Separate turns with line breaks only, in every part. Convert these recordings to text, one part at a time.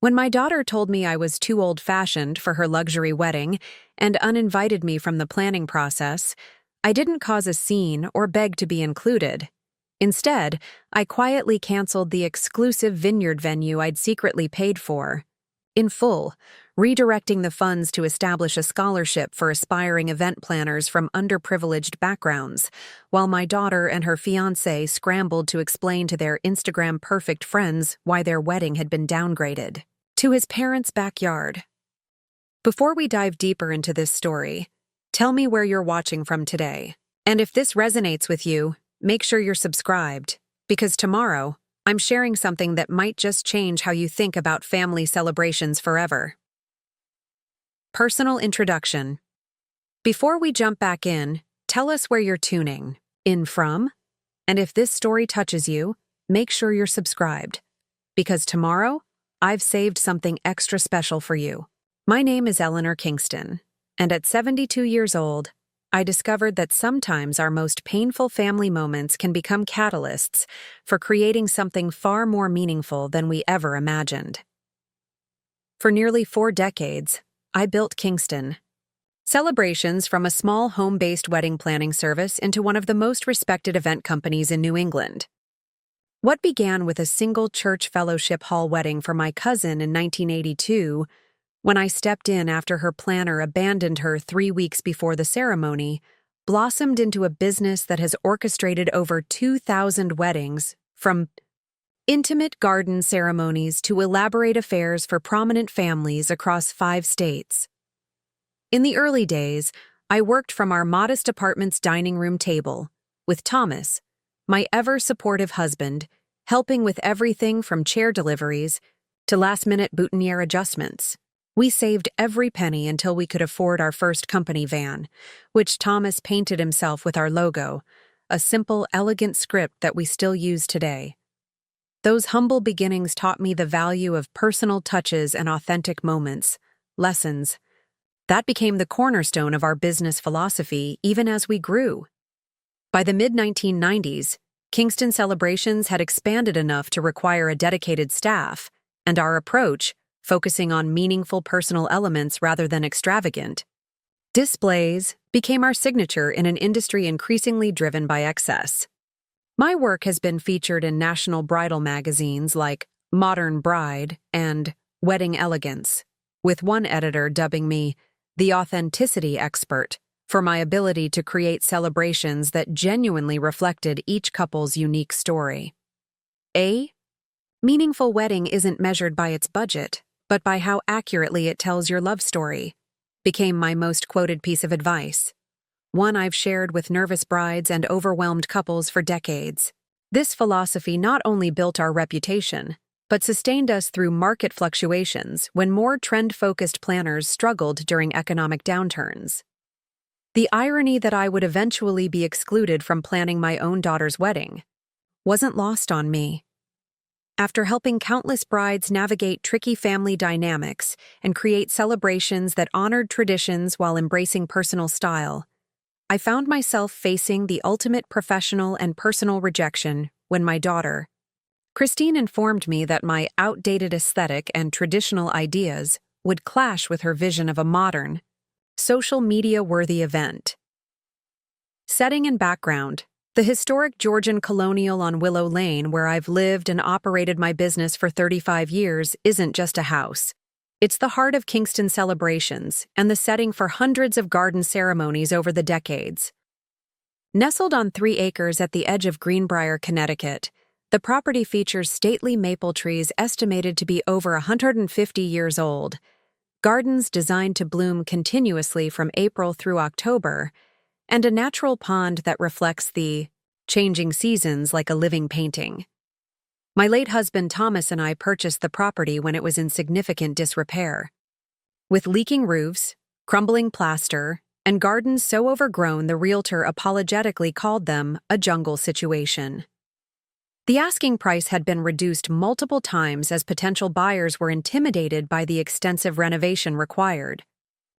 When my daughter told me I was too old-fashioned for her luxury wedding and uninvited me from the planning process, I didn't cause a scene or beg to be included. Instead, I quietly canceled the exclusive vineyard venue I'd secretly paid for, in full, redirecting the funds to establish a scholarship for aspiring event planners from underprivileged backgrounds, while my daughter and her fiancé scrambled to explain to their Instagram-perfect friends why their wedding had been downgraded to his parents' backyard. Before we dive deeper into this story, tell me where you're watching from today. And if this resonates with you, make sure you're subscribed, because tomorrow, I'm sharing something that might just change how you think about family celebrations forever. Personal introduction. Before we jump back in, tell us where you're tuning in from, and if this story touches you, make sure you're subscribed, because tomorrow, I've saved something extra special for you. My name is Eleanor Kingston, and at 72 years old, I discovered that sometimes our most painful family moments can become catalysts for creating something far more meaningful than we ever imagined. For nearly 4 decades, I built Kingston Celebrations from a small home-based wedding planning service into one of the most respected event companies in New England. What began with a single church fellowship hall wedding for my cousin in 1982, when I stepped in after her planner abandoned her 3 weeks before the ceremony, blossomed into a business that has orchestrated over 2,000 weddings, from intimate garden ceremonies to elaborate affairs for prominent families across 5 states. In the early days, I worked from our modest apartment's dining room table, with Thomas, my ever-supportive husband, helping with everything from chair deliveries to last-minute boutonniere adjustments. We saved every penny until we could afford our first company van, which Thomas painted himself with our logo, a simple, elegant script that we still use today. Those humble beginnings taught me the value of personal touches and authentic moments, lessons. That became the cornerstone of our business philosophy even as we grew. By the mid-1990s, Kingston Celebrations had expanded enough to require a dedicated staff, and our approach, focusing on meaningful personal elements rather than extravagant displays, became our signature in an industry increasingly driven by excess. My work has been featured in national bridal magazines like Modern Bride and Wedding Elegance, with one editor dubbing me the authenticity expert for my ability to create celebrations that genuinely reflected each couple's unique story. A meaningful wedding isn't measured by its budget, but by how accurately it tells your love story, became my most quoted piece of advice, one I've shared with nervous brides and overwhelmed couples for decades. This philosophy not only built our reputation, but sustained us through market fluctuations when more trend-focused planners struggled during economic downturns. The irony that I would eventually be excluded from planning my own daughter's wedding wasn't lost on me. After helping countless brides navigate tricky family dynamics and create celebrations that honored traditions while embracing personal style, I found myself facing the ultimate professional and personal rejection when my daughter, Christine, informed me that my outdated aesthetic and traditional ideas would clash with her vision of a modern, social media-worthy event. Setting and background. The historic Georgian colonial on Willow Lane, where I've lived and operated my business for 35 years, isn't just a house. It's the heart of Kingston Celebrations and the setting for hundreds of garden ceremonies over the decades. Nestled on 3 acres at the edge of Greenbrier, Connecticut, the property features stately maple trees estimated to be over 150 years old, gardens designed to bloom continuously from April through October, and a natural pond that reflects the changing seasons like a living painting. My late husband Thomas and I purchased the property when it was in significant disrepair. With leaking roofs, crumbling plaster, and gardens so overgrown the realtor apologetically called them a jungle situation. The asking price had been reduced multiple times as potential buyers were intimidated by the extensive renovation required.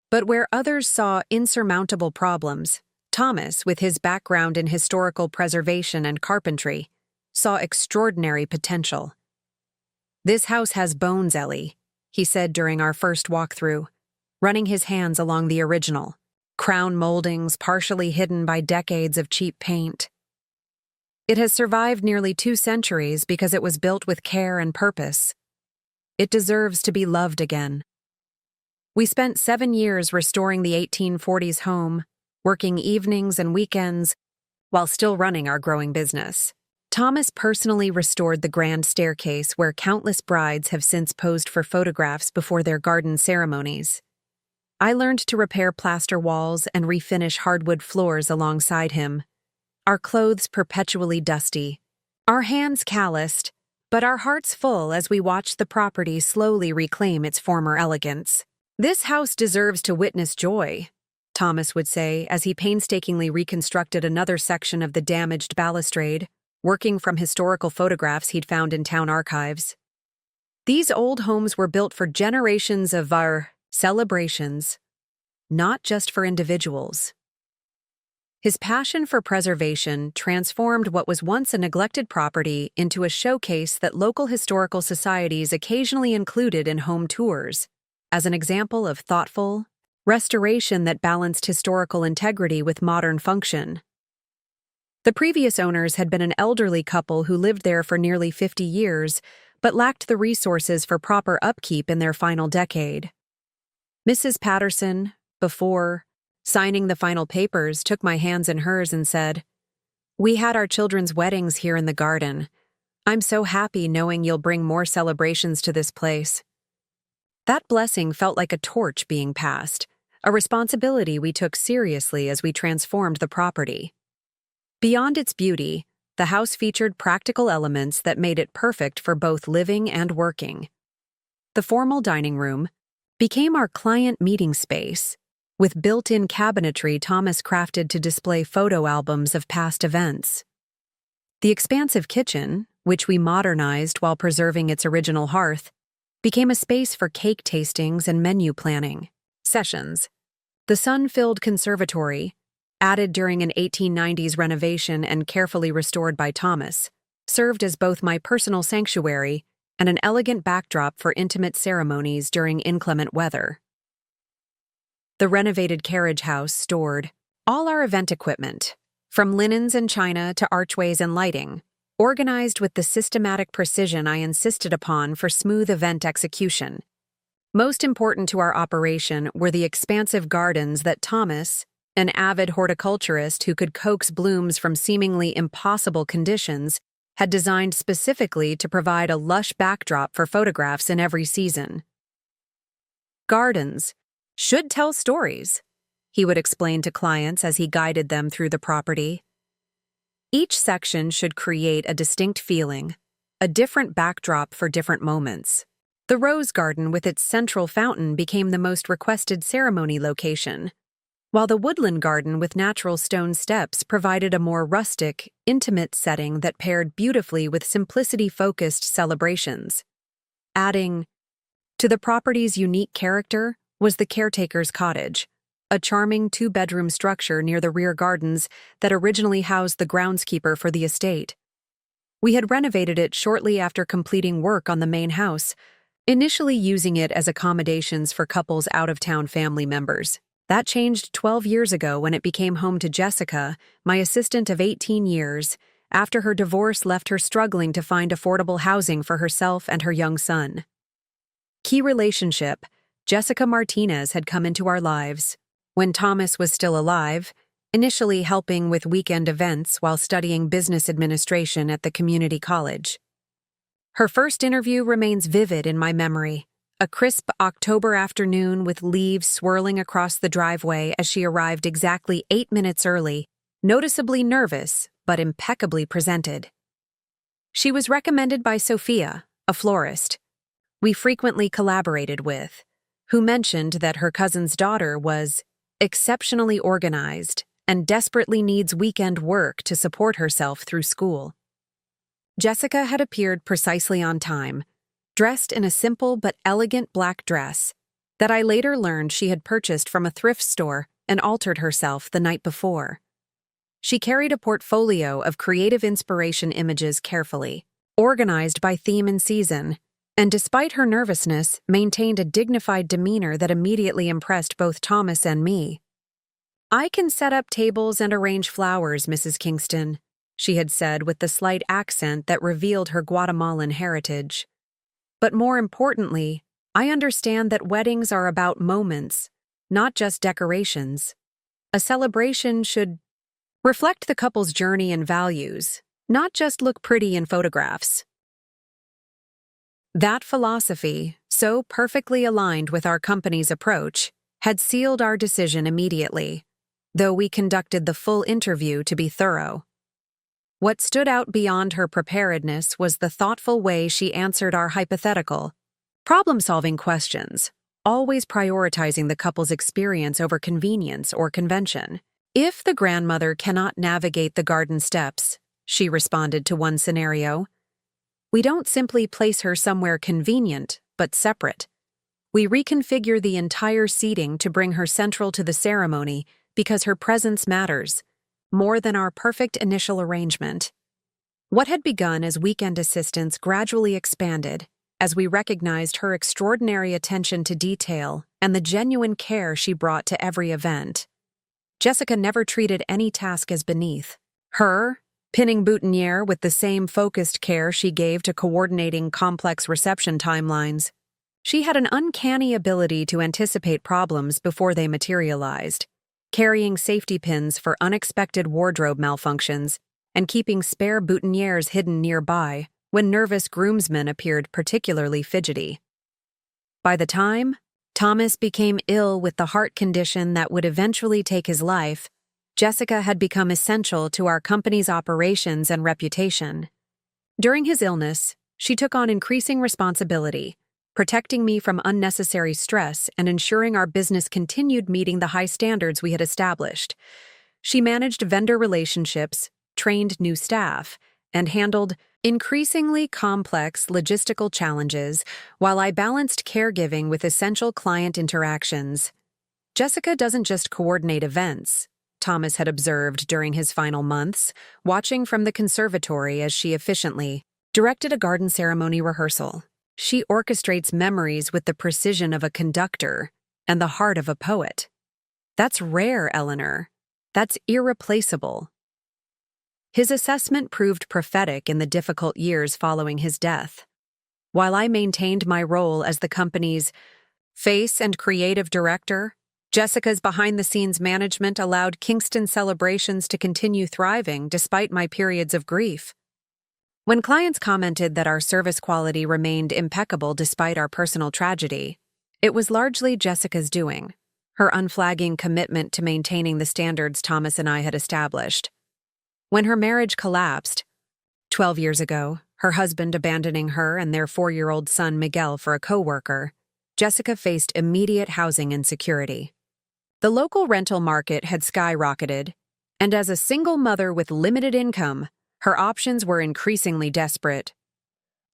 But where others saw insurmountable problems, Thomas, with his background in historical preservation and carpentry, saw extraordinary potential. "This house has bones, Ellie," he said during our first walkthrough, running his hands along the original, crown moldings partially hidden by decades of cheap paint. It has survived nearly 2 centuries because it was built with care and purpose. It deserves to be loved again. We spent 7 years restoring the 1840s home, working evenings and weekends, while still running our growing business. Thomas personally restored the grand staircase where countless brides have since posed for photographs before their garden ceremonies. I learned to repair plaster walls and refinish hardwood floors alongside him, our clothes perpetually dusty, our hands calloused, but our hearts full as we watched the property slowly reclaim its former elegance. "This house deserves to witness joy," Thomas would say as he painstakingly reconstructed another section of the damaged balustrade, working from historical photographs he'd found in town archives. These old homes were built for generations of our celebrations, not just for individuals. His passion for preservation transformed what was once a neglected property into a showcase that local historical societies occasionally included in home tours, as an example of thoughtful restoration that balanced historical integrity with modern function. The previous owners had been an elderly couple who lived there for nearly 50 years, but lacked the resources for proper upkeep in their final decade. Mrs. Patterson, before signing the final papers, took my hands in hers and said, "We had our children's weddings here in the garden. I'm so happy knowing you'll bring more celebrations to this place." That blessing felt like a torch being passed, a responsibility we took seriously as we transformed the property. Beyond its beauty, the house featured practical elements that made it perfect for both living and working. The formal dining room became our client meeting space, with built-in cabinetry Thomas crafted to display photo albums of past events. The expansive kitchen, which we modernized while preserving its original hearth, became a space for cake tastings and menu planning sessions. The sun-filled conservatory, added during an 1890s renovation and carefully restored by Thomas, served as both my personal sanctuary and an elegant backdrop for intimate ceremonies during inclement weather. The renovated carriage house stored all our event equipment, from linens and china to archways and lighting, organized with the systematic precision I insisted upon for smooth event execution. Most important to our operation were the expansive gardens that Thomas, an avid horticulturist who could coax blooms from seemingly impossible conditions, had designed specifically to provide a lush backdrop for photographs in every season. "Gardens should tell stories," he would explain to clients as he guided them through the property. "Each section should create a distinct feeling, a different backdrop for different moments." The rose garden with its central fountain became the most requested ceremony location, while the woodland garden with natural stone steps provided a more rustic, intimate setting that paired beautifully with simplicity-focused celebrations. Adding to the property's unique character was the caretaker's cottage, a charming 2-bedroom structure near the rear gardens that originally housed the groundskeeper for the estate. We had renovated it shortly after completing work on the main house, initially using it as accommodations for couples' out-of-town family members. That changed 12 years ago when it became home to Jessica, my assistant of 18 years, after her divorce left her struggling to find affordable housing for herself and her young son. Key relationship, Jessica Martinez had come into our lives when Thomas was still alive, initially helping with weekend events while studying business administration at the community college. Her first interview remains vivid in my memory. A crisp October afternoon with leaves swirling across the driveway as she arrived exactly 8 minutes early, noticeably nervous but impeccably presented. She was recommended by Sophia, a florist we frequently collaborated with, who mentioned that her cousin's daughter was exceptionally organized and desperately needs weekend work to support herself through school. Jessica had appeared precisely on time, dressed in a simple but elegant black dress that I later learned she had purchased from a thrift store and altered herself the night before. She carried a portfolio of creative inspiration images carefully, organized by theme and season, and despite her nervousness, maintained a dignified demeanor that immediately impressed both Thomas and me. "I can set up tables and arrange flowers, Mrs. Kingston," she had said with the slight accent that revealed her Guatemalan heritage. "But more importantly, I understand that weddings are about moments, not just decorations. A celebration should reflect the couple's journey and values, not just look pretty in photographs." That philosophy, so perfectly aligned with our company's approach, had sealed our decision immediately, though we conducted the full interview to be thorough. What stood out beyond her preparedness was the thoughtful way she answered our hypothetical, problem-solving questions, always prioritizing the couple's experience over convenience or convention. "If the grandmother cannot navigate the garden steps," she responded to one scenario, "we don't simply place her somewhere convenient, but separate. We reconfigure the entire seating to bring her central to the ceremony because her presence matters, more than our perfect initial arrangement." What had begun as weekend assistance gradually expanded as we recognized her extraordinary attention to detail and the genuine care she brought to every event. Jessica never treated any task as beneath. Her, pinning boutonniere with the same focused care she gave to coordinating complex reception timelines. She had an uncanny ability to anticipate problems before they materialized, carrying safety pins for unexpected wardrobe malfunctions and keeping spare boutonnieres hidden nearby when nervous groomsmen appeared particularly fidgety. By the time Thomas became ill with the heart condition that would eventually take his life, Jessica had become essential to our company's operations and reputation. During his illness, she took on increasing responsibility, protecting me from unnecessary stress and ensuring our business continued meeting the high standards we had established. She managed vendor relationships, trained new staff, and handled increasingly complex logistical challenges while I balanced caregiving with essential client interactions. "Jessica doesn't just coordinate events," Thomas had observed during his final months, watching from the conservatory as she efficiently directed a garden ceremony rehearsal. "She orchestrates memories with the precision of a conductor and the heart of a poet. That's rare, Eleanor. That's irreplaceable." His assessment proved prophetic in the difficult years following his death. While I maintained my role as the company's face and creative director, Jessica's behind-the-scenes management allowed Kingston Celebrations to continue thriving despite my periods of grief. When clients commented that our service quality remained impeccable despite our personal tragedy, it was largely Jessica's doing, her unflagging commitment to maintaining the standards Thomas and I had established. When her marriage collapsed, 12 years ago, her husband abandoning her and their 4-year-old son Miguel for a co-worker, Jessica faced immediate housing insecurity. The local rental market had skyrocketed, and as a single mother with limited income, her options were increasingly desperate.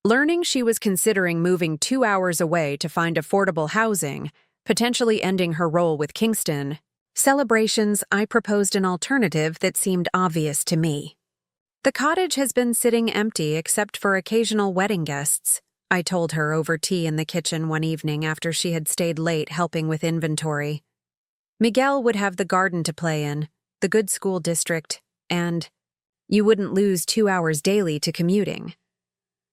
Learning she was considering moving 2 hours away to find affordable housing, potentially ending her role with Kingston Celebrations, I proposed an alternative that seemed obvious to me. "The cottage has been sitting empty except for occasional wedding guests," I told her over tea in the kitchen one evening after she had stayed late helping with inventory. "Miguel would have the garden to play in, the good school district, and you wouldn't lose 2 hours daily to commuting."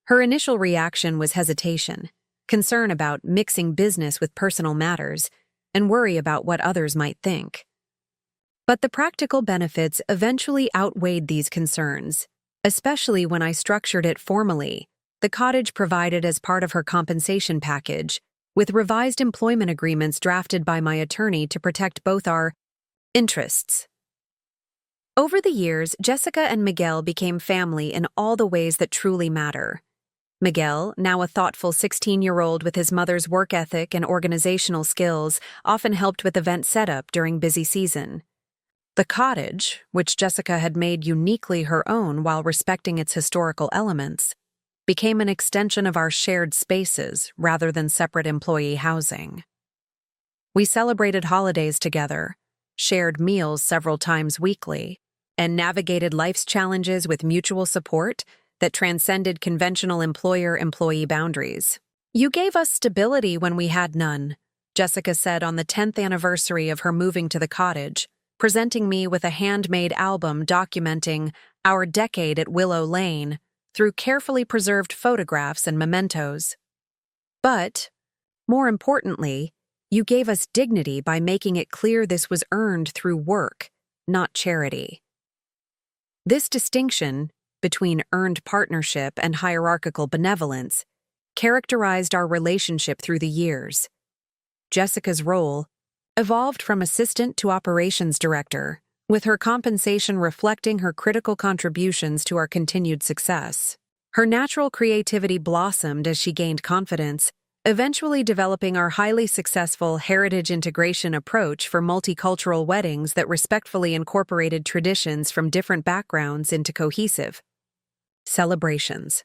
Her initial reaction was hesitation, concern about mixing business with personal matters, and worry about what others might think. But the practical benefits eventually outweighed these concerns, especially when I structured it formally. The cottage provided as part of her compensation package, with revised employment agreements drafted by my attorney to protect both our interests. Over the years, Jessica and Miguel became family in all the ways that truly matter. Miguel, now a thoughtful 16-year-old with his mother's work ethic and organizational skills, often helped with event setup during busy season. The cottage, which Jessica had made uniquely her own while respecting its historical elements, became an extension of our shared spaces rather than separate employee housing. We celebrated holidays together, shared meals several times weekly, and navigated life's challenges with mutual support that transcended conventional employer-employee boundaries. "You gave us stability when we had none," Jessica said on the 10th anniversary of her moving to the cottage, presenting me with a handmade album documenting our decade at Willow Lane through carefully preserved photographs and mementos. "But, more importantly, you gave us dignity by making it clear this was earned through work, not charity." This distinction between earned partnership and hierarchical benevolence characterized our relationship through the years. Jessica's role evolved from assistant to operations director, with her compensation reflecting her critical contributions to our continued success. Her natural creativity blossomed as she gained confidence, eventually developing our highly successful heritage integration approach for multicultural weddings that respectfully incorporated traditions from different backgrounds into cohesive celebrations.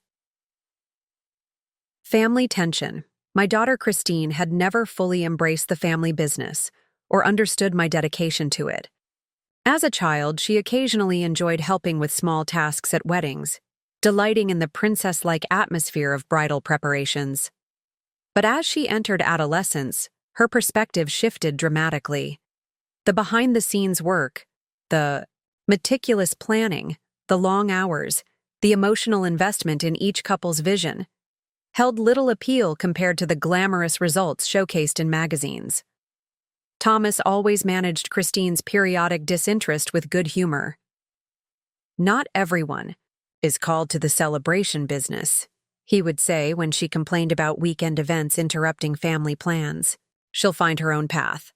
Family tension. My daughter Christine had never fully embraced the family business or understood my dedication to it. As a child, she occasionally enjoyed helping with small tasks at weddings, delighting in the princess-like atmosphere of bridal preparations. But as she entered adolescence, her perspective shifted dramatically. The behind-the-scenes work, the meticulous planning, the long hours, the emotional investment in each couple's vision, held little appeal compared to the glamorous results showcased in magazines. Thomas always managed Christine's periodic disinterest with good humor. "Not everyone is called to the celebration business," he would say when she complained about weekend events interrupting family plans. "She'll find her own path."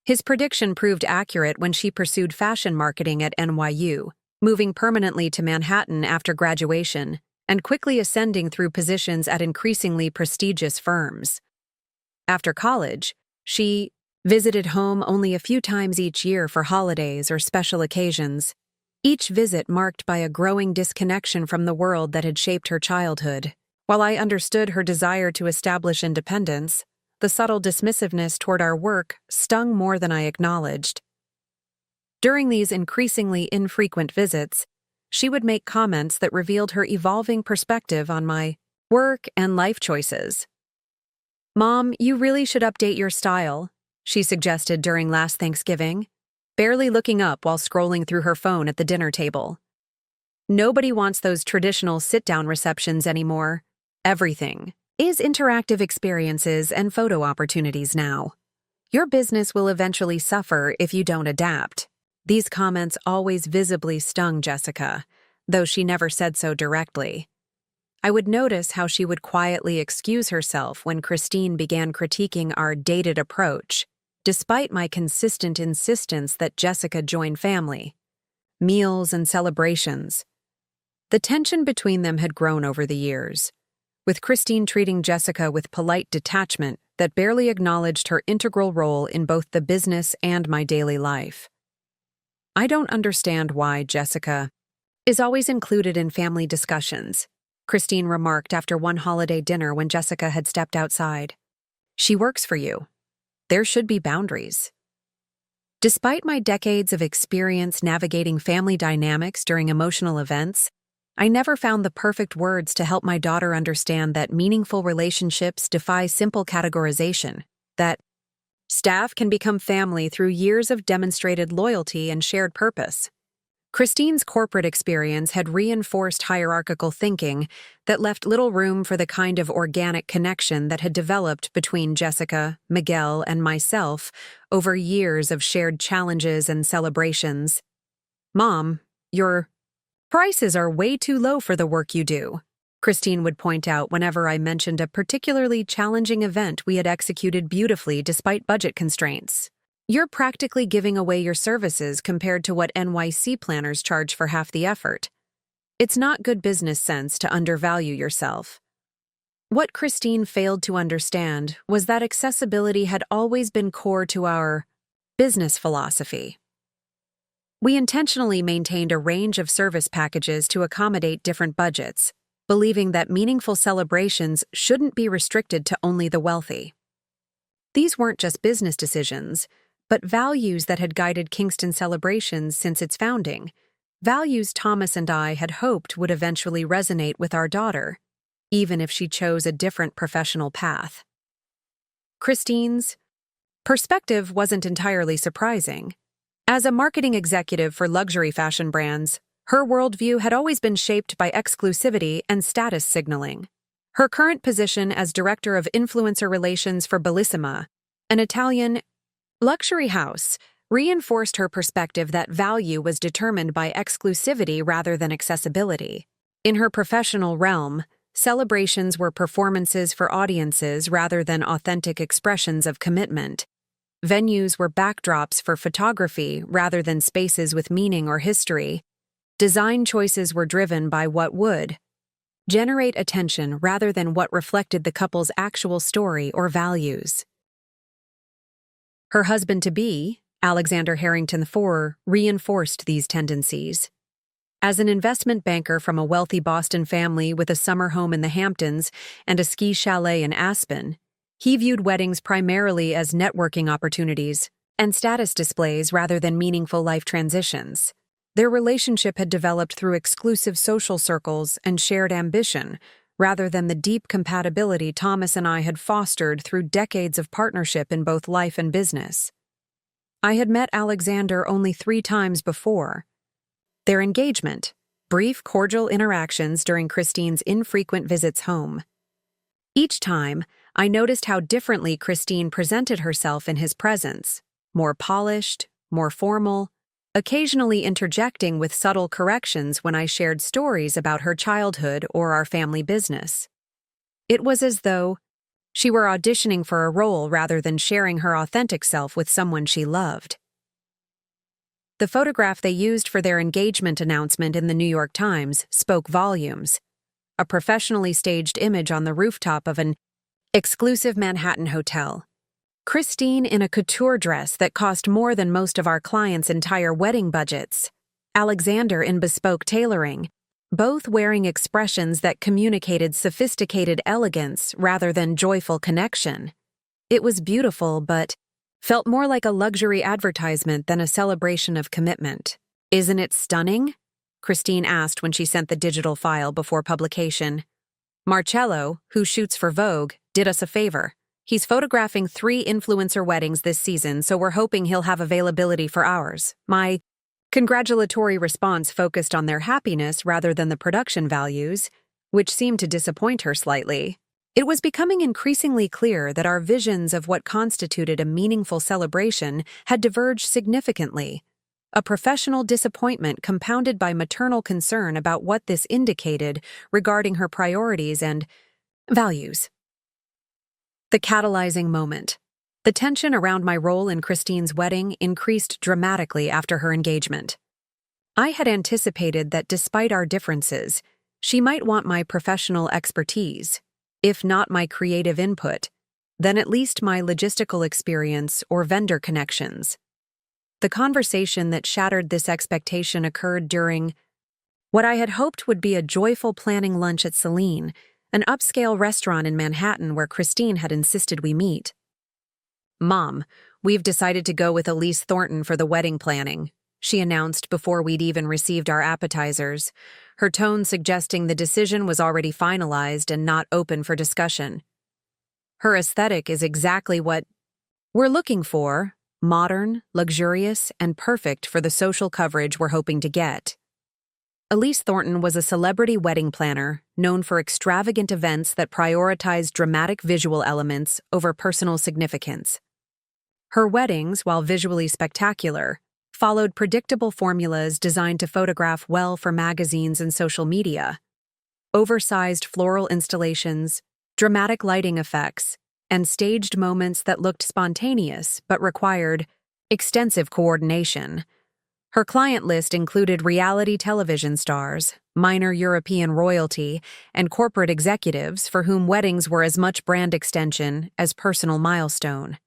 His prediction proved accurate when she pursued fashion marketing at NYU, moving permanently to Manhattan after graduation, and quickly ascending through positions at increasingly prestigious firms. After college, she visited home only a few times each year for holidays or special occasions, each visit marked by a growing disconnection from the world that had shaped her childhood. While I understood her desire to establish independence, the subtle dismissiveness toward our work stung more than I acknowledged. During these increasingly infrequent visits, she would make comments that revealed her evolving perspective on my work and life choices. "Mom, you really should update your style," she suggested during last Thanksgiving, barely looking up while scrolling through her phone at the dinner table. "Nobody wants those traditional sit-down receptions anymore. Everything is interactive experiences and photo opportunities now. Your business will eventually suffer if you don't adapt." These comments always visibly stung Jessica, though she never said so directly. I would notice how she would quietly excuse herself when Christine began critiquing our dated approach, despite my consistent insistence that Jessica join family, meals, and celebrations. The tension between them had grown over the years, with Christine treating Jessica with polite detachment that barely acknowledged her integral role in both the business and my daily life. "I don't understand why Jessica is always included in family discussions," Christine remarked after one holiday dinner when Jessica had stepped outside. "She works for you. There should be boundaries." Despite my decades of experience navigating family dynamics during emotional events, I never found the perfect words to help my daughter understand that meaningful relationships defy simple categorization, that staff can become family through years of demonstrated loyalty and shared purpose. Christine's corporate experience had reinforced hierarchical thinking that left little room for the kind of organic connection that had developed between Jessica, Miguel, and myself over years of shared challenges and celebrations. "Mom, your prices are way too low for the work you do," Christine would point out whenever I mentioned a particularly challenging event we had executed beautifully despite budget constraints. "You're practically giving away your services compared to what NYC planners charge for half the effort. It's not good business sense to undervalue yourself." What Christine failed to understand was that accessibility had always been core to our business philosophy. We intentionally maintained a range of service packages to accommodate different budgets, believing that meaningful celebrations shouldn't be restricted to only the wealthy. These weren't just business decisions, but values that had guided Kingston Celebrations since its founding, values Thomas and I had hoped would eventually resonate with our daughter, even if she chose a different professional path. Christine's perspective wasn't entirely surprising. As a marketing executive for luxury fashion brands, her worldview had always been shaped by exclusivity and status signaling. Her current position as director of influencer relations for Bellissima, an Italian luxury house, reinforced her perspective that value was determined by exclusivity rather than accessibility. In her professional realm, celebrations were performances for audiences rather than authentic expressions of commitment. Venues were backdrops for photography rather than spaces with meaning or history. Design choices were driven by what would generate attention rather than what reflected the couple's actual story or values. Her husband-to-be, Alexander Harrington IV, reinforced these tendencies. As an investment banker from a wealthy Boston family with a summer home in the Hamptons and a ski chalet in Aspen, he viewed weddings primarily as networking opportunities and status displays rather than meaningful life transitions. Their relationship had developed through exclusive social circles and shared ambition, rather than the deep compatibility Thomas and I had fostered through decades of partnership in both life and business. I had met Alexander only 3 times before. Their engagement, brief, cordial interactions during Christine's infrequent visits home. Each time, I noticed how differently Christine presented herself in his presence, more polished, more formal, occasionally interjecting with subtle corrections when I shared stories about her childhood or our family business. It was as though she were auditioning for a role rather than sharing her authentic self with someone she loved. The photograph they used for their engagement announcement in the New York Times spoke volumes. A professionally staged image on the rooftop of an exclusive Manhattan hotel. Christine in a couture dress that cost more than most of our clients' entire wedding budgets. Alexander in bespoke tailoring, both wearing expressions that communicated sophisticated elegance rather than joyful connection. It was beautiful, but felt more like a luxury advertisement than a celebration of commitment. "Isn't it stunning?" Christine asked when she sent the digital file before publication. "Marcello, who shoots for Vogue, did us a favor. He's photographing 3 influencer weddings this season, so we're hoping he'll have availability for ours." My congratulatory response focused on their happiness rather than the production values, which seemed to disappoint her slightly. It was becoming increasingly clear that our visions of what constituted a meaningful celebration had diverged significantly. A professional disappointment compounded by maternal concern about what this indicated regarding her priorities and values. The catalyzing moment. The tension around my role in Christine's wedding increased dramatically after her engagement. I had anticipated that despite our differences, she might want my professional expertise, if not my creative input, then at least my logistical experience or vendor connections. The conversation that shattered this expectation occurred during what I had hoped would be a joyful planning lunch at Celine, an upscale restaurant in Manhattan where Christine had insisted we meet. "Mom, we've decided to go with Elise Thornton for the wedding planning," she announced before we'd even received our appetizers, her tone suggesting the decision was already finalized and not open for discussion. "Her aesthetic is exactly what we're looking for, modern, luxurious, and perfect for the social coverage we're hoping to get." Elise Thornton was a celebrity wedding planner known for extravagant events that prioritized dramatic visual elements over personal significance. Her weddings, while visually spectacular, followed predictable formulas designed to photograph well for magazines and social media. Oversized floral installations, dramatic lighting effects, and staged moments that looked spontaneous but required extensive coordination. Her client list included reality television stars, minor European royalty, and corporate executives for whom weddings were as much brand extension as personal milestone.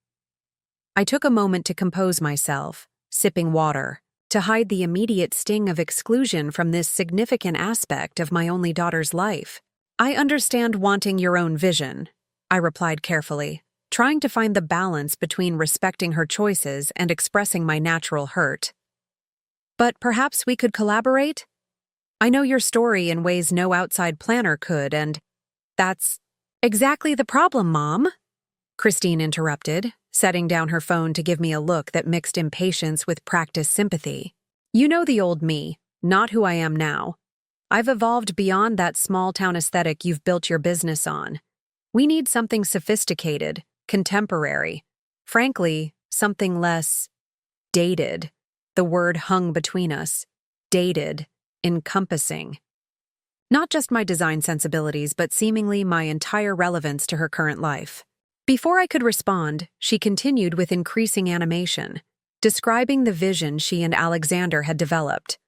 I took a moment to compose myself, sipping water, to hide the immediate sting of exclusion from this significant aspect of my only daughter's life. "I understand wanting your own vision," I replied carefully, trying to find the balance between respecting her choices and expressing my natural hurt. "But perhaps we could collaborate? I know your story in ways no outside planner could, and That's exactly the problem, Mom, Christine interrupted, setting down her phone to give me a look that mixed impatience with practiced sympathy. You know the old me, not who I am now. I've evolved beyond that small-town aesthetic you've built your business on. We need something sophisticated, contemporary. Frankly, something less dated. The word hung between us. Dated, encompassing. Not just my design sensibilities, but seemingly my entire relevance to her current life. Before I could respond, she continued with increasing animation, describing the vision she and Alexander had developed.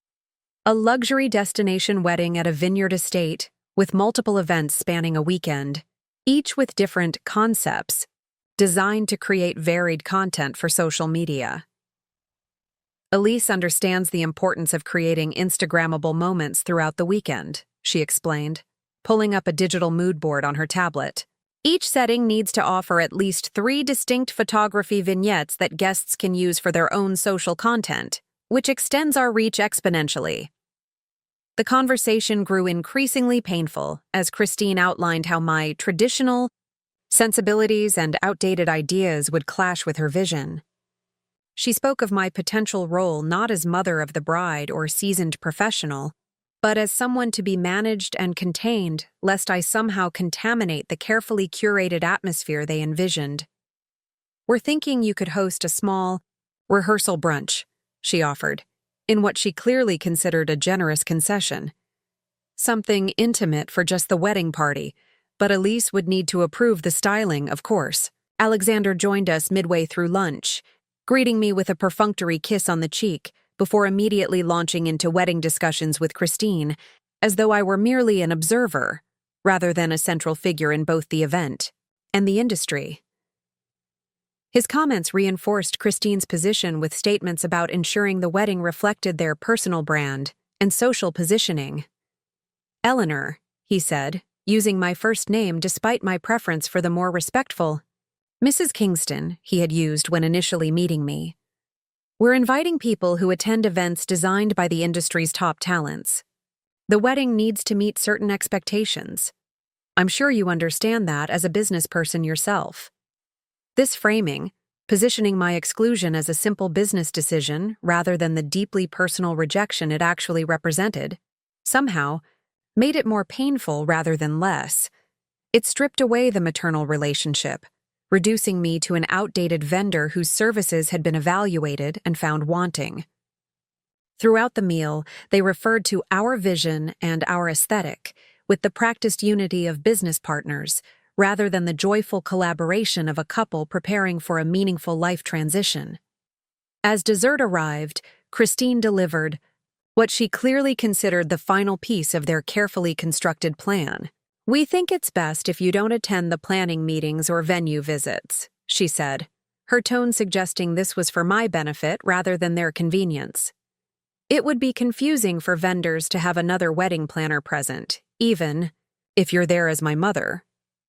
A luxury destination wedding at a vineyard estate, with multiple events spanning a weekend, each with different concepts, designed to create varied content for social media. Elise understands the importance of creating Instagrammable moments throughout the weekend, she explained, pulling up a digital mood board on her tablet. Each setting needs to offer at least 3 distinct photography vignettes that guests can use for their own social content, which extends our reach exponentially. The conversation grew increasingly painful as Christine outlined how my traditional sensibilities and outdated ideas would clash with her vision. She spoke of my potential role not as mother of the bride or seasoned professional, but as someone to be managed and contained, lest I somehow contaminate the carefully curated atmosphere they envisioned. We're thinking you could host a small rehearsal brunch, she offered, in what she clearly considered a generous concession. Something intimate for just the wedding party, but Elise would need to approve the styling, of course. Alexander joined us midway through lunch, greeting me with a perfunctory kiss on the cheek, before immediately launching into wedding discussions with Christine, as though I were merely an observer, rather than a central figure in both the event and the industry. His comments reinforced Christine's position with statements about ensuring the wedding reflected their personal brand and social positioning. Eleanor, he said, using my first name despite my preference for the more respectful Mrs. Kingston he had used when initially meeting me. We're inviting people who attend events designed by the industry's top talents. The wedding needs to meet certain expectations. I'm sure you understand that as a business person yourself. This framing, positioning my exclusion as a simple business decision rather than the deeply personal rejection it actually represented, somehow made it more painful rather than less. It stripped away the maternal relationship, reducing me to an outdated vendor whose services had been evaluated and found wanting. Throughout the meal, they referred to our vision and our aesthetic, with the practiced unity of business partners, rather than the joyful collaboration of a couple preparing for a meaningful life transition. As dessert arrived, Christine delivered what she clearly considered the final piece of their carefully constructed plan. We think it's best if you don't attend the planning meetings or venue visits, she said, her tone suggesting this was for my benefit rather than their convenience. It would be confusing for vendors to have another wedding planner present, even if you're there as my mother.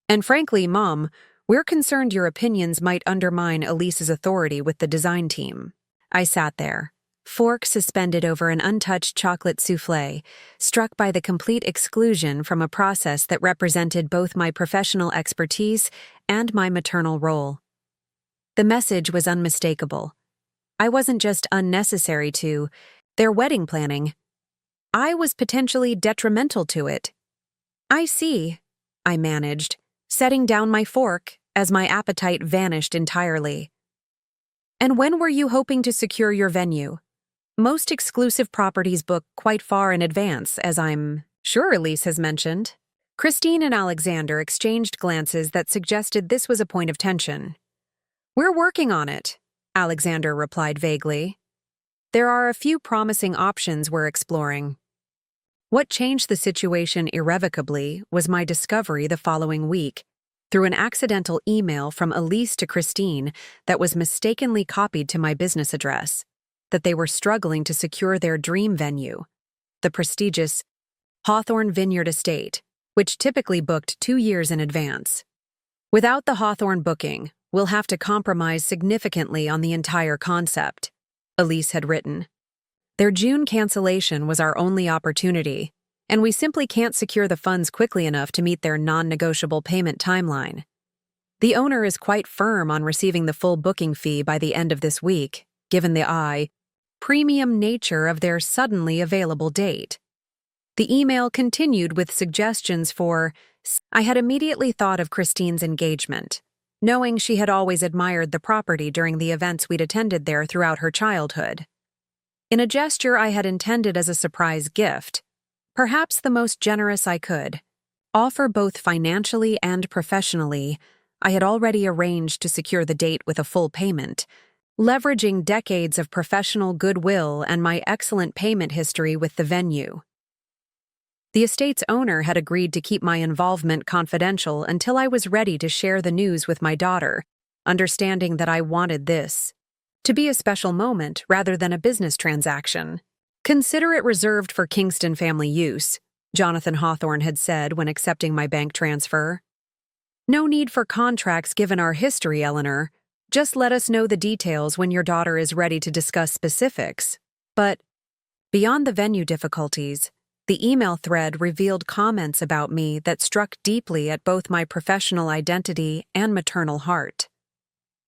And frankly, Mom, we're concerned your opinions might undermine Elise's authority with the design team. I sat there, fork suspended over an untouched chocolate soufflé, struck by the complete exclusion from a process that represented both my professional expertise and my maternal role. The message was unmistakable. I wasn't just unnecessary to their wedding planning. I was potentially detrimental to it. I see, I managed, setting down my fork as my appetite vanished entirely. And when were you hoping to secure your venue? Most exclusive properties book quite far in advance, as I'm sure Elise has mentioned. Christine and Alexander exchanged glances that suggested this was a point of tension. We're working on it, Alexander replied vaguely. There are a few promising options we're exploring. What changed the situation irrevocably was my discovery the following week, through an accidental email from Elise to Christine that was mistakenly copied to my business address, that they were struggling to secure their dream venue, the prestigious Hawthorne Vineyard Estate, which typically booked 2 years in advance. Without the Hawthorne booking, we'll have to compromise significantly on the entire concept, Elise had written. Their June cancellation was our only opportunity, and we simply can't secure the funds quickly enough to meet their non-negotiable payment timeline. The owner is quite firm on receiving the full booking fee by the end of this week, given the premium nature of their suddenly available date. The email continued with suggestions for. I had immediately thought of Christine's engagement, knowing she had always admired the property during the events we'd attended there throughout her childhood. In a gesture I had intended as a surprise gift, perhaps the most generous I could, offer both financially and professionally, I had already arranged to secure the date with a full payment, leveraging decades of professional goodwill and my excellent payment history with the venue. The estate's owner had agreed to keep my involvement confidential until I was ready to share the news with my daughter, understanding that I wanted this to be a special moment rather than a business transaction. "Consider it reserved for Kingston family use," Jonathan Hawthorne had said when accepting my bank transfer. "No need for contracts given our history, Eleanor. Just let us know the details when your daughter is ready to discuss specifics." But beyond the venue difficulties, the email thread revealed comments about me that struck deeply at both my professional identity and maternal heart.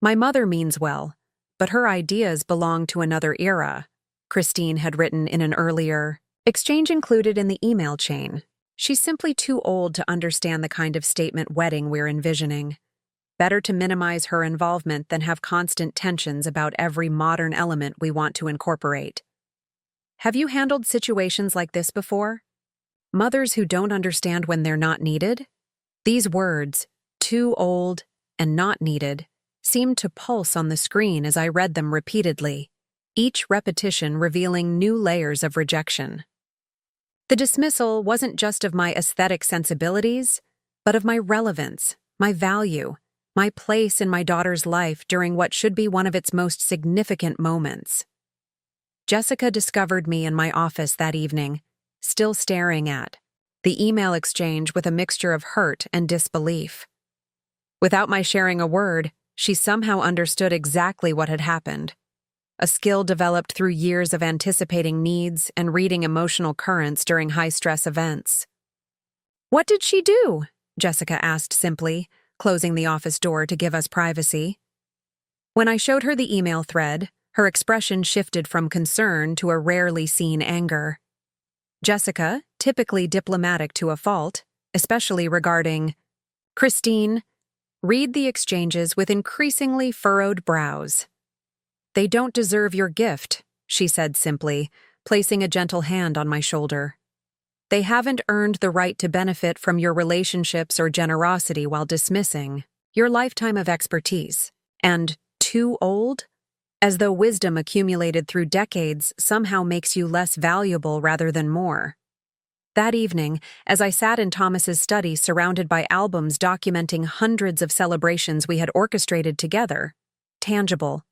"My mother means well, but her ideas belong to another era," Christine had written in an earlier exchange included in the email chain. "She's simply too old to understand the kind of statement wedding we're envisioning. Better to minimize her involvement than have constant tensions about every modern element we want to incorporate." Have you handled situations like this before? Mothers who don't understand when they're not needed? These words, too old and not needed, seemed to pulse on the screen as I read them repeatedly, each repetition revealing new layers of rejection. The dismissal wasn't just of my aesthetic sensibilities, but of my relevance, my value, my place in my daughter's life during what should be one of its most significant moments. Jessica discovered me in my office that evening, still staring at the email exchange with a mixture of hurt and disbelief. Without my sharing a word, she somehow understood exactly what had happened, a skill developed through years of anticipating needs and reading emotional currents during high-stress events. "What did she do?" Jessica asked simply, closing the office door to give us privacy. When I showed her the email thread, her expression shifted from concern to a rarely seen anger. Jessica, typically diplomatic to a fault, especially regarding Christine, read the exchanges with increasingly furrowed brows. "They don't deserve your gift," she said simply, placing a gentle hand on my shoulder. "They haven't earned the right to benefit from your relationships or generosity while dismissing your lifetime of expertise. And too old? As though wisdom accumulated through decades somehow makes you less valuable rather than more." That evening, as I sat in Thomas's study surrounded by albums documenting hundreds of celebrations we had orchestrated together, tangible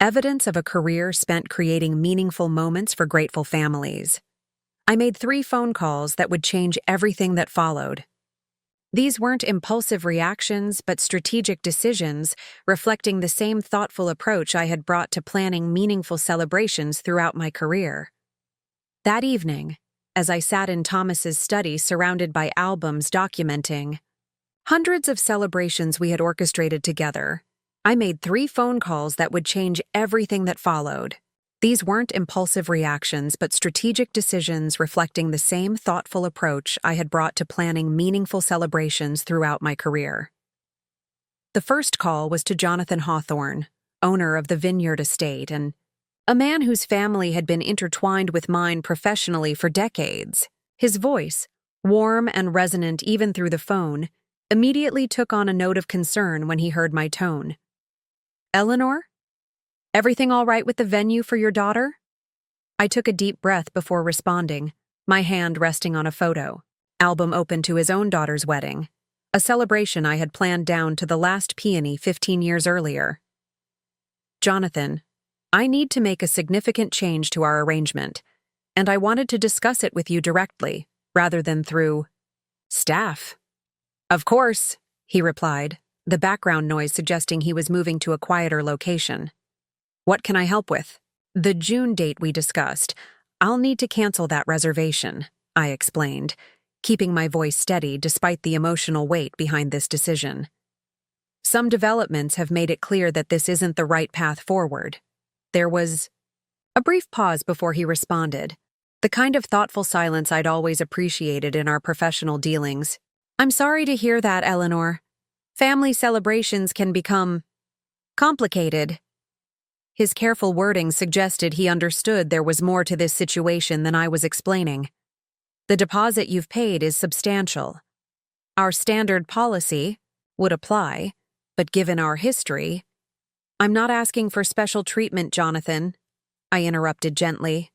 evidence of a career spent creating meaningful moments for grateful families, I made 3 phone calls that would change everything that followed. These weren't impulsive reactions, but strategic decisions, reflecting the same thoughtful approach I had brought to planning meaningful celebrations throughout my career. That evening, as I sat in Thomas's study surrounded by albums documenting hundreds of celebrations we had orchestrated together, I made 3 phone calls that would change everything that followed. These weren't impulsive reactions, but strategic decisions reflecting the same thoughtful approach I had brought to planning meaningful celebrations throughout my career. The first call was to Jonathan Hawthorne, owner of the Vineyard Estate, and a man whose family had been intertwined with mine professionally for decades. His voice, warm and resonant even through the phone, immediately took on a note of concern when he heard my tone. "Eleanor? Everything all right with the venue for your daughter?" I took a deep breath before responding, my hand resting on a photo album open to his own daughter's wedding, a celebration I had planned down to the last peony 15 years earlier. "Jonathan, I need to make a significant change to our arrangement, and I wanted to discuss it with you directly, rather than through staff." "Of course," he replied, the background noise suggesting he was moving to a quieter location. "What can I help with?" "The June date we discussed. I'll need to cancel that reservation," I explained, keeping my voice steady despite the emotional weight behind this decision. Some developments have made it clear that this isn't the right path forward. There was a brief pause before he responded, the kind of thoughtful silence I'd always appreciated in our professional dealings. I'm sorry to hear that, Eleanor. Family celebrations can become complicated. His careful wording suggested he understood there was more to this situation than I was explaining. The deposit you've paid is substantial. Our standard policy would apply, but given our history— I'm not asking for special treatment, Jonathan, I interrupted gently.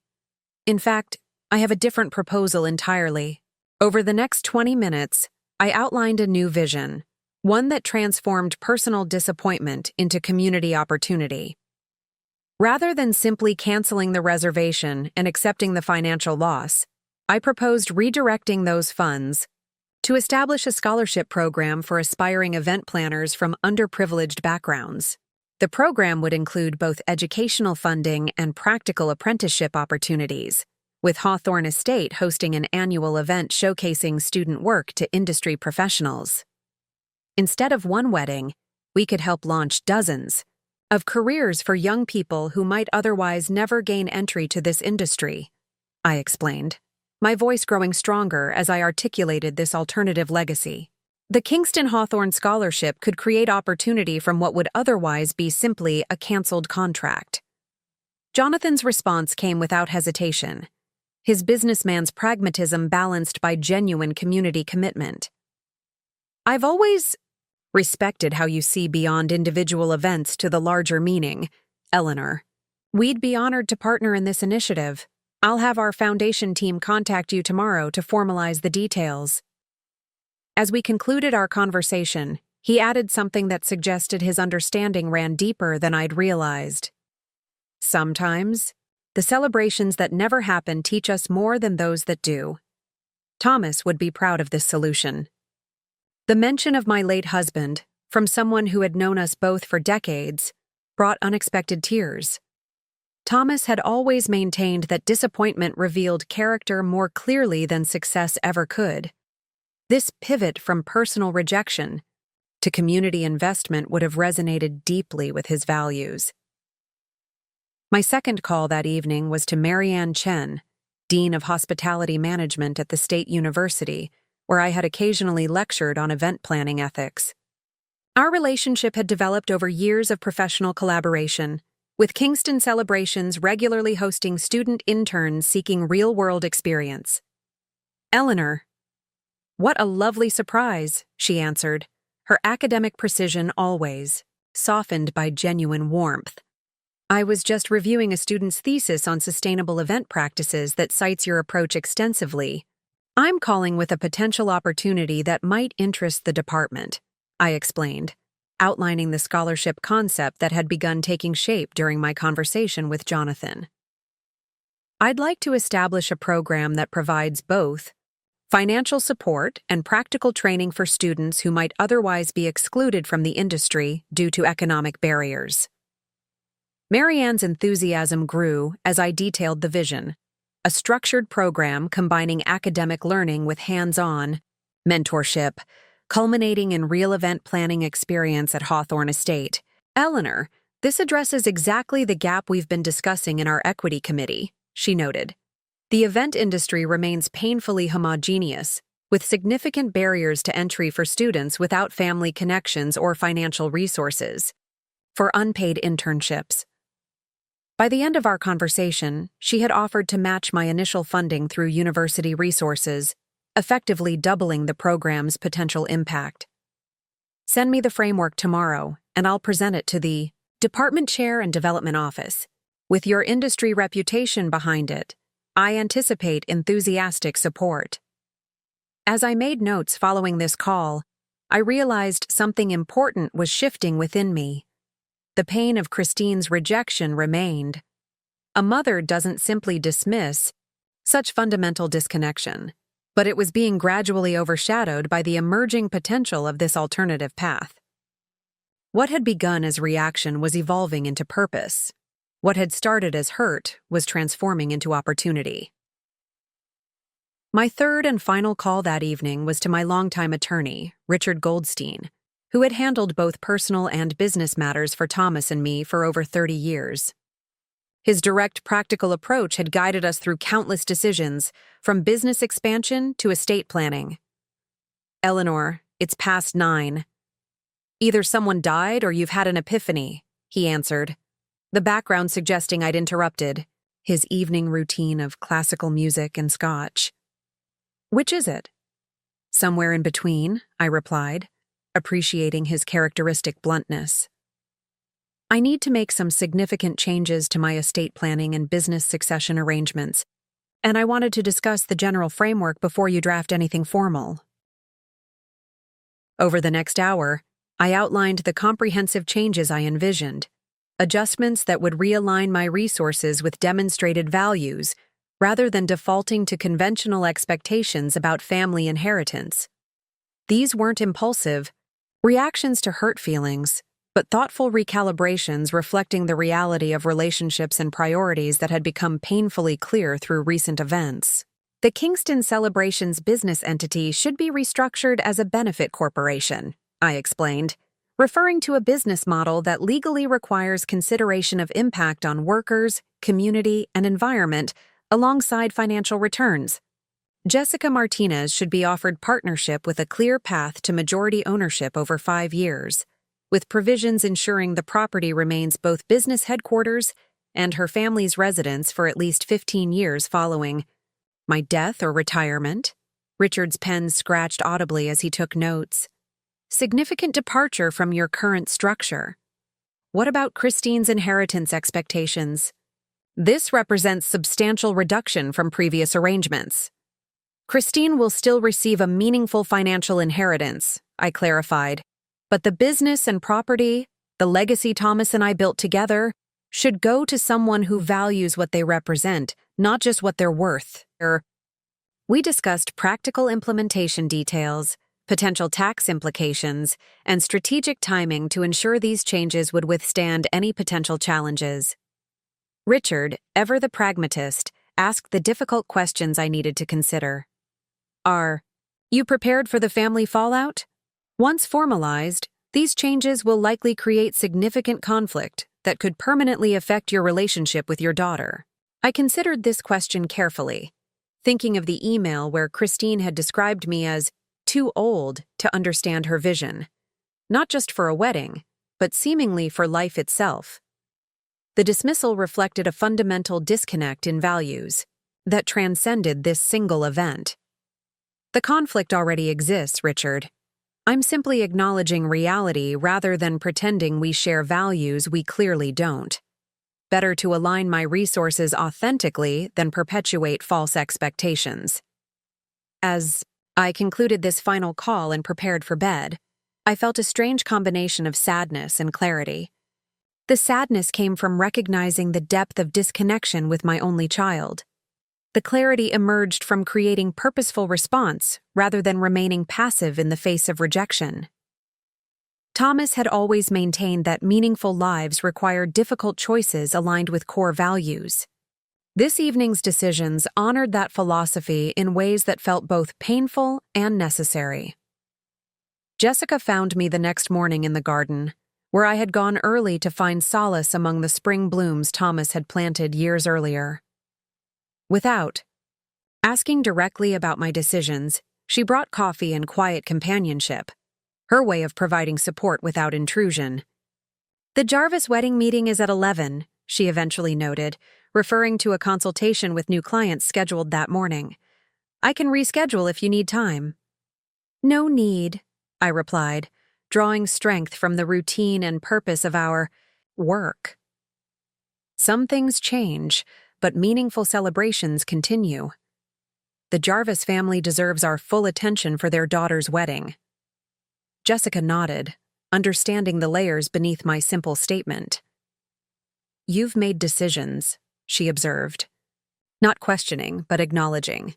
In fact, I have a different proposal entirely. Over the next 20 minutes, I outlined a new vision, one that transformed personal disappointment into community opportunity. Rather than simply canceling the reservation and accepting the financial loss, I proposed redirecting those funds to establish a scholarship program for aspiring event planners from underprivileged backgrounds. The program would include both educational funding and practical apprenticeship opportunities, with Hawthorne Estate hosting an annual event showcasing student work to industry professionals. Instead of one wedding, we could help launch dozens of careers for young people who might otherwise never gain entry to this industry, I explained, my voice growing stronger as I articulated this alternative legacy. The Kingston Hawthorne Scholarship could create opportunity from what would otherwise be simply a canceled contract. Jonathan's response came without hesitation, his businessman's pragmatism balanced by genuine community commitment. I've always respected how you see beyond individual events to the larger meaning, Eleanor. We'd be honored to partner in this initiative. I'll have our foundation team contact you tomorrow to formalize the details. As we concluded our conversation, he added something that suggested his understanding ran deeper than I'd realized. Sometimes, the celebrations that never happen teach us more than those that do. Thomas would be proud of this solution. The mention of my late husband, from someone who had known us both for decades, brought unexpected tears. Thomas had always maintained that disappointment revealed character more clearly than success ever could. This pivot from personal rejection to community investment would have resonated deeply with his values. My second call that evening was to Marianne Chen, Dean of Hospitality Management at the State University, where I had occasionally lectured on event planning ethics. Our relationship had developed over years of professional collaboration, with Kingston Celebrations regularly hosting student interns seeking real-world experience. Eleanor, what a lovely surprise, she answered, her academic precision always softened by genuine warmth. I was just reviewing a student's thesis on sustainable event practices that cites your approach extensively. I'm calling with a potential opportunity that might interest the department, I explained, outlining the scholarship concept that had begun taking shape during my conversation with Jonathan. I'd like to establish a program that provides both financial support and practical training for students who might otherwise be excluded from the industry due to economic barriers. Marianne's enthusiasm grew as I detailed the vision, a structured program combining academic learning with hands-on mentorship, culminating in real event planning experience at Hawthorne Estate. Eleanor, this addresses exactly the gap we've been discussing in our equity committee, she noted. The event industry remains painfully homogeneous, with significant barriers to entry for students without family connections or financial resources. For unpaid internships. By the end of our conversation, she had offered to match my initial funding through university resources, effectively doubling the program's potential impact. Send me the framework tomorrow, and I'll present it to the department chair and development office. With your industry reputation behind it, I anticipate enthusiastic support. As I made notes following this call, I realized something important was shifting within me. The pain of Christine's rejection remained. A mother doesn't simply dismiss such fundamental disconnection, but it was being gradually overshadowed by the emerging potential of this alternative path. What had begun as reaction was evolving into purpose. What had started as hurt was transforming into opportunity. My third and final call that evening was to my longtime attorney, Richard Goldstein, who had handled both personal and business matters for Thomas and me for over 30 years. His direct, practical approach had guided us through countless decisions, from business expansion to estate planning. "Eleanor, it's past 9. Either someone died or you've had an epiphany," he answered, the background suggesting I'd interrupted his evening routine of classical music and scotch. "Which is it?" "Somewhere in between," I replied, appreciating his characteristic bluntness. "I need to make some significant changes to my estate planning and business succession arrangements, and I wanted to discuss the general framework before you draft anything formal." Over the next hour, I outlined the comprehensive changes I envisioned, adjustments that would realign my resources with demonstrated values rather than defaulting to conventional expectations about family inheritance. These weren't impulsive reactions to hurt feelings, but thoughtful recalibrations reflecting the reality of relationships and priorities that had become painfully clear through recent events. The Kingston Celebrations business entity should be restructured as a benefit corporation, I explained, referring to a business model that legally requires consideration of impact on workers, community, and environment alongside financial returns. Jessica Martinez should be offered partnership with a clear path to majority ownership over 5 years, with provisions ensuring the property remains both business headquarters and her family's residence for at least 15 years following my death or retirement. Richard's pen scratched audibly as he took notes. "Significant departure from your current structure. What about Christine's inheritance expectations?" "This represents substantial reduction from previous arrangements." "Christine will still receive a meaningful financial inheritance," I clarified, "but the business and property, the legacy Thomas and I built together, should go to someone who values what they represent, not just what they're worth." We discussed practical implementation details, potential tax implications, and strategic timing to ensure these changes would withstand any potential challenges. Richard, ever the pragmatist, asked the difficult questions I needed to consider. "Are you prepared for the family fallout? Once formalized, these changes will likely create significant conflict that could permanently affect your relationship with your daughter." I considered this question carefully, thinking of the email where Christine had described me as too old to understand her vision, not just for a wedding, but seemingly for life itself. The dismissal reflected a fundamental disconnect in values that transcended this single event. "The conflict already exists, Richard. I'm simply acknowledging reality rather than pretending we share values we clearly don't. Better to align my resources authentically than perpetuate false expectations." As I concluded this final call and prepared for bed, I felt a strange combination of sadness and clarity. The sadness came from recognizing the depth of disconnection with my only child. The clarity emerged from creating purposeful response rather than remaining passive in the face of rejection. Thomas had always maintained that meaningful lives required difficult choices aligned with core values. This evening's decisions honored that philosophy in ways that felt both painful and necessary. Jessica found me the next morning in the garden, where I had gone early to find solace among the spring blooms Thomas had planted years earlier. Without asking directly about my decisions, she brought coffee and quiet companionship, her way of providing support without intrusion. "The Jarvis wedding meeting is at 11, she eventually noted, referring to a consultation with new clients scheduled that morning. "I can reschedule if you need time." "No need," I replied, drawing strength from the routine and purpose of our work. Some things change, but meaningful celebrations continue. The Jarvis family deserves our full attention for their daughter's wedding. Jessica nodded, understanding the layers beneath my simple statement. "You've made decisions," she observed. Not questioning, but acknowledging.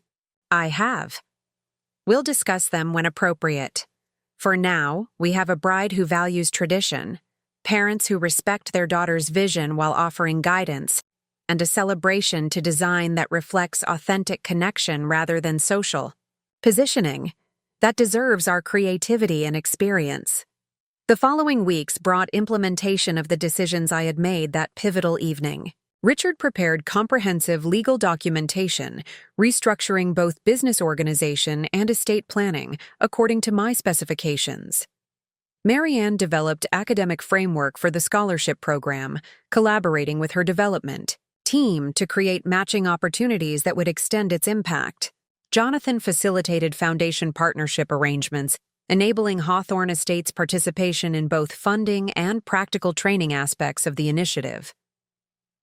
"I have. We'll discuss them when appropriate. For now, we have a bride who values tradition, parents who respect their daughter's vision while offering guidance, and a celebration to design that reflects authentic connection rather than social positioning that deserves our creativity and experience. The following weeks brought implementation of the decisions I had made that pivotal evening. Richard prepared comprehensive legal documentation, restructuring both business organization and estate planning according to my specifications. Marianne developed academic framework for the scholarship program, collaborating with her development team to create matching opportunities that would extend its impact. Jonathan facilitated foundation partnership arrangements, enabling Hawthorne Estates' participation in both funding and practical training aspects of the initiative.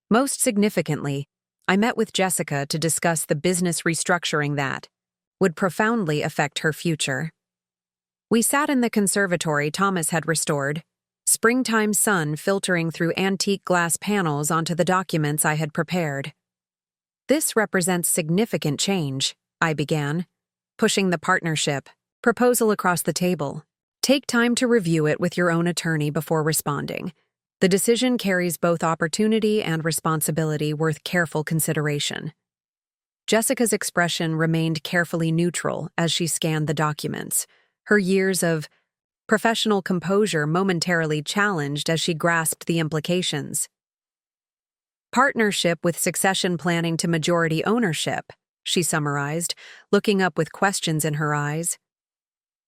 Most significantly, I met with Jessica to discuss the business restructuring that would profoundly affect her future. We sat in the conservatory Thomas had restored, springtime sun filtering through antique glass panels onto the documents I had prepared. "This represents significant change," I began, pushing the partnership proposal across the table. "Take time to review it with your own attorney before responding. The decision carries both opportunity and responsibility worth careful consideration." Jessica's expression remained carefully neutral as she scanned the documents, her years of professional composure momentarily challenged as she grasped the implications. "Partnership with succession planning to majority ownership," she summarized, looking up with questions in her eyes.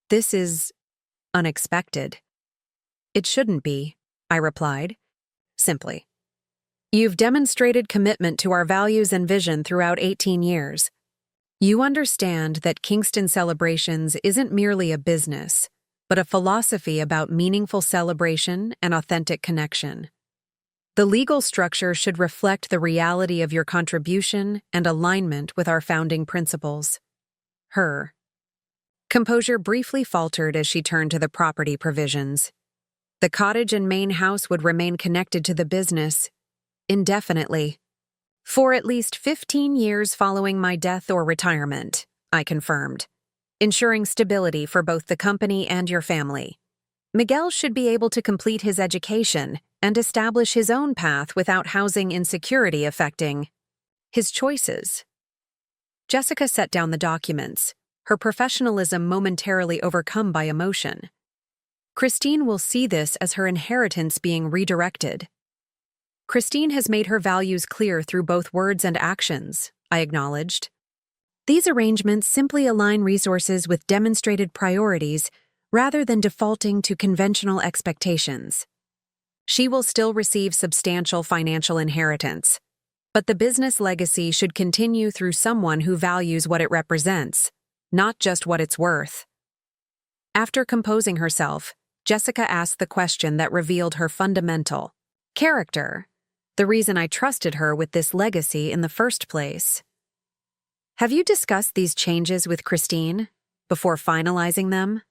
"This is unexpected." "It shouldn't be," I replied, simply. "You've demonstrated commitment to our values and vision throughout 18 years. You understand that Kingston Celebrations isn't merely a business, but a philosophy about meaningful celebration and authentic connection. The legal structure should reflect the reality of your contribution and alignment with our founding principles." Her composure briefly faltered as she turned to the property provisions. The cottage and main house would remain connected to the business indefinitely. "For at least 15 years following my death or retirement," I confirmed, "ensuring stability for both the company and your family. Miguel should be able to complete his education and establish his own path without housing insecurity affecting his choices." Jessica set down the documents, her professionalism momentarily overcome by emotion. "Christine will see this as her inheritance being redirected." "Christine has made her values clear through both words and actions," I acknowledged. "These arrangements simply align resources with demonstrated priorities rather than defaulting to conventional expectations. She will still receive substantial financial inheritance, but the business legacy should continue through someone who values what it represents, not just what it's worth." After composing herself, Jessica asked the question that revealed her fundamental character, the reason I trusted her with this legacy in the first place. "Have you discussed these changes with Christine before finalizing them?"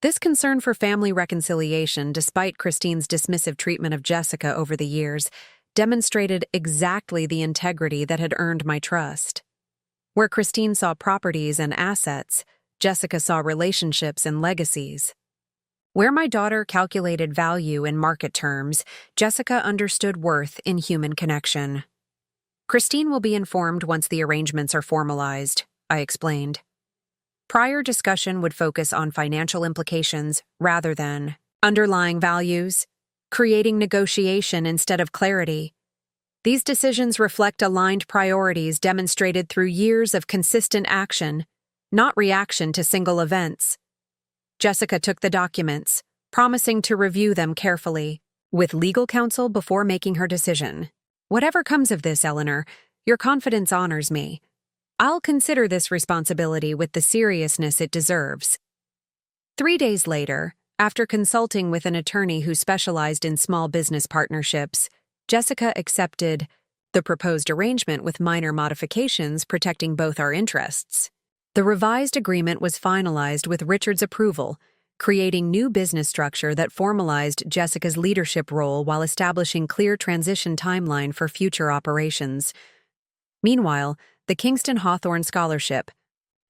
This concern for family reconciliation, despite Christine's dismissive treatment of Jessica over the years, demonstrated exactly the integrity that had earned my trust. Where Christine saw properties and assets, Jessica saw relationships and legacies. Where my daughter calculated value in market terms, Jessica understood worth in human connection. "Christine will be informed once the arrangements are formalized," I explained. Prior discussion would focus on financial implications rather than underlying values, creating negotiation instead of clarity. These decisions reflect aligned priorities demonstrated through years of consistent action, not reaction to single events. Jessica took the documents, promising to review them carefully, with legal counsel before making her decision. "Whatever comes of this, Eleanor, your confidence honors me. I'll consider this responsibility with the seriousness it deserves." 3 days later, after consulting with an attorney who specialized in small business partnerships, Jessica accepted the proposed arrangement with minor modifications protecting both our interests. The revised agreement was finalized with Richard's approval, creating new business structure that formalized Jessica's leadership role while establishing clear transition timeline for future operations. Meanwhile, the Kingston Hawthorne Scholarship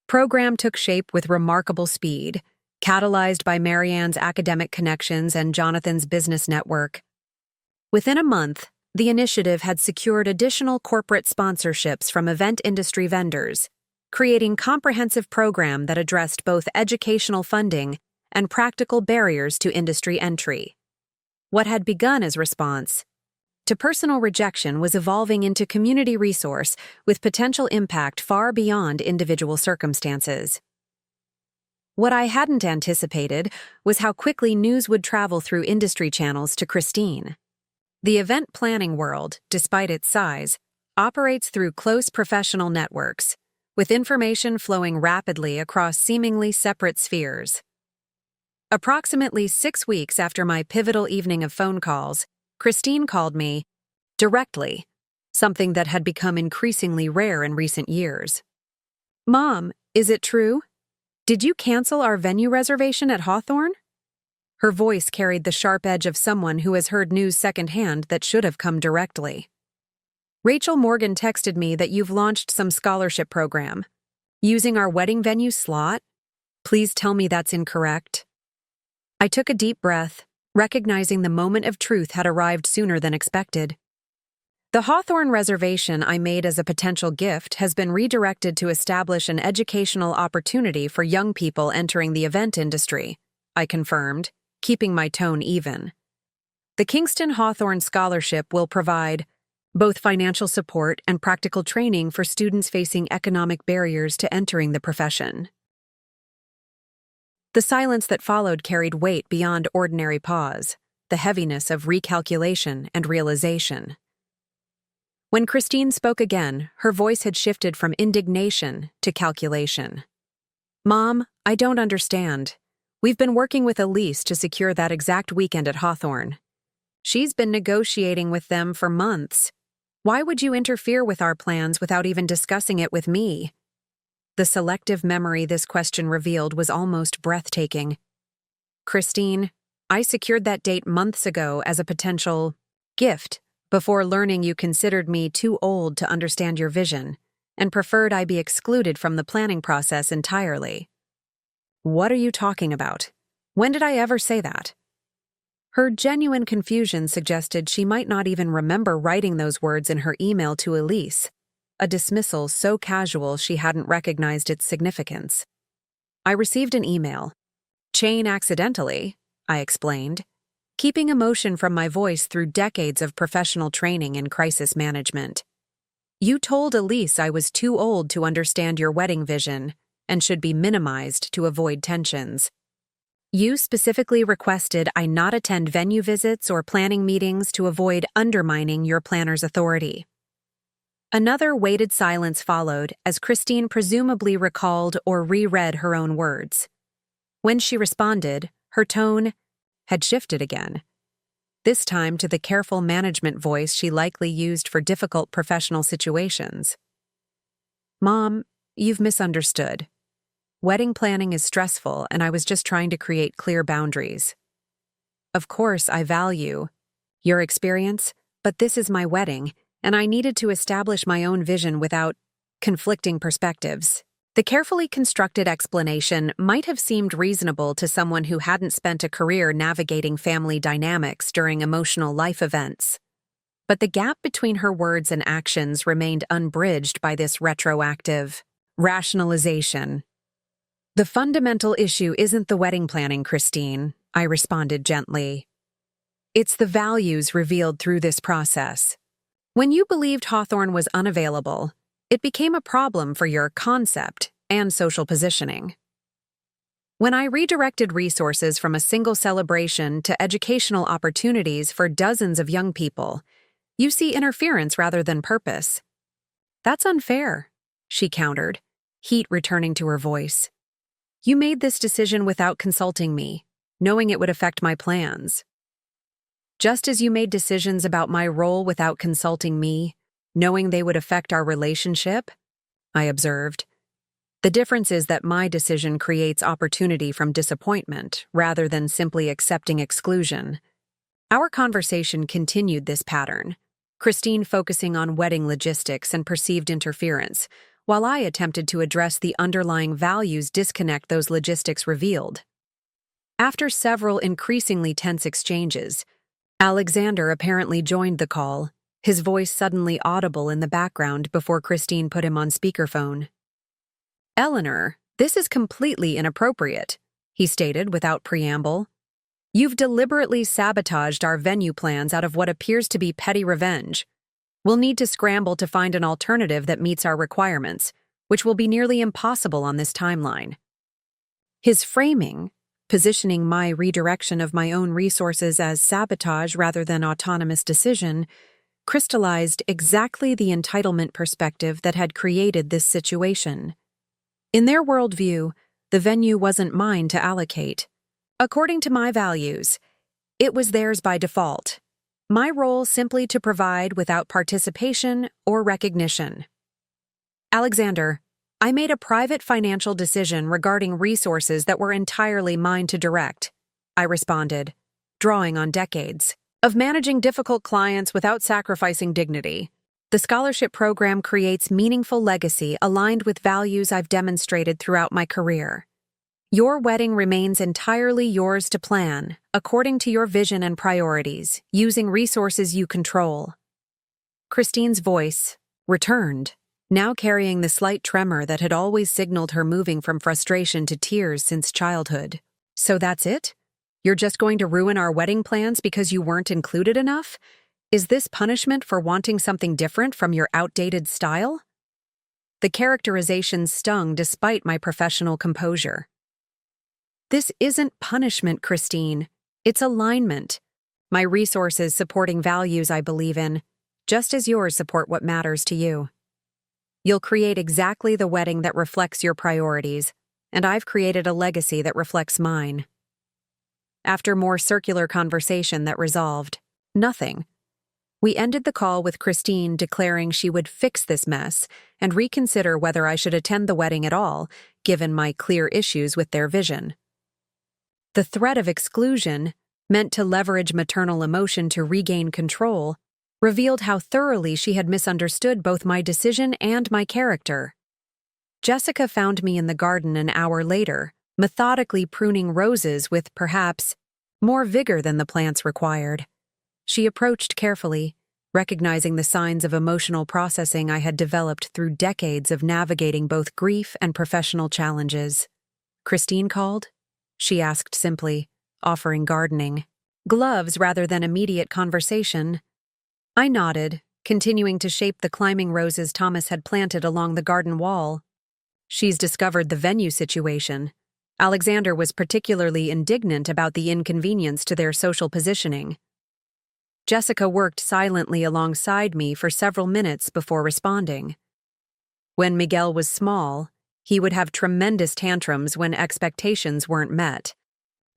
program took shape with remarkable speed, catalyzed by Marianne's academic connections and Jonathan's business network. Within a month, The initiative had secured additional corporate sponsorships from event industry vendors, creating a comprehensive program that addressed both educational funding and practical barriers to industry entry. What had begun as response to personal rejection was evolving into community resource with potential impact far beyond individual circumstances. What I hadn't anticipated was how quickly news would travel through industry channels to Christine. The event planning world, despite its size, operates through close professional networks, with information flowing rapidly across seemingly separate spheres. Approximately 6 weeks after my pivotal evening of phone calls, Christine called me directly, something that had become increasingly rare in recent years. "Mom, is it true? Did you cancel our venue reservation at Hawthorne?" Her voice carried the sharp edge of someone who has heard news secondhand that should have come directly. "Rachel Morgan texted me that you've launched some scholarship program. Using our wedding venue slot? Please tell me that's incorrect." I took a deep breath, recognizing the moment of truth had arrived sooner than expected. The Hawthorne reservation I made as a potential gift has been redirected to establish an educational opportunity for young people entering the event industry, I confirmed, keeping my tone even. The Kingston Hawthorne Scholarship will provide both financial support and practical training for students facing economic barriers to entering the profession. The silence that followed carried weight beyond ordinary pause, the heaviness of recalculation and realization. When Christine spoke again, her voice had shifted from indignation to calculation. "Mom, I don't understand. We've been working with Elise to secure that exact weekend at Hawthorne. She's been negotiating with them for months. Why would you interfere with our plans without even discussing it with me?" The selective memory this question revealed was almost breathtaking. "Christine, I secured that date months ago as a potential gift before learning you considered me too old to understand your vision and preferred I be excluded from the planning process entirely." "What are you talking about? When did I ever say that?" Her genuine confusion suggested she might not even remember writing those words in her email to Elise, a dismissal so casual she hadn't recognized its significance. "I received an email. Chain accidentally," I explained, keeping emotion from my voice through decades of professional training in crisis management. "You told Elise I was too old to understand your wedding vision and should be minimized to avoid tensions. You specifically requested I not attend venue visits or planning meetings to avoid undermining your planner's authority." Another weighted silence followed as Christine presumably recalled or reread her own words. When she responded, her tone had shifted again, this time to the careful management voice she likely used for difficult professional situations. "Mom, you've misunderstood. Wedding planning is stressful, and I was just trying to create clear boundaries. Of course, I value your experience, but this is my wedding, and I needed to establish my own vision without conflicting perspectives." The carefully constructed explanation might have seemed reasonable to someone who hadn't spent a career navigating family dynamics during emotional life events. But the gap between her words and actions remained unbridged by this retroactive rationalization. "The fundamental issue isn't the wedding planning, Christine," I responded gently. "It's the values revealed through this process. When you believed Hawthorne was unavailable, it became a problem for your concept and social positioning. When I redirected resources from a single celebration to educational opportunities for dozens of young people, you see interference rather than purpose." "That's unfair," she countered, heat returning to her voice. "You made this decision without consulting me, knowing it would affect my plans. Just as you made decisions about my role without consulting me, knowing they would affect our relationship," I observed. "The difference is that my decision creates opportunity from disappointment rather than simply accepting exclusion." Our conversation continued this pattern, Christine focusing on wedding logistics and perceived interference, while I attempted to address the underlying values disconnect those logistics revealed. After several increasingly tense exchanges, Alexander apparently joined the call, his voice suddenly audible in the background before Christine put him on speakerphone. "Eleanor, this is completely inappropriate," he stated without preamble. "You've deliberately sabotaged our venue plans out of what appears to be petty revenge. We'll need to scramble to find an alternative that meets our requirements, which will be nearly impossible on this timeline." His framing, positioning my redirection of my own resources as sabotage rather than autonomous decision, crystallized exactly the entitlement perspective that had created this situation. In their worldview, the venue wasn't mine to allocate. According to my values, it was theirs by default. My role simply to provide without participation or recognition. "Alexander, I made a private financial decision regarding resources that were entirely mine to direct," I responded, drawing on decades of managing difficult clients without sacrificing dignity. "The scholarship program creates meaningful legacy aligned with values I've demonstrated throughout my career. Your wedding remains entirely yours to plan, according to your vision and priorities, using resources you control." Christine's voice returned, now carrying the slight tremor that had always signaled her moving from frustration to tears since childhood. "So that's it? You're just going to ruin our wedding plans because you weren't included enough? Is this punishment for wanting something different from your outdated style?" The characterization stung despite my professional composure. "This isn't punishment, Christine. It's alignment. My resources supporting values I believe in, just as yours support what matters to you. You'll create exactly the wedding that reflects your priorities, and I've created a legacy that reflects mine." After more circular conversation that resolved nothing, we ended the call with Christine declaring she would fix this mess and reconsider whether I should attend the wedding at all, given my clear issues with their vision. The threat of exclusion, meant to leverage maternal emotion to regain control, revealed how thoroughly she had misunderstood both my decision and my character. Jessica found me in the garden an hour later, methodically pruning roses with, perhaps, more vigor than the plants required. She approached carefully, recognizing the signs of emotional processing I had developed through decades of navigating both grief and professional challenges. "Christine called?" she asked simply, offering gardening gloves rather than immediate conversation. I nodded, continuing to shape the climbing roses Thomas had planted along the garden wall. "She's discovered the venue situation. Alexander was particularly indignant about the inconvenience to their social positioning." Jessica worked silently alongside me for several minutes before responding. "When Miguel was small, he would have tremendous tantrums when expectations weren't met.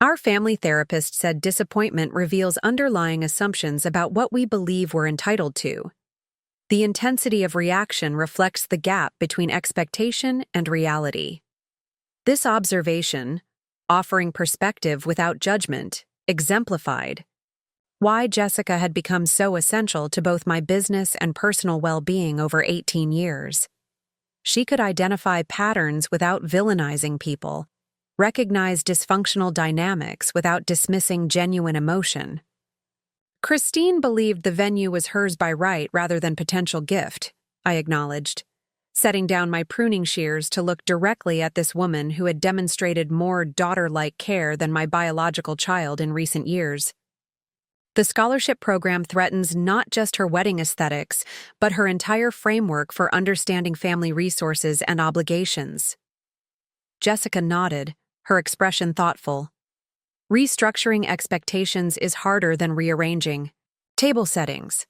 Our family therapist said disappointment reveals underlying assumptions about what we believe we're entitled to. The intensity of reaction reflects the gap between expectation and reality." This observation, offering perspective without judgment, exemplified why Jessica had become so essential to both my business and personal well-being over 18 years. She could identify patterns without villainizing people, recognize dysfunctional dynamics without dismissing genuine emotion. Christine believed the venue was hers by right rather than potential gift, I acknowledged, setting down my pruning shears to look directly at this woman who had demonstrated more daughter-like care than my biological child in recent years. "The scholarship program threatens not just her wedding aesthetics, but her entire framework for understanding family resources and obligations." Jessica nodded, her expression thoughtful. "Restructuring expectations is harder than rearranging table settings.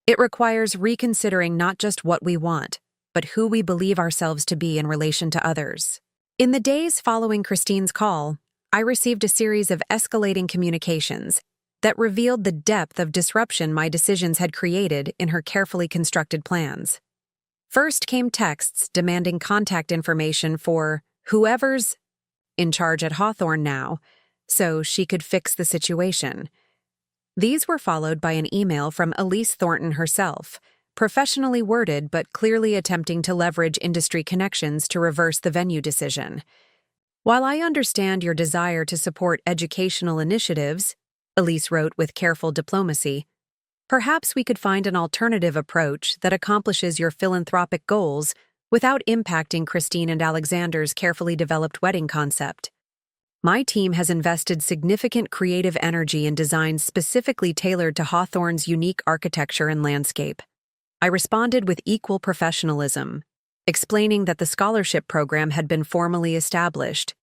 It requires reconsidering not just what we want, but who we believe ourselves to be in relation to others." In the days following Christine's call, I received a series of escalating communications that revealed the depth of disruption my decisions had created in her carefully constructed plans. First came texts demanding contact information for whoever's in charge at Hawthorne now, so she could fix the situation. These were followed by an email from Elise Thornton herself, professionally worded but clearly attempting to leverage industry connections to reverse the venue decision. "While I understand your desire to support educational initiatives," Elise wrote with careful diplomacy, Perhaps we could find an alternative approach that accomplishes your philanthropic goals without impacting Christine and Alexander's carefully developed wedding concept. My team has invested significant creative energy in designs specifically tailored to Hawthorne's unique architecture and landscape. I responded with equal professionalism, explaining that the scholarship program had been formally established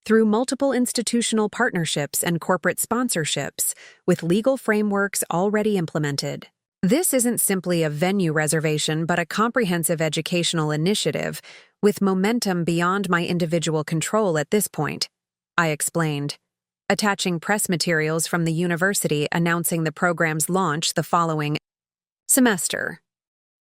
through multiple institutional partnerships and corporate sponsorships, with legal frameworks already implemented. This isn't simply a venue reservation but a comprehensive educational initiative with momentum beyond my individual control at this point, I explained, attaching press materials from the university announcing the program's launch the following semester.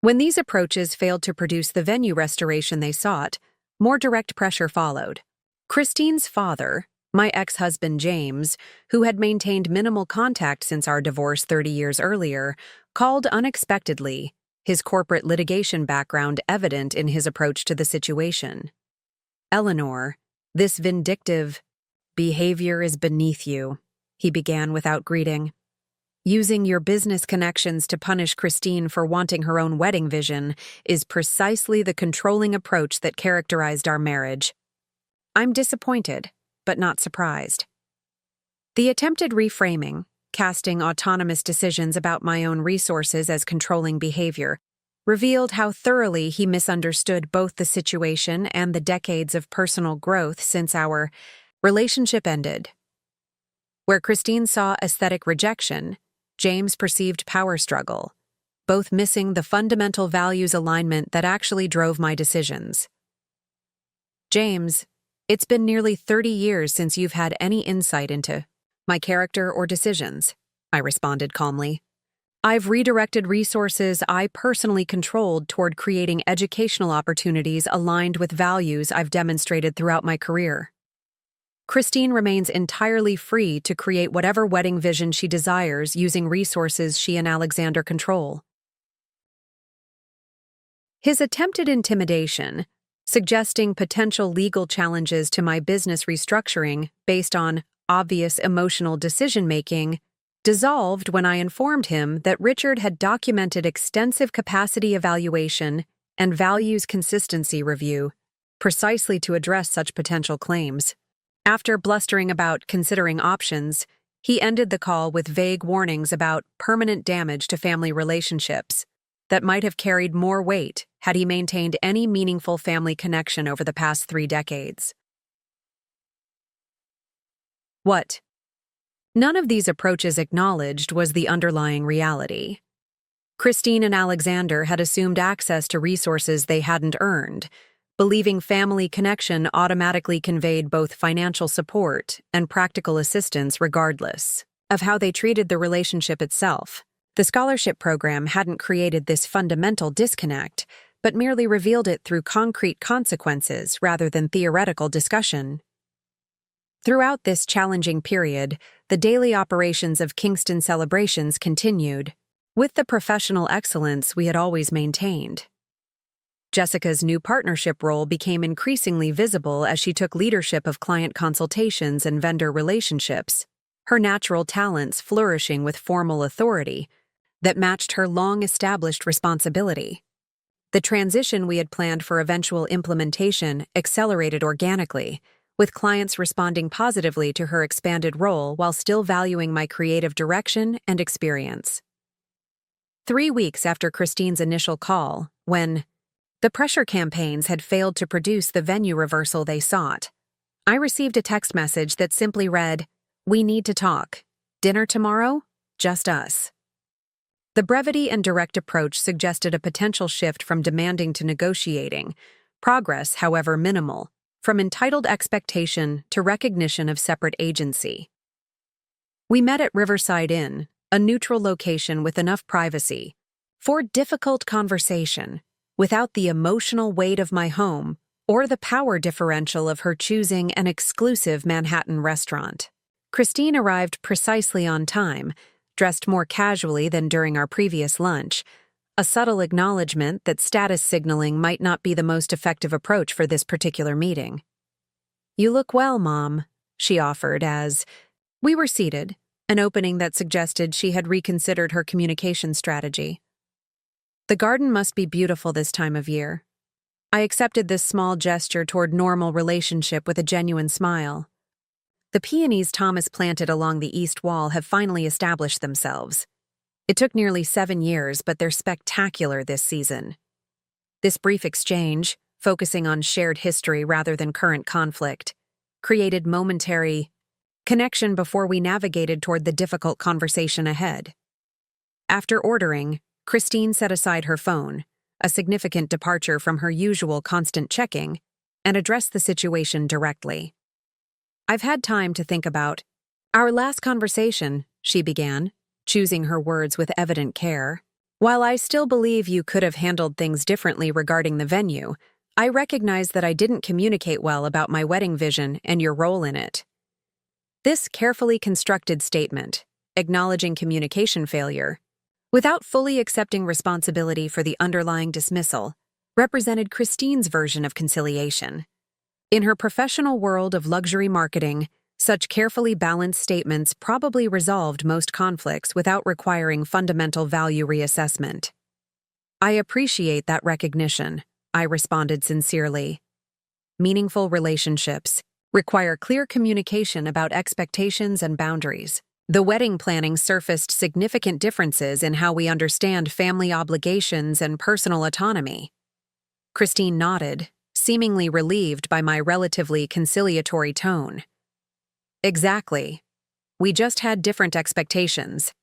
When these approaches failed to produce the venue restoration they sought, more direct pressure followed. Christine's father, my ex-husband James, who had maintained minimal contact since our divorce 30 years earlier, called unexpectedly, his corporate litigation background evident in his approach to the situation. "Eleanor, this vindictive behavior is beneath you," he began without greeting. "Using your business connections to punish Christine for wanting her own wedding vision is precisely the controlling approach that characterized our marriage. I'm disappointed, but not surprised." The attempted reframing, casting autonomous decisions about my own resources as controlling behavior, revealed how thoroughly he misunderstood both the situation and the decades of personal growth since our relationship ended. Where Christine saw aesthetic rejection, James perceived power struggle, both missing the fundamental values alignment that actually drove my decisions. "James, it's been nearly 30 years since you've had any insight into my character or decisions," I responded calmly. "I've redirected resources I personally controlled toward creating educational opportunities aligned with values I've demonstrated throughout my career. Christine remains entirely free to create whatever wedding vision she desires using resources she and Alexander control." His attempted intimidation, suggesting potential legal challenges to my business restructuring based on obvious emotional decision-making, dissolved when I informed him that Richard had documented extensive capacity evaluation and values consistency review, precisely to address such potential claims. After blustering about considering options, he ended the call with vague warnings about permanent damage to family relationships that might have carried more weight had he maintained any meaningful family connection over the past 3 decades. What none of these approaches acknowledged was the underlying reality. Christine and Alexander had assumed access to resources they hadn't earned, believing family connection automatically conveyed both financial support and practical assistance regardless of how they treated the relationship itself. The scholarship program hadn't created this fundamental disconnect, but merely revealed it through concrete consequences rather than theoretical discussion. Throughout this challenging period, the daily operations of Kingston Celebrations continued, with the professional excellence we had always maintained. Jessica's new partnership role became increasingly visible as she took leadership of client consultations and vendor relationships, her natural talents flourishing with formal authority that matched her long-established responsibility. The transition we had planned for eventual implementation accelerated organically, with clients responding positively to her expanded role while still valuing my creative direction and experience. 3 weeks after Christine's initial call, when the pressure campaigns had failed to produce the venue reversal they sought, I received a text message that simply read, "We need to talk. Dinner tomorrow? Just us." The brevity and direct approach suggested a potential shift from demanding to negotiating, progress, however minimal, from entitled expectation to recognition of separate agency. We met at Riverside Inn, a neutral location with enough privacy for difficult conversation, without the emotional weight of my home or the power differential of her choosing an exclusive Manhattan restaurant. Christine arrived precisely on time, dressed more casually than during our previous lunch, a subtle acknowledgement that status signaling might not be the most effective approach for this particular meeting. "You look well, Mom," she offered as we were seated, an opening that suggested she had reconsidered her communication strategy. The garden must be beautiful this time of year. I accepted this small gesture toward normal relationship with a genuine smile. The peonies Thomas planted along the east wall have finally established themselves. It took nearly 7 years, but they're spectacular this season. This brief exchange, focusing on shared history rather than current conflict, created momentary connection before we navigated toward the difficult conversation ahead. After ordering, Christine set aside her phone, a significant departure from her usual constant checking, and addressed the situation directly. "I've had time to think about our last conversation," she began, choosing her words with evident care. "While I still believe you could have handled things differently regarding the venue, I recognize that I didn't communicate well about my wedding vision and your role in it." This carefully constructed statement, acknowledging communication failure, without fully accepting responsibility for the underlying dismissal, represented Christine's version of conciliation. In her professional world of luxury marketing, such carefully balanced statements probably resolved most conflicts without requiring fundamental value reassessment. "I appreciate that recognition," I responded sincerely. Meaningful relationships require clear communication about expectations and boundaries. The wedding planning surfaced significant differences in how we understand family obligations and personal autonomy. Christine nodded, seemingly relieved by my relatively conciliatory tone. "Exactly. We just had different expectations.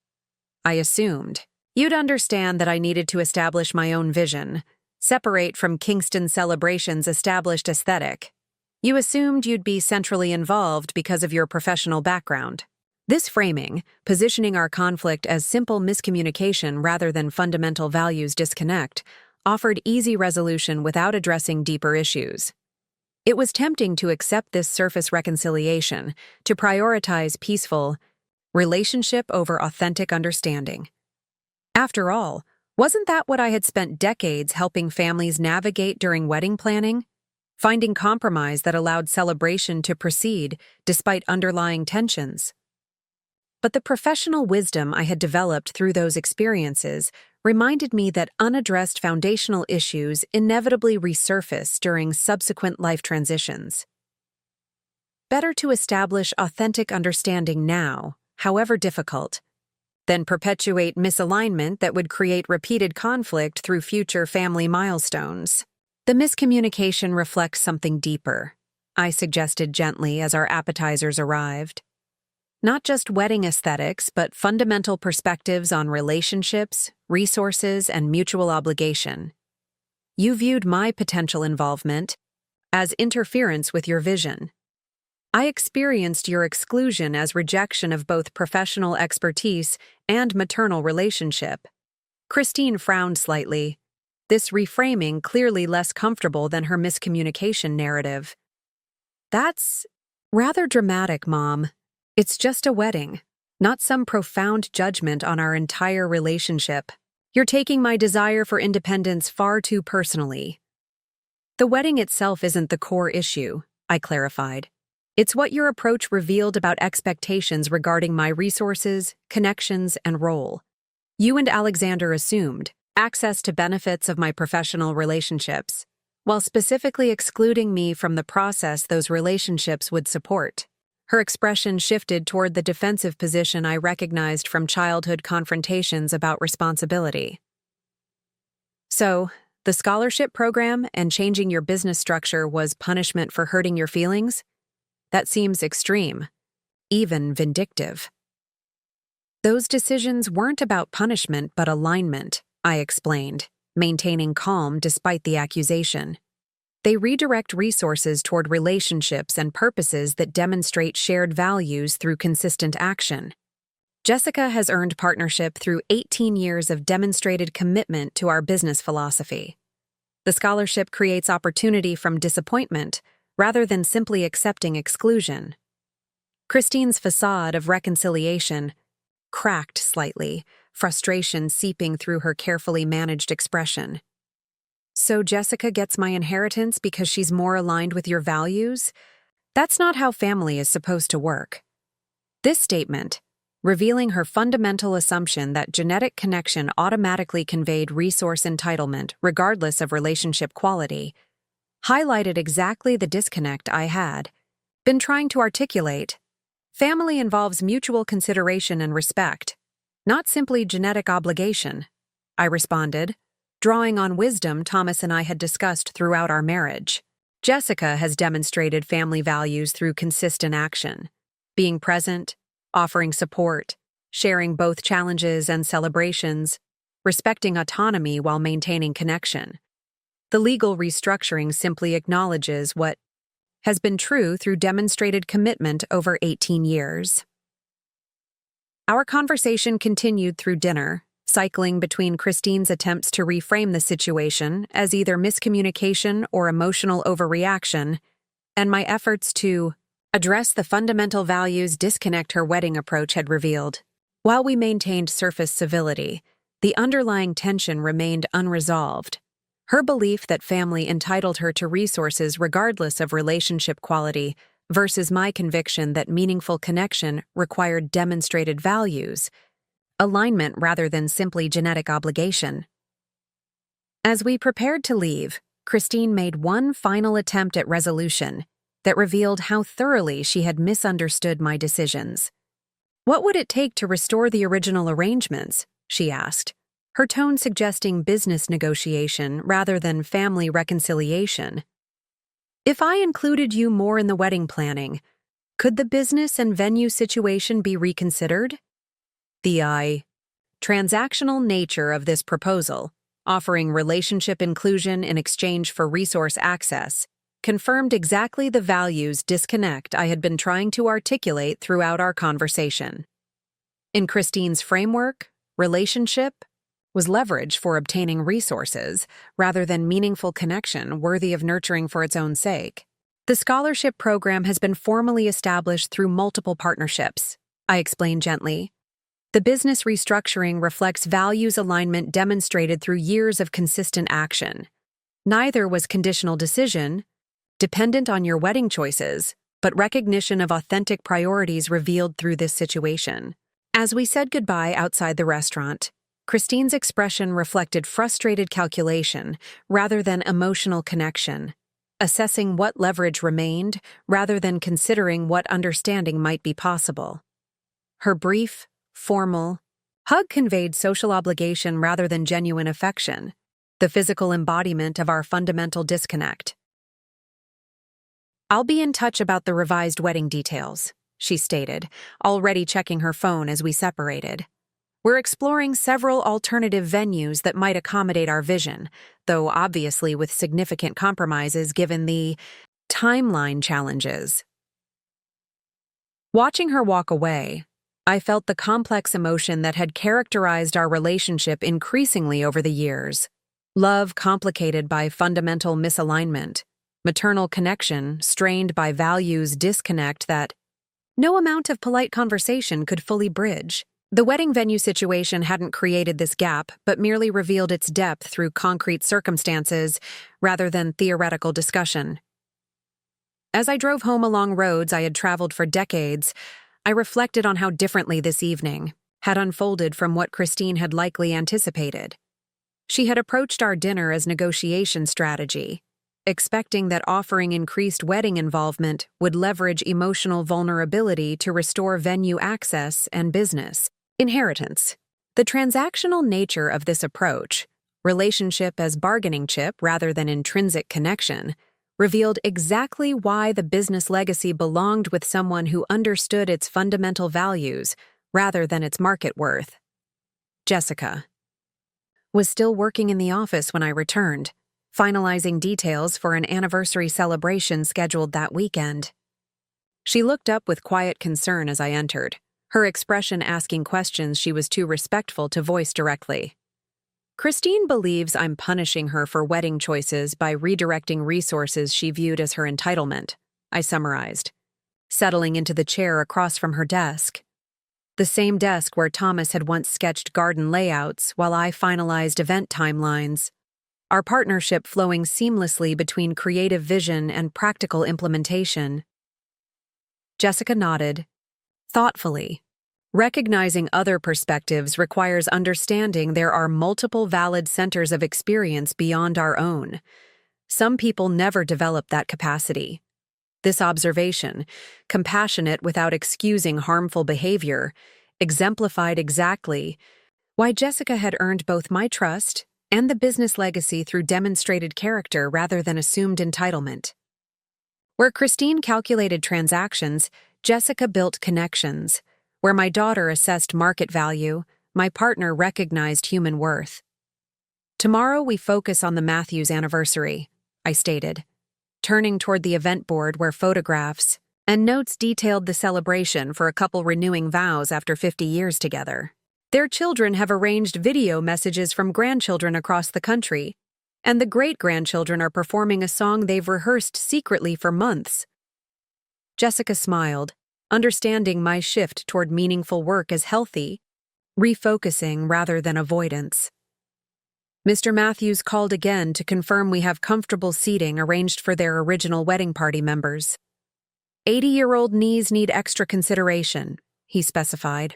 I assumed you'd understand that I needed to establish my own vision, separate from Kingston Celebrations' established aesthetic. You assumed you'd be centrally involved because of your professional background." This framing, positioning our conflict as simple miscommunication rather than fundamental values disconnect, offered easy resolution without addressing deeper issues. It was tempting to accept this surface reconciliation, to prioritize peaceful relationship over authentic understanding. After all, wasn't that what I had spent decades helping families navigate during wedding planning? Finding compromise that allowed celebration to proceed despite underlying tensions. But the professional wisdom I had developed through those experiences reminded me that unaddressed foundational issues inevitably resurface during subsequent life transitions. Better to establish authentic understanding now, however difficult, than perpetuate misalignment that would create repeated conflict through future family milestones. "The miscommunication reflects something deeper," I suggested gently as our appetizers arrived. "Not just wedding aesthetics, but fundamental perspectives on relationships, resources, and mutual obligation. You viewed my potential involvement as interference with your vision. I experienced your exclusion as rejection of both professional expertise and maternal relationship." Christine frowned slightly, this reframing clearly less comfortable than her miscommunication narrative. "That's rather dramatic, Mom. It's just a wedding, not some profound judgment on our entire relationship. You're taking my desire for independence far too personally." "The wedding itself isn't the core issue," I clarified. "It's what your approach revealed about expectations regarding my resources, connections, and role. You and Alexander assumed access to benefits of my professional relationships, while specifically excluding me from the process those relationships would support." Her expression shifted toward the defensive position I recognized from childhood confrontations about responsibility. "So, the scholarship program and changing your business structure was punishment for hurting your feelings? That seems extreme, even vindictive." "Those decisions weren't about punishment but alignment," I explained, maintaining calm despite the accusation. "They redirect resources toward relationships and purposes that demonstrate shared values through consistent action. Jessica has earned partnership through 18 years of demonstrated commitment to our business philosophy. The scholarship creates opportunity from disappointment rather than simply accepting exclusion." Christine's facade of reconciliation cracked slightly, frustration seeping through her carefully managed expression. "So Jessica gets my inheritance because she's more aligned with your values? That's not how family is supposed to work." This statement, revealing her fundamental assumption that genetic connection automatically conveyed resource entitlement regardless of relationship quality, highlighted exactly the disconnect I had been trying to articulate. Family involves mutual consideration and respect, not simply genetic obligation, I responded, drawing on wisdom Thomas and I had discussed throughout our marriage. Jessica has demonstrated family values through consistent action, being present, offering support, sharing both challenges and celebrations, respecting autonomy while maintaining connection. The legal restructuring simply acknowledges what has been true through demonstrated commitment over 18 years. Our conversation continued through dinner, cycling between Christine's attempts to reframe the situation as either miscommunication or emotional overreaction, and my efforts to address the fundamental values disconnect her wedding approach had revealed. While we maintained surface civility, the underlying tension remained unresolved. Her belief that family entitled her to resources regardless of relationship quality versus my conviction that meaningful connection required demonstrated values, alignment rather than simply genetic obligation. As we prepared to leave, Christine made one final attempt at resolution that revealed how thoroughly she had misunderstood my decisions. "What would it take to restore the original arrangements?" she asked, her tone suggesting business negotiation rather than family reconciliation. "If I included you more in the wedding planning, could the business and venue situation be reconsidered?" The transactional nature of this proposal, offering relationship inclusion in exchange for resource access, confirmed exactly the values disconnect I had been trying to articulate throughout our conversation. In Christine's framework, relationship was leverage for obtaining resources rather than meaningful connection worthy of nurturing for its own sake. The scholarship program has been formally established through multiple partnerships, I explained gently. The business restructuring reflects values alignment demonstrated through years of consistent action. Neither was conditional decision, dependent on your wedding choices, but recognition of authentic priorities revealed through this situation. As we said goodbye outside the restaurant, Christine's expression reflected frustrated calculation rather than emotional connection, assessing what leverage remained rather than considering what understanding might be possible. Her brief, formal hug conveyed social obligation rather than genuine affection, the physical embodiment of our fundamental disconnect. "I'll be in touch about the revised wedding details," she stated, already checking her phone as we separated. "We're exploring several alternative venues that might accommodate our vision, though obviously with significant compromises given the timeline challenges." Watching her walk away, I felt the complex emotion that had characterized our relationship increasingly over the years. Love complicated by fundamental misalignment, maternal connection strained by values disconnect that no amount of polite conversation could fully bridge. The wedding venue situation hadn't created this gap, but merely revealed its depth through concrete circumstances rather than theoretical discussion. As I drove home along roads I had traveled for decades, I reflected on how differently this evening had unfolded from what Christine had likely anticipated. She had approached our dinner as negotiation strategy, expecting that offering increased wedding involvement would leverage emotional vulnerability to restore venue access and business inheritance. The transactional nature of this approach, relationship as bargaining chip rather than intrinsic connection, revealed exactly why the business legacy belonged with someone who understood its fundamental values rather than its market worth. Jessica was still working in the office when I returned, finalizing details for an anniversary celebration scheduled that weekend. She looked up with quiet concern as I entered, her expression asking questions she was too respectful to voice directly. "Christine believes I'm punishing her for wedding choices by redirecting resources she viewed as her entitlement," I summarized, settling into the chair across from her desk. The same desk where Thomas had once sketched garden layouts while I finalized event timelines, our partnership flowing seamlessly between creative vision and practical implementation. Jessica nodded, thoughtfully, Recognizing other perspectives requires understanding there are multiple valid centers of experience beyond our own. Some people never develop that capacity. This observation, compassionate without excusing harmful behavior, exemplified exactly why Jessica had earned both my trust and the business legacy through demonstrated character rather than assumed entitlement. Where Christine calculated transactions, Jessica built connections. Where my daughter assessed market value, my partner recognized human worth. Tomorrow we focus on the Matthews anniversary, I stated, turning toward the event board where photographs and notes detailed the celebration for a couple renewing vows after 50 years together. Their children have arranged video messages from grandchildren across the country, and the great-grandchildren are performing a song they've rehearsed secretly for months. Jessica smiled, understanding my shift toward meaningful work as healthy, refocusing rather than avoidance. Mr. Matthews called again to confirm we have comfortable seating arranged for their original wedding party members. 80-year-old knees need extra consideration, he specified.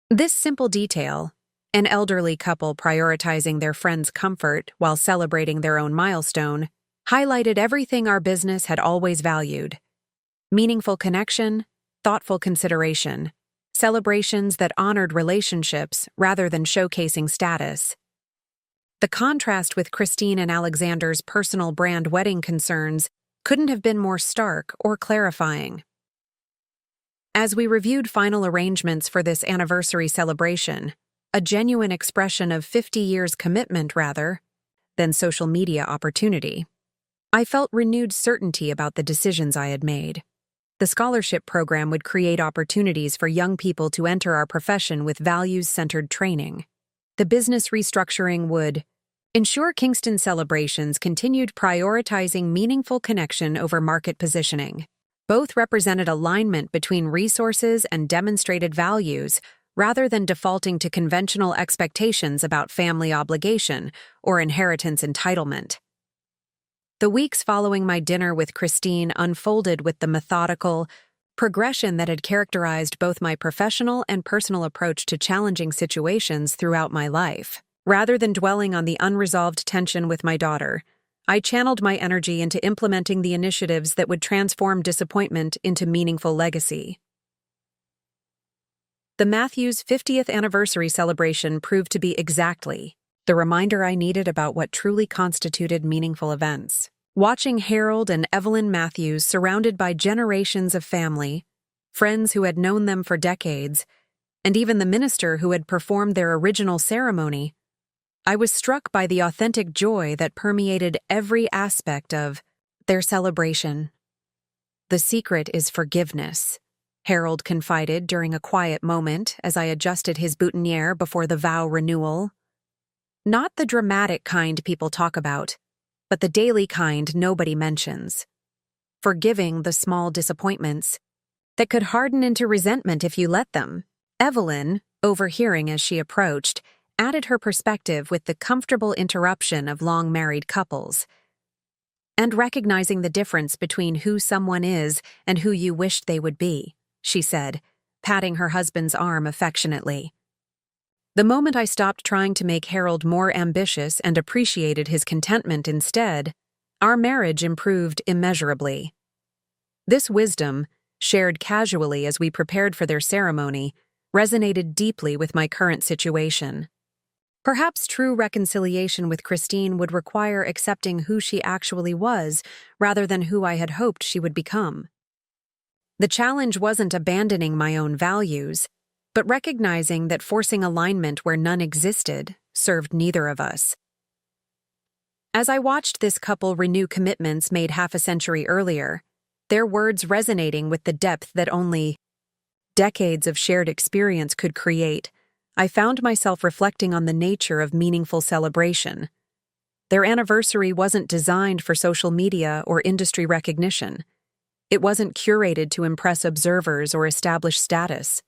This simple detail, an elderly couple prioritizing their friend's comfort while celebrating their own milestone, highlighted everything our business had always valued. Meaningful connection, thoughtful consideration, celebrations that honored relationships rather than showcasing status. The contrast with Christine and Alexander's personal brand wedding concerns couldn't have been more stark or clarifying. As we reviewed final arrangements for this anniversary celebration, a genuine expression of 50 years commitment rather than social media opportunity, I felt renewed certainty about the decisions I had made. The scholarship program would create opportunities for young people to enter our profession with values-centered training. The business restructuring would ensure Kingston Celebrations continued prioritizing meaningful connection over market positioning. Both represented alignment between resources and demonstrated values rather than defaulting to conventional expectations about family obligation or inheritance entitlement. The weeks following my dinner with Christine unfolded with the methodical progression that had characterized both my professional and personal approach to challenging situations throughout my life. Rather than dwelling on the unresolved tension with my daughter, I channeled my energy into implementing the initiatives that would transform disappointment into meaningful legacy. The Matthews 50th anniversary celebration proved to be exactly the reminder I needed about what truly constituted meaningful events. Watching Harold and Evelyn Matthews surrounded by generations of family, friends who had known them for decades, and even the minister who had performed their original ceremony, I was struck by the authentic joy that permeated every aspect of their celebration. The secret is forgiveness, Harold confided during a quiet moment as I adjusted his boutonniere before the vow renewal. Not the dramatic kind people talk about, but the daily kind nobody mentions. Forgiving the small disappointments that could harden into resentment if you let them. Evelyn, overhearing as she approached, added her perspective with the comfortable interruption of long-married couples. And recognizing the difference between who someone is and who you wished they would be, she said, patting her husband's arm affectionately. The moment I stopped trying to make Harold more ambitious and appreciated his contentment instead, our marriage improved immeasurably. This wisdom, shared casually as we prepared for their ceremony, resonated deeply with my current situation. Perhaps true reconciliation with Christine would require accepting who she actually was rather than who I had hoped she would become. The challenge wasn't abandoning my own values, but recognizing that forcing alignment where none existed served neither of us. As I watched this couple renew commitments made half a century earlier, their words resonating with the depth that only decades of shared experience could create, I found myself reflecting on the nature of meaningful celebration. Their anniversary wasn't designed for social media or industry recognition. It wasn't curated to impress observers or establish status.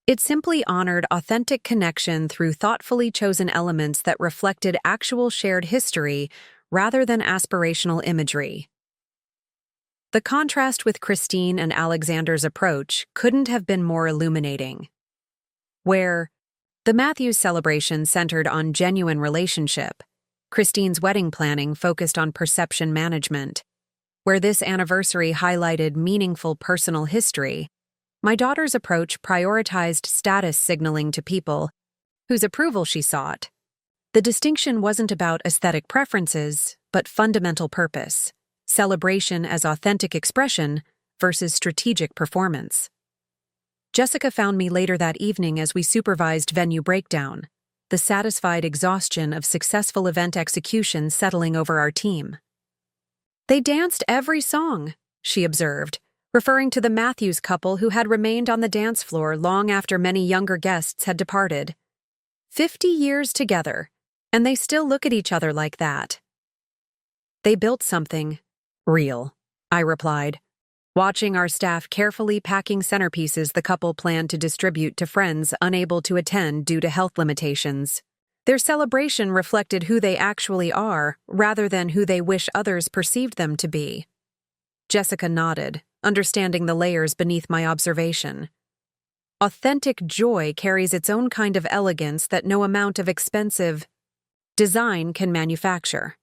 It simply honored authentic connection through thoughtfully chosen elements that reflected actual shared history rather than aspirational imagery. The contrast with Christine and Alexander's approach couldn't have been more illuminating. where the Matthews celebration centered on genuine relationship. Christine's wedding planning focused on perception management. Where this anniversary highlighted meaningful personal history, my daughter's approach prioritized status signaling to people whose approval she sought. The distinction wasn't about aesthetic preferences, but fundamental purpose, celebration as authentic expression versus strategic performance. Jessica found me later that evening as we supervised venue breakdown, the satisfied exhaustion of successful event execution settling over our team. "They danced every song," she observed, referring to the Matthews couple who had remained on the dance floor long after many younger guests had departed. 50 years together, and they still look at each other like that. "They built something real," I replied, watching our staff carefully packing centerpieces the couple planned to distribute to friends unable to attend due to health limitations. Their celebration reflected who they actually are, rather than who they wish others perceived them to be. Jessica nodded, understanding the layers beneath my observation. Authentic joy carries its own kind of elegance that no amount of expensive design can manufacture.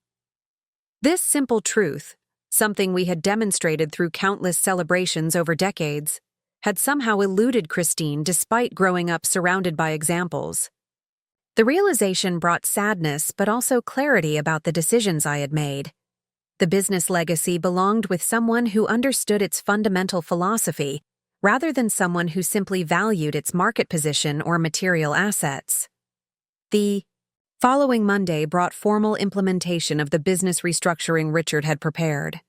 This simple truth, something we had demonstrated through countless celebrations over decades, had somehow eluded Christine despite growing up surrounded by examples. The realization brought sadness but also clarity about the decisions I had made. The business legacy belonged with someone who understood its fundamental philosophy, rather than someone who simply valued its market position or material assets. The following Monday brought formal implementation of the business restructuring Richard had prepared.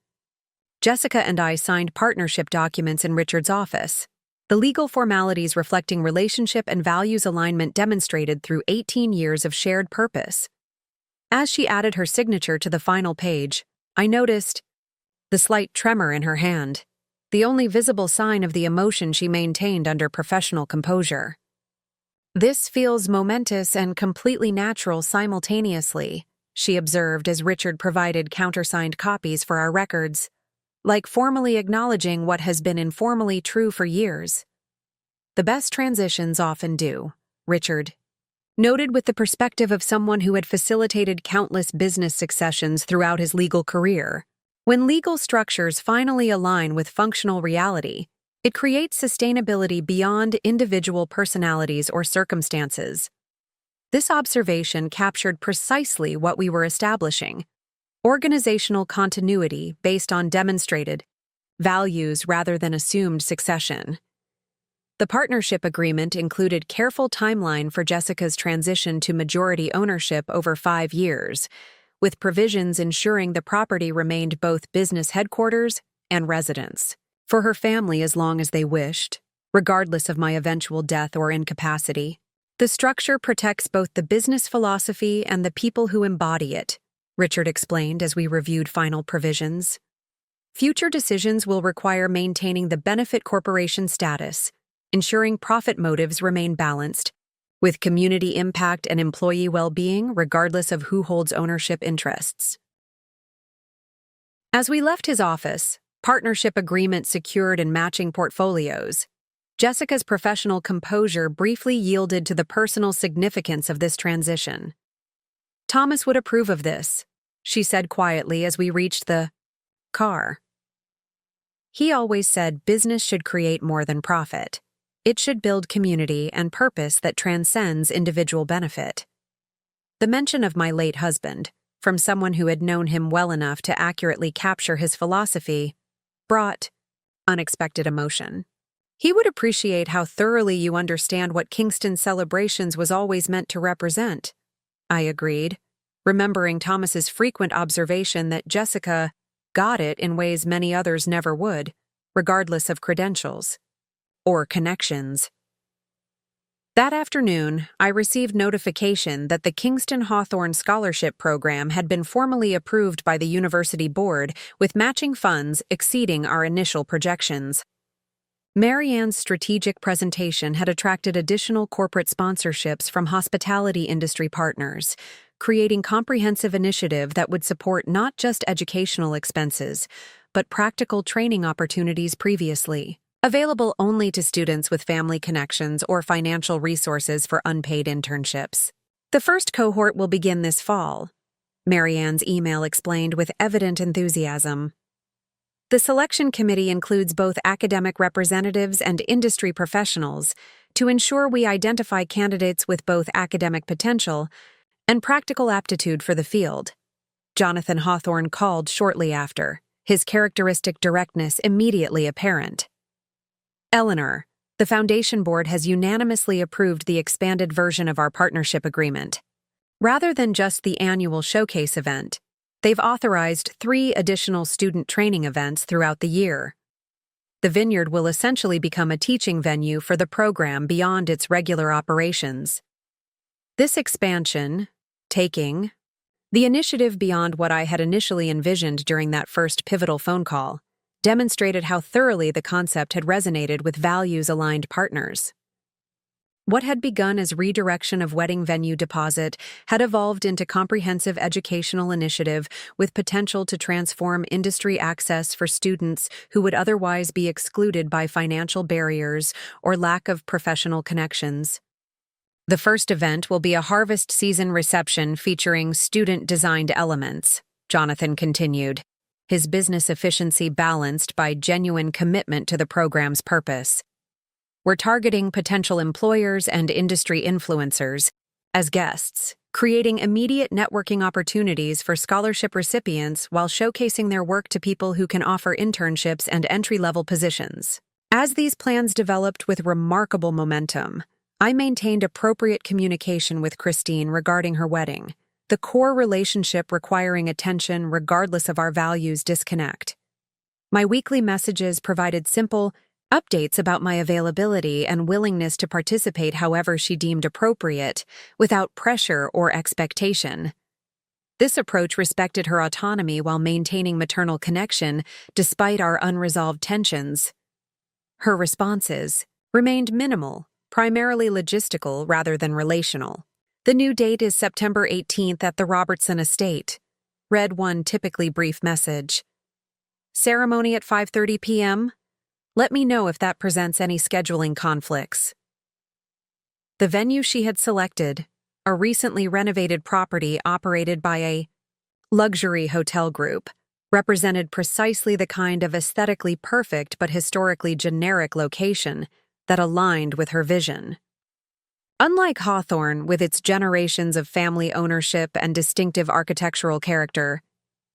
Jessica and I signed partnership documents in Richard's office, the legal formalities reflecting relationship and values alignment demonstrated through 18 years of shared purpose. As she added her signature to the final page, I noticed the slight tremor in her hand, the only visible sign of the emotion she maintained under professional composure. "This feels momentous and completely natural simultaneously," she observed as Richard provided countersigned copies for our records, like formally acknowledging what has been informally true for years. "The best transitions often do," Richard noted with the perspective of someone who had facilitated countless business successions throughout his legal career. When legal structures finally align with functional reality, it creates sustainability beyond individual personalities or circumstances. This observation captured precisely what we were establishing: organizational continuity based on demonstrated values rather than assumed succession. The partnership agreement included careful timeline for Jessica's transition to majority ownership over 5 years, with provisions ensuring the property remained both business headquarters and residence for her family as long as they wished, regardless of my eventual death or incapacity. "The structure protects both the business philosophy and the people who embody it," Richard explained as we reviewed final provisions. "Future decisions will require maintaining the benefit corporation status, ensuring profit motives remain balanced, with community impact and employee well-being regardless of who holds ownership interests." As we left his office, partnership agreement secured and matching portfolios, Jessica's professional composure briefly yielded to the personal significance of this transition. "Thomas would approve of this," she said quietly as we reached the car. "He always said business should create more than profit. It should build community and purpose that transcends individual benefit." The mention of my late husband, from someone who had known him well enough to accurately capture his philosophy, brought unexpected emotion. "He would appreciate how thoroughly you understand what Kingston Celebrations was always meant to represent," I agreed, remembering Thomas's frequent observation that Jessica got it in ways many others never would, regardless of credentials or connections. That afternoon, I received notification that the Kingston Hawthorne Scholarship Program had been formally approved by the university board, with matching funds exceeding our initial projections. Marianne's strategic presentation had attracted additional corporate sponsorships from hospitality industry partners, creating comprehensive initiative that would support not just educational expenses, but practical training opportunities previously Available only to students with family connections or financial resources for unpaid internships. The first cohort will begin this fall, Marianne's email explained with evident enthusiasm. The selection committee includes both academic representatives and industry professionals to ensure we identify candidates with both academic potential and practical aptitude for the field. Jonathan Hawthorne called shortly after, his characteristic directness immediately apparent. Eleanor, the Foundation Board has unanimously approved the expanded version of our partnership agreement. Rather than just the annual showcase event, they've authorized 3 additional student training events throughout the year. The Vineyard will essentially become a teaching venue for the program beyond its regular operations. This expansion, taking the initiative beyond what I had initially envisioned during that first pivotal phone call, demonstrated how thoroughly the concept had resonated with values-aligned partners. What had begun as redirection of wedding venue deposit had evolved into comprehensive educational initiative with potential to transform industry access for students who would otherwise be excluded by financial barriers or lack of professional connections. The first event will be a harvest season reception featuring student-designed elements, Jonathan continued, his business efficiency balanced by genuine commitment to the program's purpose. We're targeting potential employers and industry influencers as guests, creating immediate networking opportunities for scholarship recipients while showcasing their work to people who can offer internships and entry-level positions. As these plans developed with remarkable momentum, I maintained appropriate communication with Christine regarding her wedding, the core relationship requiring attention regardless of our values disconnect. My weekly messages provided simple updates about my availability and willingness to participate however she deemed appropriate, without pressure or expectation. This approach respected her autonomy while maintaining maternal connection despite our unresolved tensions. Her responses remained minimal, primarily logistical rather than relational. The new date is September 18th at the Robertson Estate. Read one typically brief message. Ceremony at 5:30 p.m.? Let me know if that presents any scheduling conflicts. The venue she had selected, a recently renovated property operated by a luxury hotel group, represented precisely the kind of aesthetically perfect but historically generic location that aligned with her vision. Unlike Hawthorne, with its generations of family ownership and distinctive architectural character,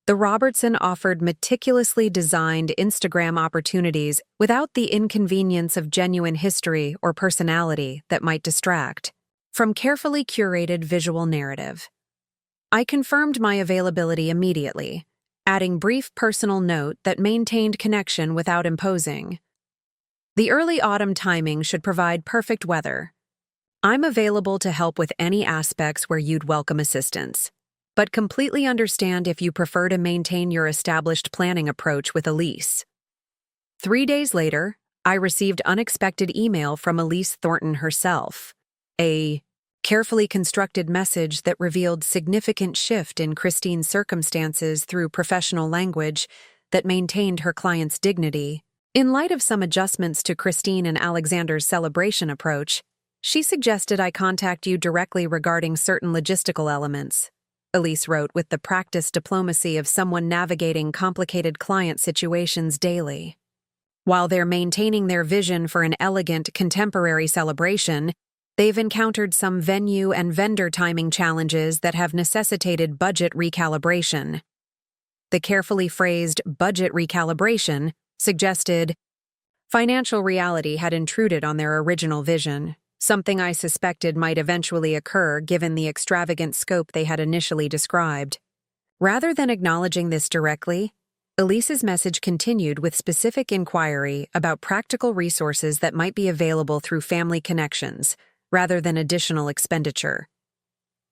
the Robertson offered meticulously designed Instagram opportunities without the inconvenience of genuine history or personality that might distract from carefully curated visual narrative. I confirmed my availability immediately, adding brief personal note that maintained connection without imposing. The early autumn timing should provide perfect weather. I'm available to help with any aspects where you'd welcome assistance, but completely understand if you prefer to maintain your established planning approach with Elise. 3 days later, I received unexpected email from Elise Thornton herself, a carefully constructed message that revealed significant shift in Christine's circumstances through professional language that maintained her client's dignity. In light of some adjustments to Christine and Alexander's celebration approach, she suggested I contact you directly regarding certain logistical elements, Elise wrote with the practiced diplomacy of someone navigating complicated client situations daily. While they're maintaining their vision for an elegant, contemporary celebration, they've encountered some venue and vendor timing challenges that have necessitated budget recalibration. The carefully phrased budget recalibration suggested financial reality had intruded on their original vision, something I suspected might eventually occur given the extravagant scope they had initially described. Rather than acknowledging this directly, Elise's message continued with specific inquiry about practical resources that might be available through family connections, rather than additional expenditure.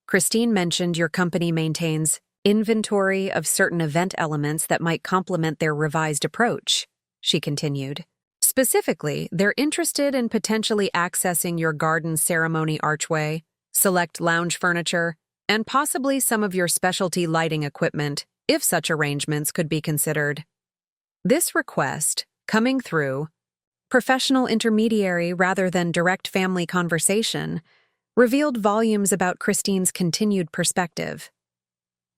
Christine mentioned your company maintains inventory of certain event elements that might complement their revised approach, she continued. Specifically, they're interested in potentially accessing your garden ceremony archway, select lounge furniture, and possibly some of your specialty lighting equipment, if such arrangements could be considered. This request, coming through professional intermediary rather than direct family conversation, revealed volumes about Christine's continued perspective.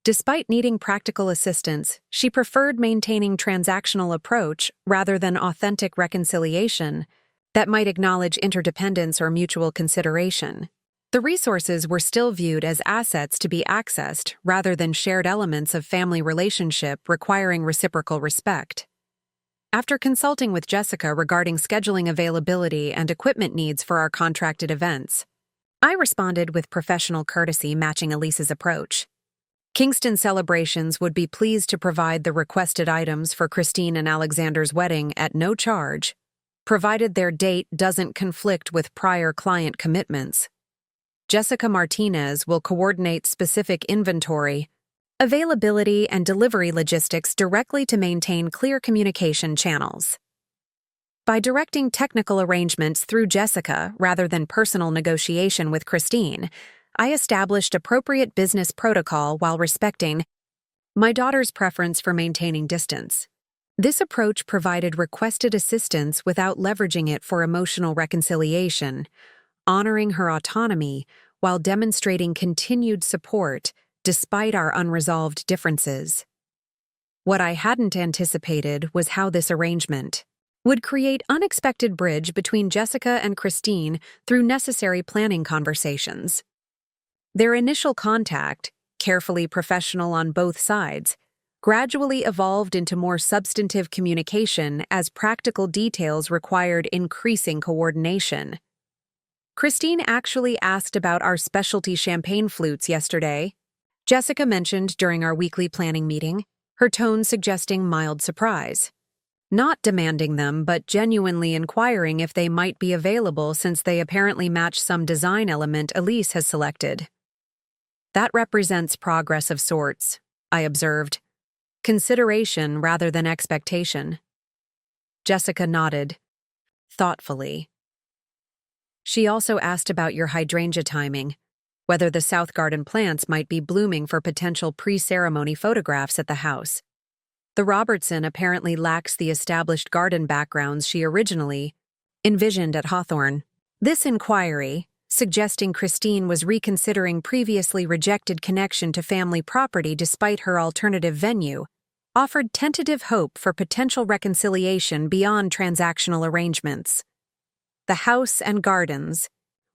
Despite needing practical assistance, she preferred maintaining transactional approach rather than authentic reconciliation that might acknowledge interdependence or mutual consideration. The resources were still viewed as assets to be accessed rather than shared elements of family relationship requiring reciprocal respect. After consulting with Jessica regarding scheduling availability and equipment needs for our contracted events, I responded with professional courtesy matching Elise's approach. Kingston Celebrations would be pleased to provide the requested items for Christine and Alexander's wedding at no charge, provided their date doesn't conflict with prior client commitments. Jessica Martinez will coordinate specific inventory, availability, and delivery logistics directly to maintain clear communication channels. By directing technical arrangements through Jessica rather than personal negotiation with Christine, I established appropriate business protocol while respecting my daughter's preference for maintaining distance. This approach provided requested assistance without leveraging it for emotional reconciliation, honoring her autonomy while demonstrating continued support despite our unresolved differences. What I hadn't anticipated was how this arrangement would create unexpected bridge between Jessica and Christine through necessary planning conversations. Their initial contact, carefully professional on both sides, gradually evolved into more substantive communication as practical details required increasing coordination. Christine actually asked about our specialty champagne flutes yesterday, Jessica mentioned during our weekly planning meeting, her tone suggesting mild surprise. Not demanding them, but genuinely inquiring if they might be available since they apparently match some design element Elise has selected. That represents progress of sorts, I observed. Consideration rather than expectation. Jessica nodded, thoughtfully. She also asked about your hydrangea timing, whether the South Garden plants might be blooming for potential pre-ceremony photographs at the house. The Robertson apparently lacks the established garden backgrounds she originally envisioned at Hawthorne. This inquiry, suggesting Christine was reconsidering previously rejected connection to family property despite her alternative venue, offered tentative hope for potential reconciliation beyond transactional arrangements. The house and gardens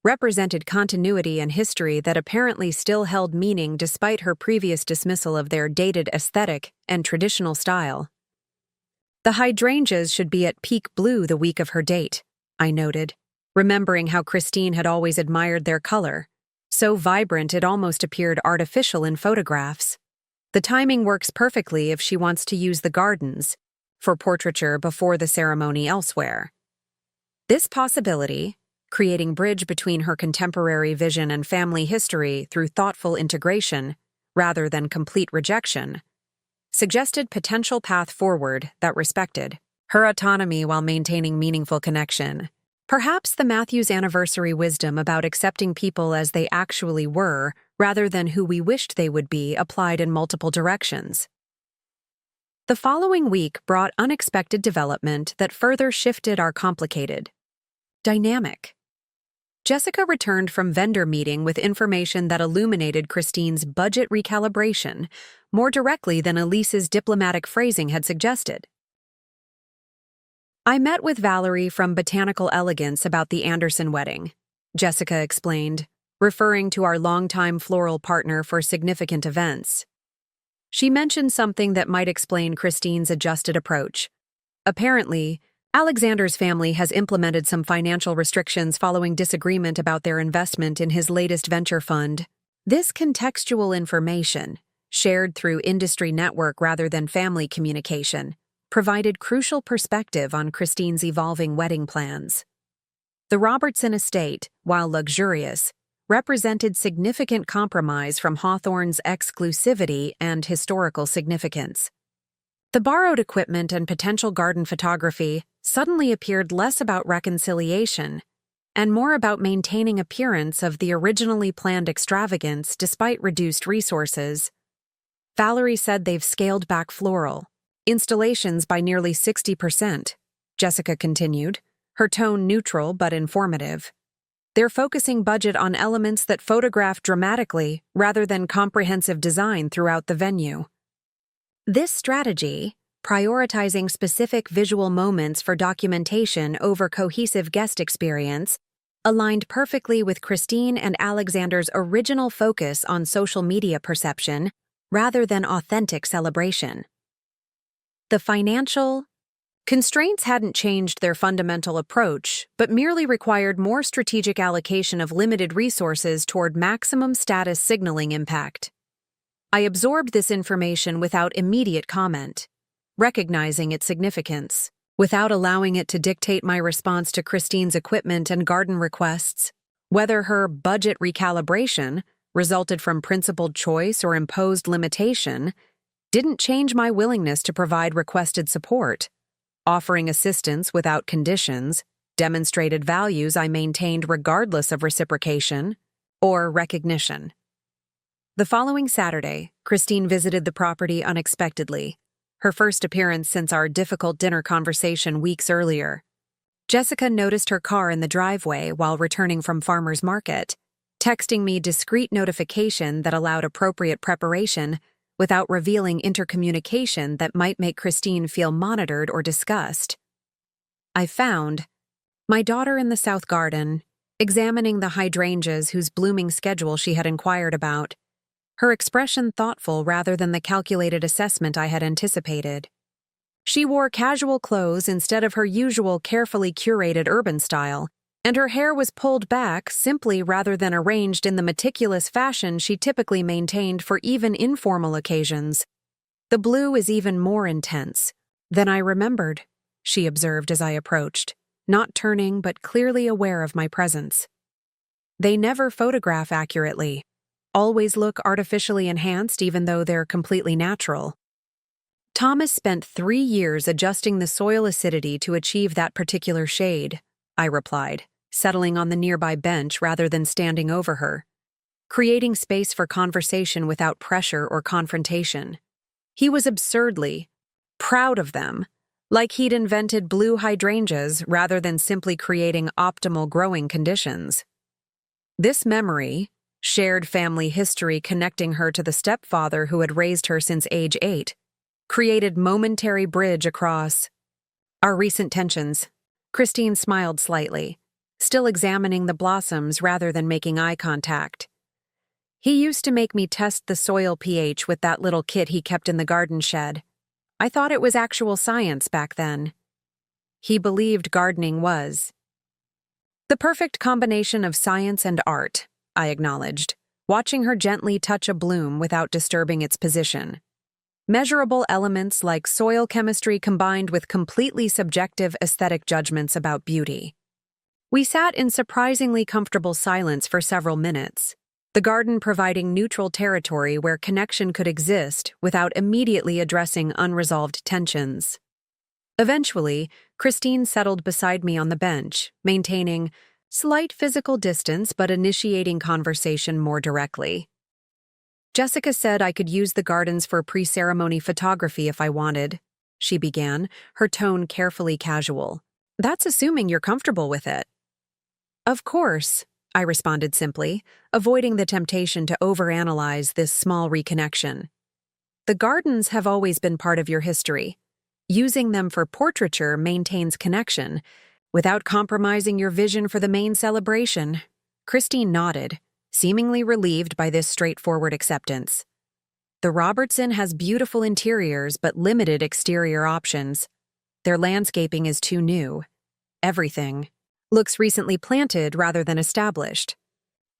represented continuity and history that apparently still held meaning despite her previous dismissal of their dated aesthetic and traditional style. The hydrangeas should be at peak blue the week of her date, I noted, remembering how Christine had always admired their color, so vibrant it almost appeared artificial in photographs. The timing works perfectly if she wants to use the gardens for portraiture before the ceremony elsewhere. This possibility, creating bridge between her contemporary vision and family history through thoughtful integration rather than complete rejection, suggested potential path forward that respected her autonomy while maintaining meaningful connection. Perhaps the Matthews anniversary wisdom about accepting people as they actually were rather than who we wished they would be applied in multiple directions. The following week brought unexpected development that further shifted our complicated dynamic. Jessica returned from vendor meeting with information that illuminated Christine's budget recalibration more directly than Elise's diplomatic phrasing had suggested. I met with Valerie from Botanical Elegance about the Anderson wedding, Jessica explained, referring to our longtime floral partner for significant events. She mentioned something that might explain Christine's adjusted approach. Apparently, Alexander's family has implemented some financial restrictions following disagreement about their investment in his latest venture fund. This contextual information, shared through industry network rather than family communication, provided crucial perspective on Christine's evolving wedding plans. The Robertson estate, while luxurious, represented significant compromise from Hawthorne's exclusivity and historical significance. The borrowed equipment and potential garden photography suddenly appeared less about reconciliation and more about maintaining appearance of the originally planned extravagance despite reduced resources. Valerie said they've scaled back floral installations by nearly 60%, Jessica continued, her tone neutral but informative. They're focusing budget on elements that photograph dramatically rather than comprehensive design throughout the venue. This strategy, prioritizing specific visual moments for documentation over cohesive guest experience, aligned perfectly with Christine and Alexander's original focus on social media perception rather than authentic celebration. The financial constraints hadn't changed their fundamental approach, but merely required more strategic allocation of limited resources toward maximum status signaling impact. I absorbed this information without immediate comment, recognizing its significance, without allowing it to dictate my response to Christine's equipment and garden requests. Whether her budget recalibration resulted from principled choice or imposed limitation didn't change my willingness to provide requested support. Offering assistance without conditions demonstrated values I maintained regardless of reciprocation or recognition. The following Saturday, Christine visited the property unexpectedly, her first appearance since our difficult dinner conversation weeks earlier. Jessica noticed her car in the driveway while returning from farmer's market, texting me discreet notification that allowed appropriate preparation without revealing intercommunication that might make Christine feel monitored or discussed. I found my daughter in the south garden, examining the hydrangeas whose blooming schedule she had inquired about, her expression thoughtful rather than the calculated assessment I had anticipated. She wore casual clothes instead of her usual carefully curated urban style, and her hair was pulled back simply rather than arranged in the meticulous fashion she typically maintained for even informal occasions. "The blue is even more intense than I remembered," she observed as I approached, not turning but clearly aware of my presence. "They never photograph accurately, always look artificially enhanced even though they're completely natural." Thomas spent 3 years adjusting the soil acidity to achieve that particular shade, I replied, settling on the nearby bench rather than standing over her, creating space for conversation without pressure or confrontation. He was absurdly proud of them, like he'd invented blue hydrangeas rather than simply creating optimal growing conditions. This memory, shared family history connecting her to the stepfather who had raised her since age 8, created momentary bridge across our recent tensions. Christine smiled slightly, still examining the blossoms rather than making eye contact. "He used to make me test the soil pH with that little kit he kept in the garden shed. I thought it was actual science back then." He believed gardening was the perfect combination of science and art, I acknowledged, watching her gently touch a bloom without disturbing its position. Measurable elements like soil chemistry combined with completely subjective aesthetic judgments about beauty. We sat in surprisingly comfortable silence for several minutes, the garden providing neutral territory where connection could exist without immediately addressing unresolved tensions. Eventually, Christine settled beside me on the bench, maintaining slight physical distance but initiating conversation more directly. "Jessica said I could use the gardens for pre-ceremony photography if I wanted," she began, her tone carefully casual. "That's assuming you're comfortable with it." "Of course," I responded simply, avoiding the temptation to overanalyze this small reconnection. "The gardens have always been part of your history. Using them for portraiture maintains connection, without compromising your vision for the main celebration." Christine nodded, seemingly relieved by this straightforward acceptance. "The Robertson has beautiful interiors but limited exterior options. Their landscaping is too new. Everything looks recently planted rather than established."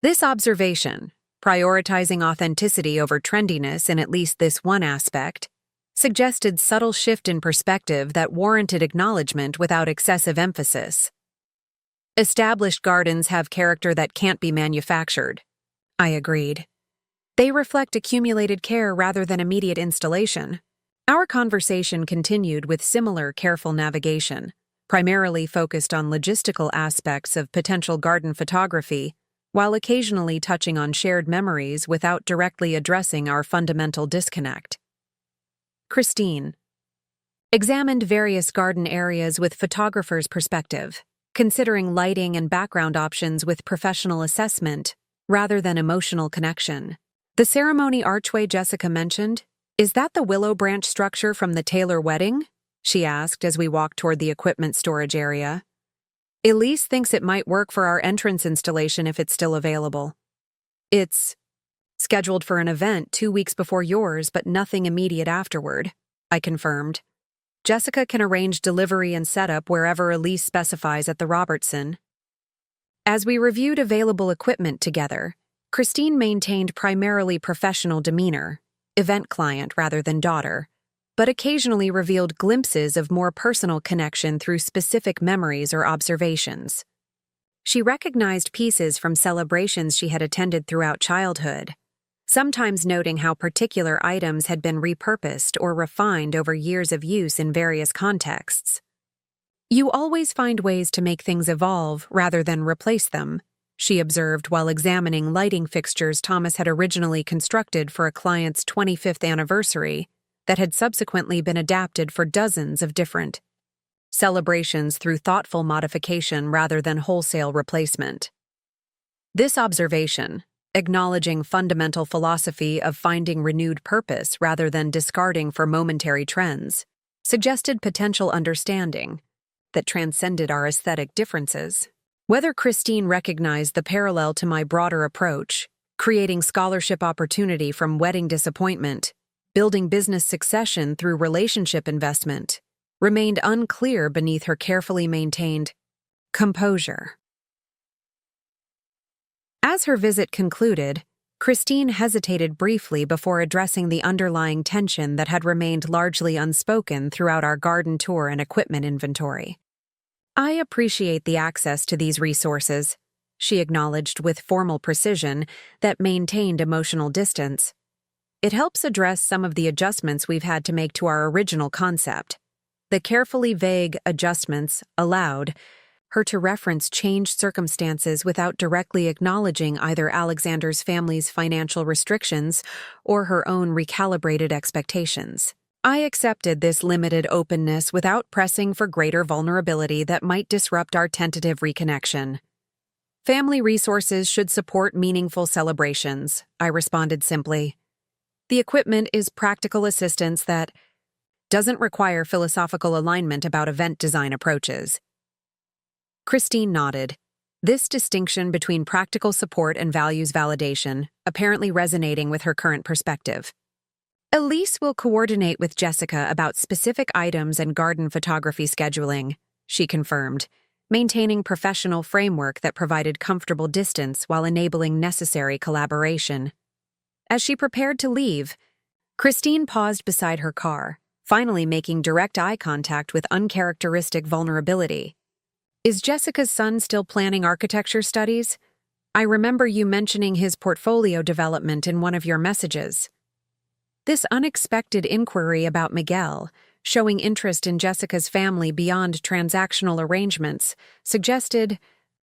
This observation, prioritizing authenticity over trendiness in at least this one aspect, suggested subtle shift in perspective that warranted acknowledgement without excessive emphasis. "Established gardens have character that can't be manufactured," I agreed. "They reflect accumulated care rather than immediate installation." Our conversation continued with similar careful navigation, primarily focused on logistical aspects of potential garden photography, while occasionally touching on shared memories without directly addressing our fundamental disconnect. Christine examined various garden areas with photographer's perspective, considering lighting and background options with professional assessment rather than emotional connection. The ceremony archway Jessica mentioned, is that the willow branch structure from the Taylor wedding? She asked as we walked toward the equipment storage area. Elise thinks it might work for our entrance installation if it's still available. It's scheduled for an event 2 weeks before yours, but nothing immediate afterward, I confirmed. Jessica can arrange delivery and setup wherever Elise specifies at the Robertson. As we reviewed available equipment together, Christine maintained primarily professional demeanor, event client rather than daughter, but occasionally revealed glimpses of more personal connection through specific memories or observations. She recognized pieces from celebrations she had attended throughout childhood, sometimes noting how particular items had been repurposed or refined over years of use in various contexts. You always find ways to make things evolve rather than replace them, she observed while examining lighting fixtures Thomas had originally constructed for a client's 25th anniversary that had subsequently been adapted for dozens of different celebrations through thoughtful modification rather than wholesale replacement. This observation, acknowledging fundamental philosophy of finding renewed purpose rather than discarding for momentary trends, suggested potential understanding that transcended our aesthetic differences. Whether Christine recognized the parallel to my broader approach, creating scholarship opportunity from wedding disappointment, building business succession through relationship investment, remained unclear beneath her carefully maintained composure. As her visit concluded, Christine hesitated briefly before addressing the underlying tension that had remained largely unspoken throughout our garden tour and equipment inventory. I appreciate the access to these resources, she acknowledged with formal precision that maintained emotional distance. It helps address some of the adjustments we've had to make to our original concept. The carefully vague adjustments allowed her to reference changed circumstances without directly acknowledging either Alexander's family's financial restrictions or her own recalibrated expectations. I accepted this limited openness without pressing for greater vulnerability that might disrupt our tentative reconnection. Family resources should support meaningful celebrations, I responded simply. The equipment is practical assistance that doesn't require philosophical alignment about event design approaches. Christine nodded, this distinction between practical support and values validation apparently resonating with her current perspective. Elise will coordinate with Jessica about specific items and garden photography scheduling, she confirmed, maintaining professional framework that provided comfortable distance while enabling necessary collaboration. As she prepared to leave, Christine paused beside her car, finally making direct eye contact with uncharacteristic vulnerability. Is Jessica's son still planning architecture studies? I remember you mentioning his portfolio development in one of your messages. This unexpected inquiry about Miguel, showing interest in Jessica's family beyond transactional arrangements, suggested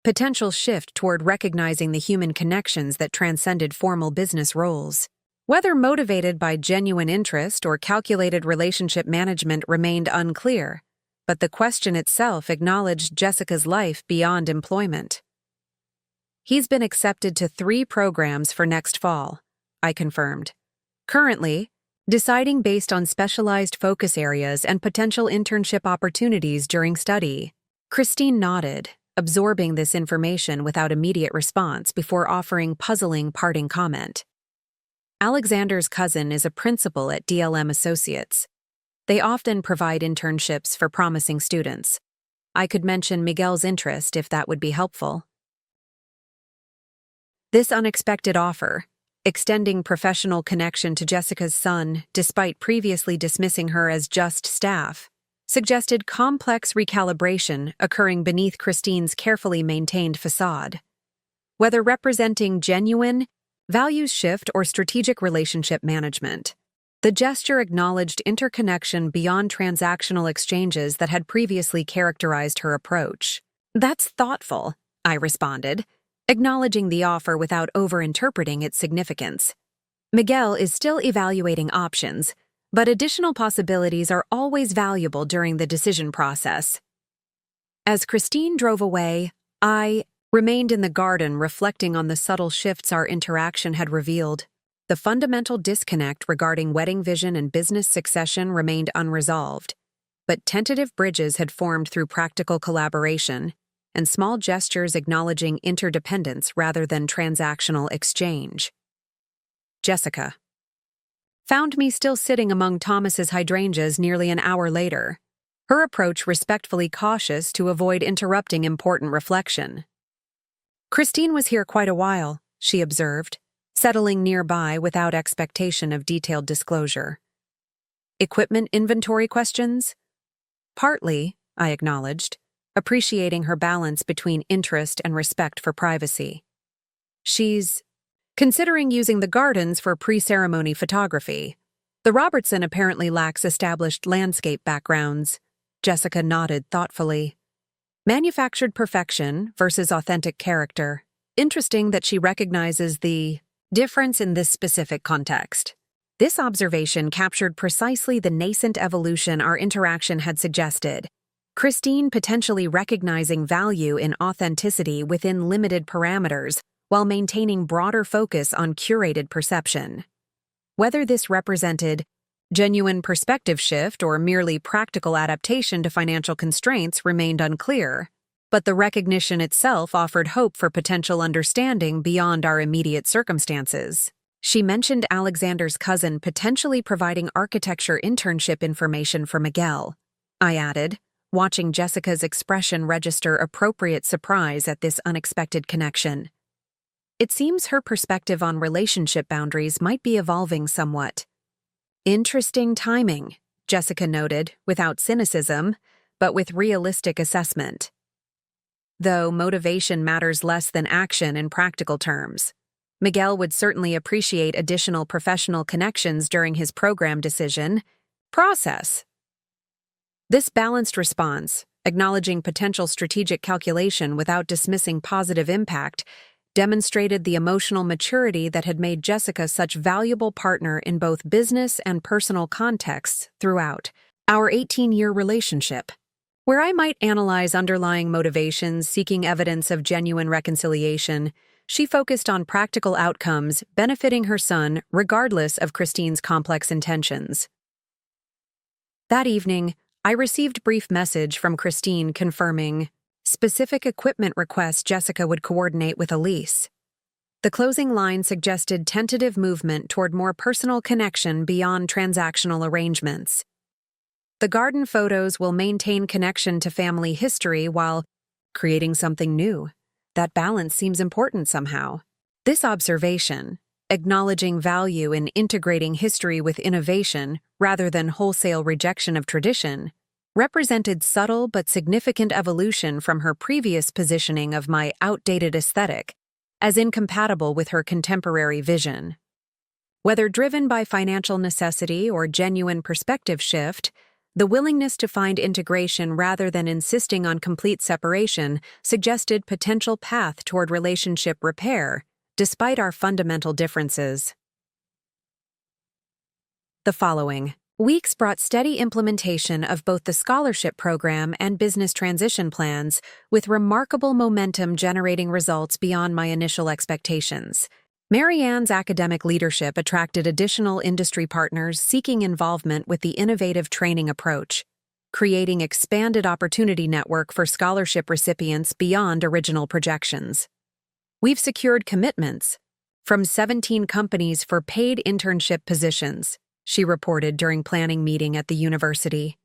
potential shift toward recognizing the human connections that transcended formal business roles. Whether motivated by genuine interest or calculated relationship management remained unclear, but the question itself acknowledged Jessica's life beyond employment. He's been accepted to 3 programs for next fall, I confirmed. Currently, deciding based on specialized focus areas and potential internship opportunities during study. Christine nodded, absorbing this information without immediate response before offering puzzling parting comment. Alexander's cousin is a principal at DLM Associates. They often provide internships for promising students. I could mention Miguel's interest if that would be helpful. This unexpected offer, extending professional connection to Jessica's son despite previously dismissing her as just staff, suggested complex recalibration occurring beneath Christine's carefully maintained facade. Whether representing genuine, values shift or strategic relationship management, the gesture acknowledged interconnection beyond transactional exchanges that had previously characterized her approach. That's thoughtful, I responded, acknowledging the offer without over-interpreting its significance. Miguel is still evaluating options, but additional possibilities are always valuable during the decision process. As Christine drove away, I remained in the garden reflecting on the subtle shifts our interaction had revealed. The fundamental disconnect regarding wedding vision and business succession remained unresolved, but tentative bridges had formed through practical collaboration and small gestures acknowledging interdependence rather than transactional exchange. Jessica found me still sitting among Thomas's hydrangeas nearly an hour later, her approach respectfully cautious to avoid interrupting important reflection. Christine was here quite a while, she observed, settling nearby without expectation of detailed disclosure. Equipment inventory questions? Partly, I acknowledged, appreciating her balance between interest and respect for privacy. She's considering using the gardens for pre-ceremony photography. The Robertson apparently lacks established landscape backgrounds. Jessica nodded thoughtfully. Manufactured perfection versus authentic character. Interesting that she recognizes the difference in this specific context. This observation captured precisely the nascent evolution our interaction had suggested. Christine potentially recognizing value in authenticity within limited parameters while maintaining broader focus on curated perception. Whether this represented genuine perspective shift or merely practical adaptation to financial constraints remained unclear, but the recognition itself offered hope for potential understanding beyond our immediate circumstances. She mentioned Alexander's cousin potentially providing architecture internship information for Miguel. I added, watching Jessica's expression register appropriate surprise at this unexpected connection. It seems her perspective on relationship boundaries might be evolving somewhat. Interesting timing, Jessica noted, without cynicism, but with realistic assessment. Though motivation matters less than action in practical terms. Miguel would certainly appreciate additional professional connections during his program decision process. This balanced response, acknowledging potential strategic calculation without dismissing positive impact, demonstrated the emotional maturity that had made Jessica such a valuable partner in both business and personal contexts throughout our 18-year relationship. Where I might analyze underlying motivations seeking evidence of genuine reconciliation, she focused on practical outcomes benefiting her son regardless of Christine's complex intentions. That evening, I received a brief message from Christine confirming specific equipment requests Jessica would coordinate with Elise. The closing line suggested tentative movement toward more personal connection beyond transactional arrangements. The garden photos will maintain connection to family history while creating something new. That balance seems important somehow. This observation, acknowledging value in integrating history with innovation rather than wholesale rejection of tradition, represented subtle but significant evolution from her previous positioning of my outdated aesthetic, as incompatible with her contemporary vision. Whether driven by financial necessity or genuine perspective shift, the willingness to find integration rather than insisting on complete separation suggested potential path toward relationship repair, despite our fundamental differences. The following weeks brought steady implementation of both the scholarship program and business transition plans, with remarkable momentum generating results beyond my initial expectations. Mary Ann's academic leadership attracted additional industry partners seeking involvement with the innovative training approach, creating expanded opportunity network for scholarship recipients beyond original projections. We've secured commitments from 17 companies for paid internship positions, she reported during planning meeting at the university.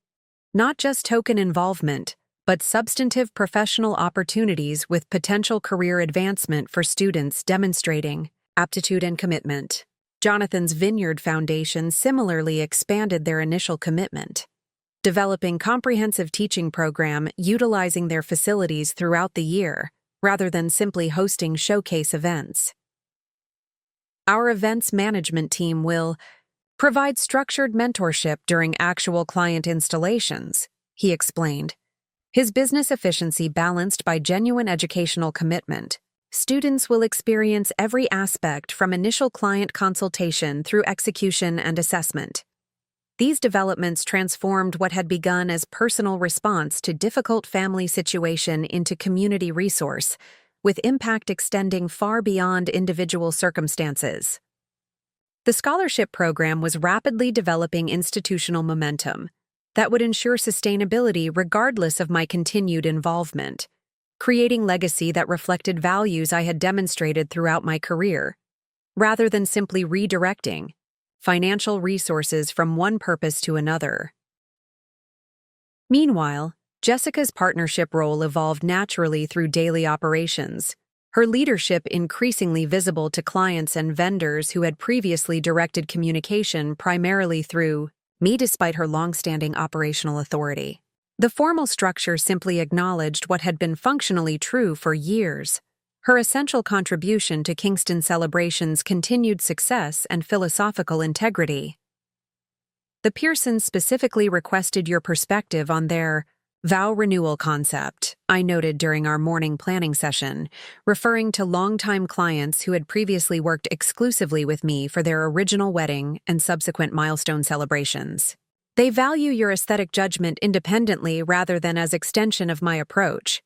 Not just token involvement, but substantive professional opportunities with potential career advancement for students demonstrating aptitude and commitment. Jonathan's Vineyard Foundation similarly expanded their initial commitment, developing comprehensive teaching program utilizing their facilities throughout the year, rather than simply hosting showcase events. Our events management team will provide structured mentorship during actual client installations, he explained. His business efficiency balanced by genuine educational commitment. Students will experience every aspect from initial client consultation through execution and assessment. These developments transformed what had begun as personal response to difficult family situation into community resource, with impact extending far beyond individual circumstances. The scholarship program was rapidly developing institutional momentum that would ensure sustainability regardless of my continued involvement, creating legacy that reflected values I had demonstrated throughout my career, rather than simply redirecting financial resources from one purpose to another. Meanwhile, Jessica's partnership role evolved naturally through daily operations, her leadership increasingly visible to clients and vendors who had previously directed communication primarily through me despite her long-standing operational authority. The formal structure simply acknowledged what had been functionally true for years: her essential contribution to Kingston Celebrations' continued success and philosophical integrity. The Pearsons specifically requested your perspective on their vow renewal concept, I noted during our morning planning session, referring to longtime clients who had previously worked exclusively with me for their original wedding and subsequent milestone celebrations. They value your aesthetic judgment independently rather than as extension of my approach.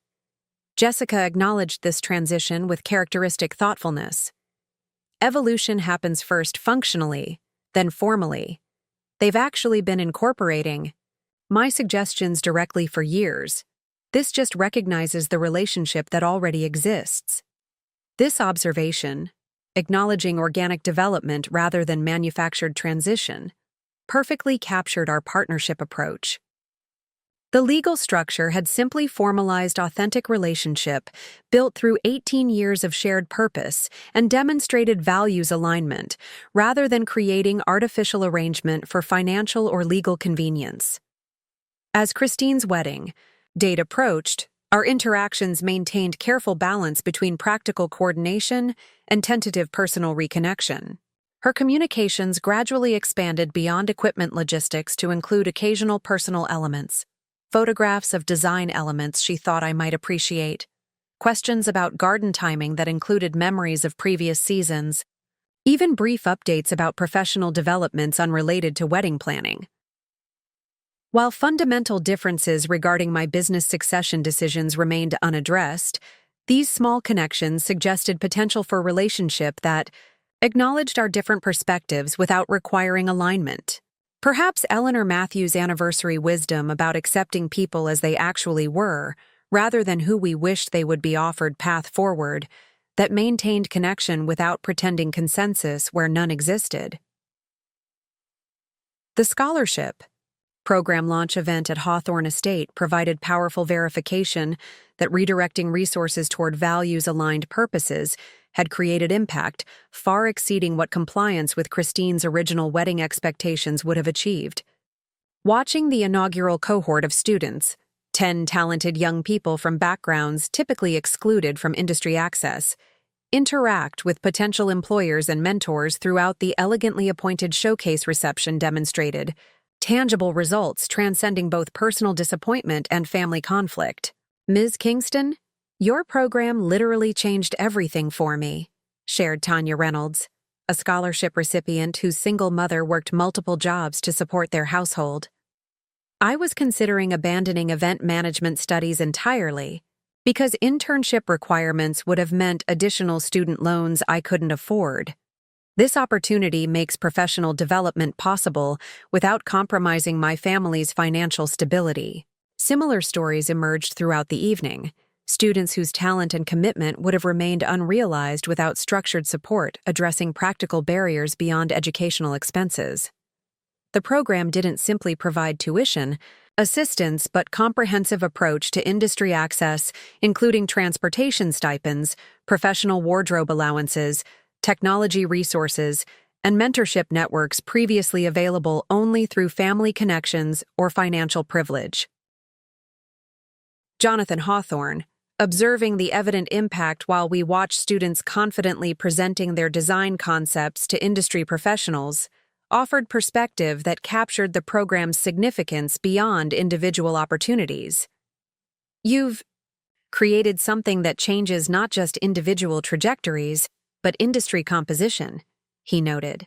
Jessica acknowledged this transition with characteristic thoughtfulness. Evolution happens first functionally, then formally. They've actually been incorporating my suggestions directly for years. This just recognizes the relationship that already exists. This observation, acknowledging organic development rather than manufactured transition, perfectly captured our partnership approach. The legal structure had simply formalized authentic relationship built through 18 years of shared purpose and demonstrated values alignment, rather than creating artificial arrangement for financial or legal convenience. As Christine's wedding date approached, our interactions maintained careful balance between practical coordination and tentative personal reconnection. Her communications gradually expanded beyond equipment logistics to include occasional personal elements, photographs of design elements she thought I might appreciate, questions about garden timing that included memories of previous seasons, even brief updates about professional developments unrelated to wedding planning. While fundamental differences regarding my business succession decisions remained unaddressed, these small connections suggested potential for relationship that acknowledged our different perspectives without requiring alignment. Perhaps Eleanor Matthews' anniversary wisdom about accepting people as they actually were, rather than who we wished they would be offered path forward, that maintained connection without pretending consensus where none existed. The scholarship program launch event at Hawthorne Estate provided powerful verification that redirecting resources toward values-aligned purposes had created impact far exceeding what compliance with Christine's original wedding expectations would have achieved. Watching the inaugural cohort of students, 10 talented young people from backgrounds typically excluded from industry access, interact with potential employers and mentors throughout the elegantly appointed showcase reception demonstrated tangible results transcending both personal disappointment and family conflict. Ms. Kingston, your program literally changed everything for me, shared Tanya Reynolds, a scholarship recipient whose single mother worked multiple jobs to support their household. I was considering abandoning event management studies entirely because internship requirements would have meant additional student loans I couldn't afford. This opportunity makes professional development possible without compromising my family's financial stability. Similar stories emerged throughout the evening. Students whose talent and commitment would have remained unrealized without structured support addressing practical barriers beyond educational expenses. The program didn't simply provide tuition, assistance, but comprehensive approach to industry access, including transportation stipends, professional wardrobe allowances, technology resources, and mentorship networks previously available only through family connections or financial privilege. Jonathan Hawthorne, observing the evident impact while we watch students confidently presenting their design concepts to industry professionals, offered perspective that captured the program's significance beyond individual opportunities. You've created something that changes not just individual trajectories, but industry composition, he noted.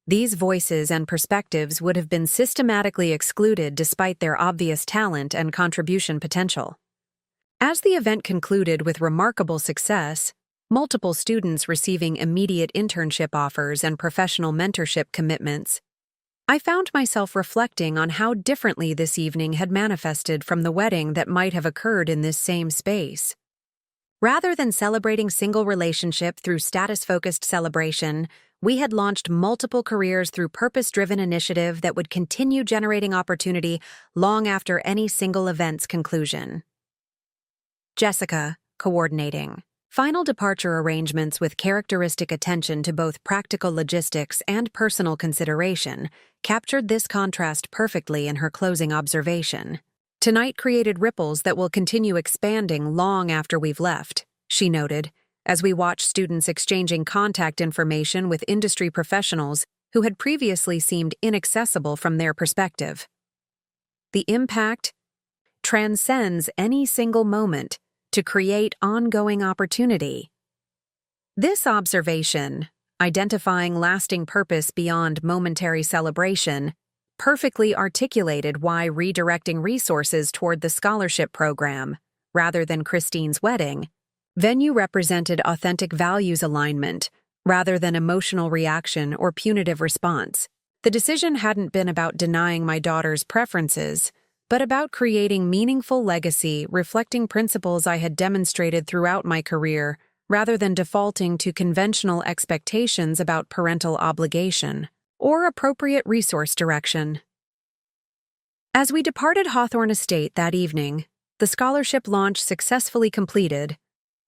These voices and perspectives would have been systematically excluded despite their obvious talent and contribution potential. As the event concluded with remarkable success, multiple students receiving immediate internship offers and professional mentorship commitments, I found myself reflecting on how differently this evening had manifested from the wedding that might have occurred in this same space. Rather than celebrating single relationship through status-focused celebration, we had launched multiple careers through purpose-driven initiative that would continue generating opportunity long after any single event's conclusion. Jessica, coordinating. Final departure arrangements with characteristic attention to both practical logistics and personal consideration captured this contrast perfectly in her closing observation. Tonight created ripples that will continue expanding long after we've left, she noted, as we watched students exchanging contact information with industry professionals who had previously seemed inaccessible from their perspective. The impact transcends any single moment to create ongoing opportunity. This observation, identifying lasting purpose beyond momentary celebration, perfectly articulated why redirecting resources toward the scholarship program, rather than Christine's wedding, venue represented authentic values alignment, rather than emotional reaction or punitive response. The decision hadn't been about denying my daughter's preferences, but about creating meaningful legacy reflecting principles I had demonstrated throughout my career, rather than defaulting to conventional expectations about parental obligation or appropriate resource direction. As we departed Hawthorne Estate that evening, the scholarship launch successfully completed,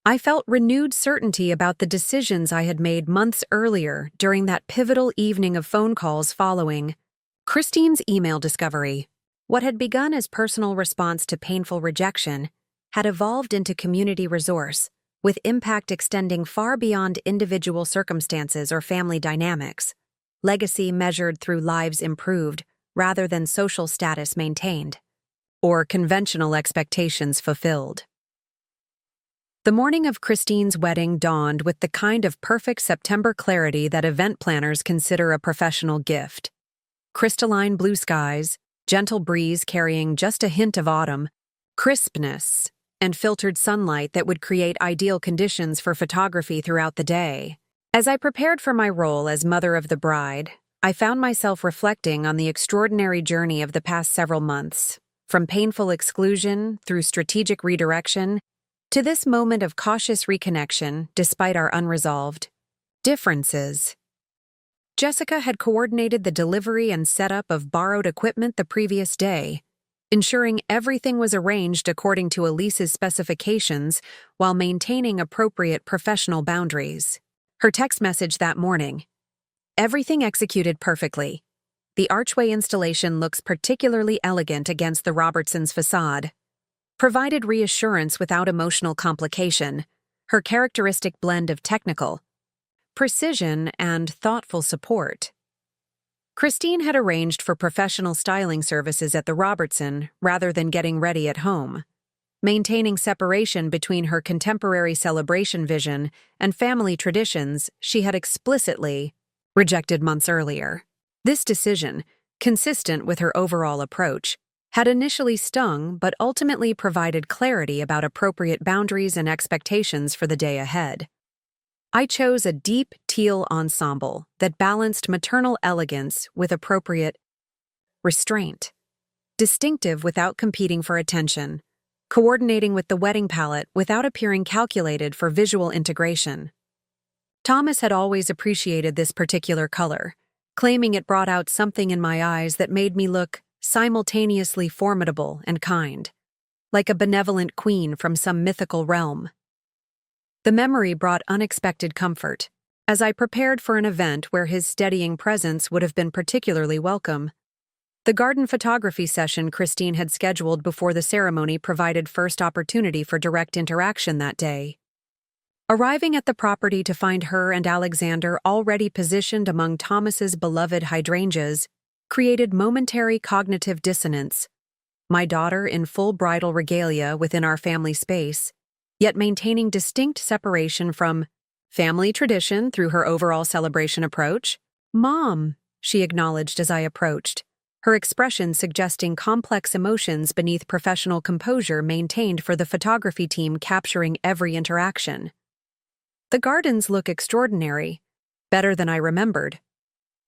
I felt renewed certainty about the decisions I had made months earlier during that pivotal evening of phone calls following Christine's email discovery. What had begun as personal response to painful rejection had evolved into community resource, with impact extending far beyond individual circumstances or family dynamics. Legacy measured through lives improved rather than social status maintained, or conventional expectations fulfilled. The morning of Christine's wedding dawned with the kind of perfect September clarity that event planners consider a professional gift. Crystalline blue skies, gentle breeze carrying just a hint of autumn, crispness, and filtered sunlight that would create ideal conditions for photography throughout the day. As I prepared for my role as mother of the bride, I found myself reflecting on the extraordinary journey of the past several months, from painful exclusion through strategic redirection to this moment of cautious reconnection despite our unresolved differences. Jessica had coordinated the delivery and setup of borrowed equipment the previous day, ensuring everything was arranged according to Elise's specifications while maintaining appropriate professional boundaries. Her text message that morning: "Everything executed perfectly. The archway installation looks particularly elegant against the Robertsons' facade," provided reassurance without emotional complication, her characteristic blend of technical precision and thoughtful support. Christine had arranged for professional styling services at the Robertson rather than getting ready at home, maintaining separation between her contemporary celebration vision and family traditions she had explicitly rejected months earlier. This decision, consistent with her overall approach, had initially stung but ultimately provided clarity about appropriate boundaries and expectations for the day ahead. I chose a deep teal ensemble that balanced maternal elegance with appropriate restraint, distinctive without competing for attention, coordinating with the wedding palette without appearing calculated for visual integration. Thomas had always appreciated this particular color, claiming it brought out something in my eyes that made me look simultaneously formidable and kind, like a benevolent queen from some mythical realm. The memory brought unexpected comfort, as I prepared for an event where his steadying presence would have been particularly welcome. The garden photography session Christine had scheduled before the ceremony provided first opportunity for direct interaction that day. Arriving at the property to find her and Alexander already positioned among Thomas's beloved hydrangeas created momentary cognitive dissonance. My daughter in full bridal regalia within our family space, yet maintaining distinct separation from family tradition through her overall celebration approach. "Mom," she acknowledged as I approached, her expression suggesting complex emotions beneath professional composure maintained for the photography team capturing every interaction. The gardens look extraordinary, better than I remembered.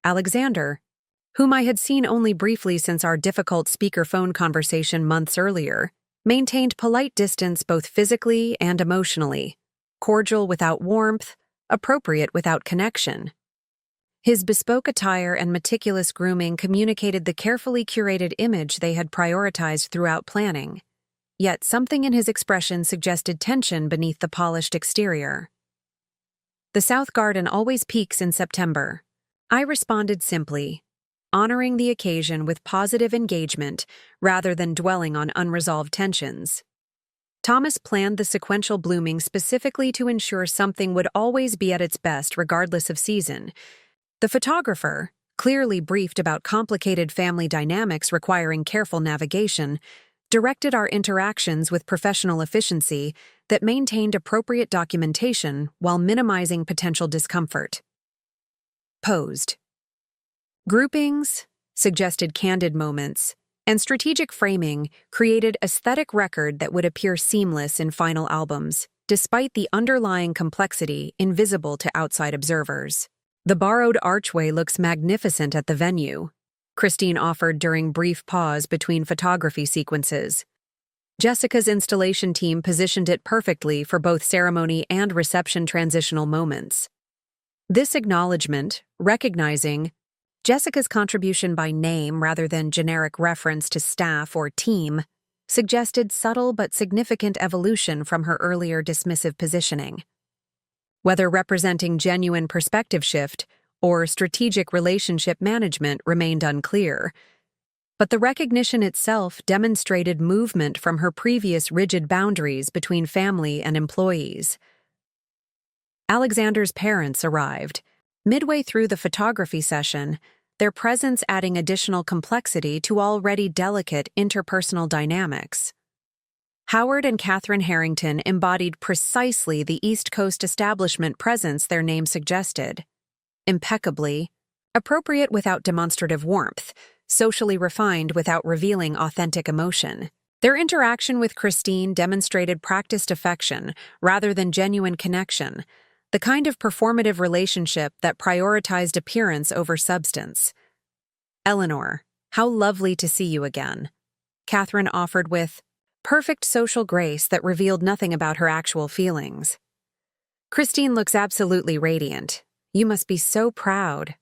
Alexander, whom I had seen only briefly since our difficult speakerphone conversation months earlier, maintained polite distance both physically and emotionally, cordial without warmth, appropriate without connection. His bespoke attire and meticulous grooming communicated the carefully curated image they had prioritized throughout planning, yet something in his expression suggested tension beneath the polished exterior. The South Garden always peaks in September. I responded simply, honoring the occasion with positive engagement rather than dwelling on unresolved tensions. Thomas planned the sequential blooming specifically to ensure something would always be at its best regardless of season. The photographer, clearly briefed about complicated family dynamics requiring careful navigation, directed our interactions with professional efficiency that maintained appropriate documentation while minimizing potential discomfort. Posed. Groupings, suggested candid moments, and strategic framing created aesthetic record that would appear seamless in final albums, despite the underlying complexity invisible to outside observers. The borrowed archway looks magnificent at the venue, Christine offered during brief pause between photography sequences. Jessica's installation team positioned it perfectly for both ceremony and reception transitional moments. This acknowledgement, recognizing Jessica's contribution by name rather than generic reference to staff or team, suggested subtle but significant evolution from her earlier dismissive positioning. Whether representing genuine perspective shift or strategic relationship management remained unclear, but the recognition itself demonstrated movement from her previous rigid boundaries between family and employees. Alexander's parents arrived. Midway through the photography session, their presence adding additional complexity to already delicate interpersonal dynamics. Howard and Catherine Harrington embodied precisely the East Coast establishment presence their name suggested. Impeccably, appropriate without demonstrative warmth, socially refined without revealing authentic emotion. Their interaction with Christine demonstrated practiced affection rather than genuine connection, the kind of performative relationship that prioritized appearance over substance. "Eleanor, how lovely to see you again," Catherine offered with perfect social grace that revealed nothing about her actual feelings. "Christine looks absolutely radiant. You must be so proud."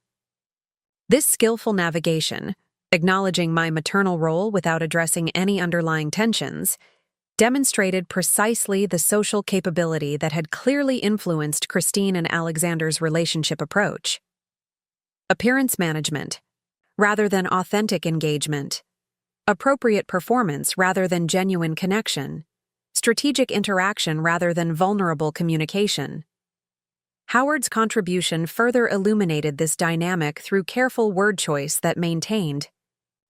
This skillful navigation, acknowledging my maternal role without addressing any underlying tensions, demonstrated precisely the social capability that had clearly influenced Christine and Alexander's relationship approach. Appearance management, rather than authentic engagement. Appropriate performance rather than genuine connection. Strategic interaction rather than vulnerable communication. Howard's contribution further illuminated this dynamic through careful word choice that maintained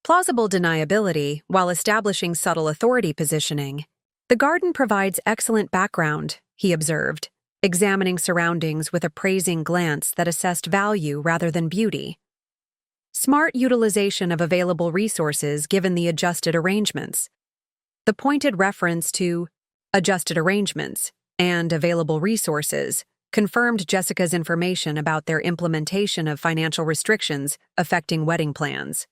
plausible deniability while establishing subtle authority positioning. "The garden provides excellent background," he observed, examining surroundings with a praising glance that assessed value rather than beauty. Smart utilization of available resources given the adjusted arrangements. The pointed reference to adjusted arrangements and available resources confirmed Jessica's information about their implementation of financial restrictions affecting wedding plans.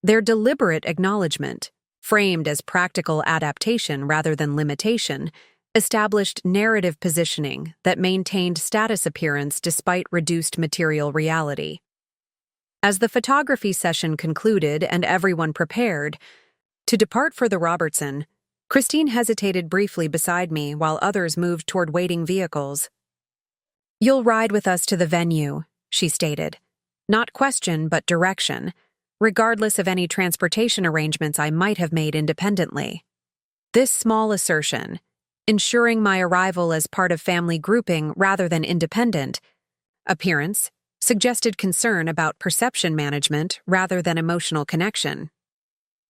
Their deliberate acknowledgement, framed as practical adaptation rather than limitation, established narrative positioning that maintained status appearance despite reduced material reality. As the photography session concluded and everyone prepared to depart for the Robertson, Christine hesitated briefly beside me while others moved toward waiting vehicles. "You'll ride with us to the venue," she stated. Not question, but direction, regardless of any transportation arrangements I might have made independently. This small assertion, ensuring my arrival as part of family grouping rather than independent appearance, suggested concern about perception management rather than emotional connection.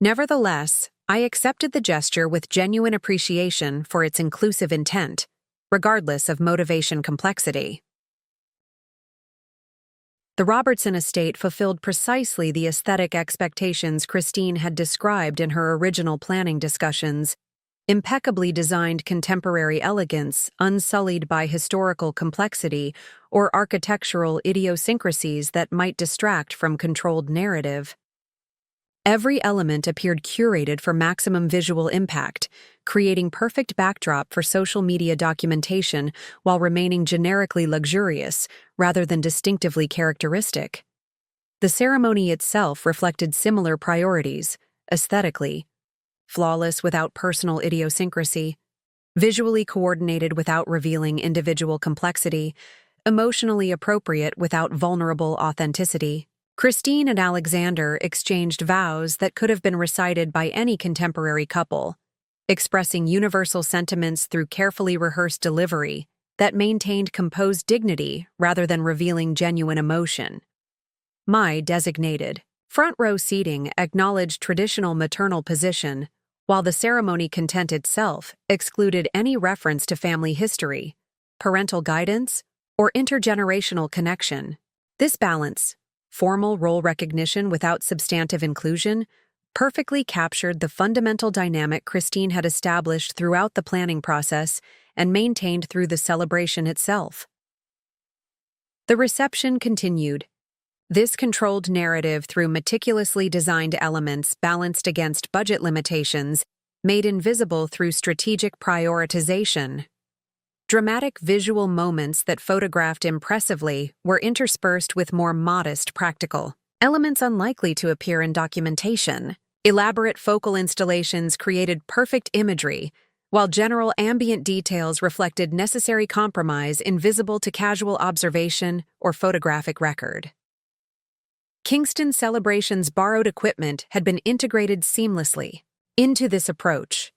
Nevertheless, I accepted the gesture with genuine appreciation for its inclusive intent, regardless of motivation complexity. The Robertson estate fulfilled precisely the aesthetic expectations Christine had described in her original planning discussions: impeccably designed contemporary elegance, unsullied by historical complexity or architectural idiosyncrasies that might distract from controlled narrative. Every element appeared curated for maximum visual impact, creating perfect backdrop for social media documentation while remaining generically luxurious rather than distinctively characteristic. The ceremony itself reflected similar priorities, aesthetically: flawless without personal idiosyncrasy, visually coordinated without revealing individual complexity, emotionally appropriate without vulnerable authenticity. Christine and Alexander exchanged vows that could have been recited by any contemporary couple, expressing universal sentiments through carefully rehearsed delivery that maintained composed dignity rather than revealing genuine emotion. My designated front row seating acknowledged traditional maternal position, while the ceremony content itself excluded any reference to family history, parental guidance, or intergenerational connection. This balance, formal role recognition without substantive inclusion, perfectly captured the fundamental dynamic Christine had established throughout the planning process and maintained through the celebration itself. The reception continued. This controlled narrative through meticulously designed elements balanced against budget limitations, made invisible through strategic prioritization. Dramatic visual moments that photographed impressively were interspersed with more modest practical elements unlikely to appear in documentation. Elaborate focal installations created perfect imagery, while general ambient details reflected necessary compromise invisible to casual observation or photographic record. Kingston Celebrations' borrowed equipment had been integrated seamlessly into this approach.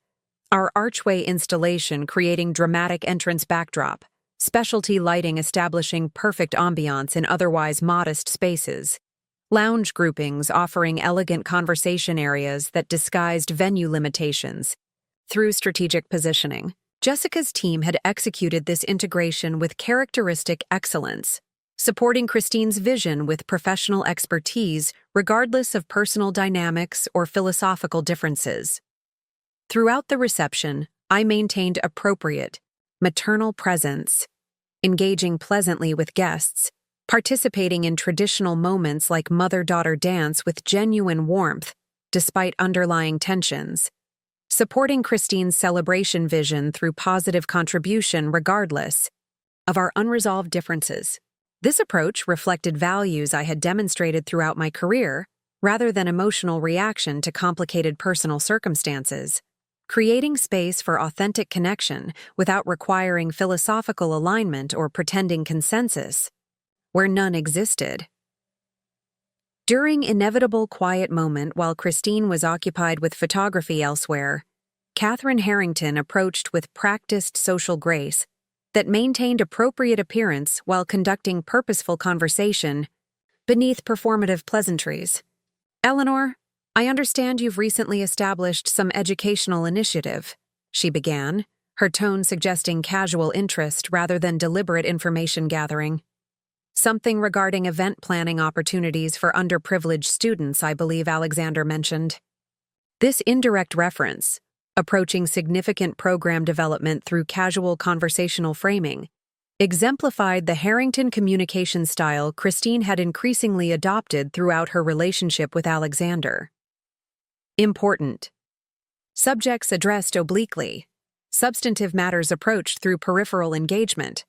Our archway installation creating dramatic entrance backdrop, specialty lighting establishing perfect ambiance in otherwise modest spaces, lounge groupings offering elegant conversation areas that disguised venue limitations. Through strategic positioning, Jessica's team had executed this integration with characteristic excellence, supporting Christine's vision with professional expertise regardless of personal dynamics or philosophical differences. Throughout the reception, I maintained appropriate, maternal presence, engaging pleasantly with guests, participating in traditional moments like mother-daughter dance with genuine warmth, despite underlying tensions, supporting Christine's celebration vision through positive contribution regardless of our unresolved differences. This approach reflected values I had demonstrated throughout my career, rather than emotional reaction to complicated personal circumstances, creating space for authentic connection without requiring philosophical alignment or pretending consensus, where none existed. During inevitable quiet moment while Christine was occupied with photography elsewhere, Catherine Harrington approached with practiced social grace that maintained appropriate appearance while conducting purposeful conversation beneath performative pleasantries. "Eleanor, I understand you've recently established some educational initiative," she began, her tone suggesting casual interest rather than deliberate information gathering. "Something regarding event planning opportunities for underprivileged students, I believe Alexander mentioned." This indirect reference, approaching significant program development through casual conversational framing, exemplified the Harrington communication style Christine had increasingly adopted throughout her relationship with Alexander. Important. Subjects addressed obliquely. Substantive matters approached through peripheral engagement.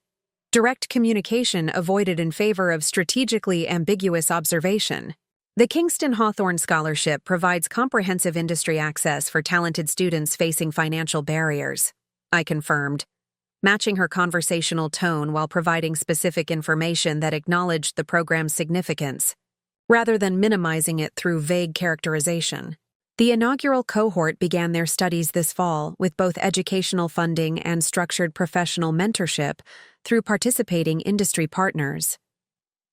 Direct communication avoided in favor of strategically ambiguous observation. The Kingston Hawthorne Scholarship provides comprehensive industry access for talented students facing financial barriers, I confirmed, matching her conversational tone while providing specific information that acknowledged the program's significance, rather than minimizing it through vague characterization. The inaugural cohort began their studies this fall with both educational funding and structured professional mentorship through participating industry partners.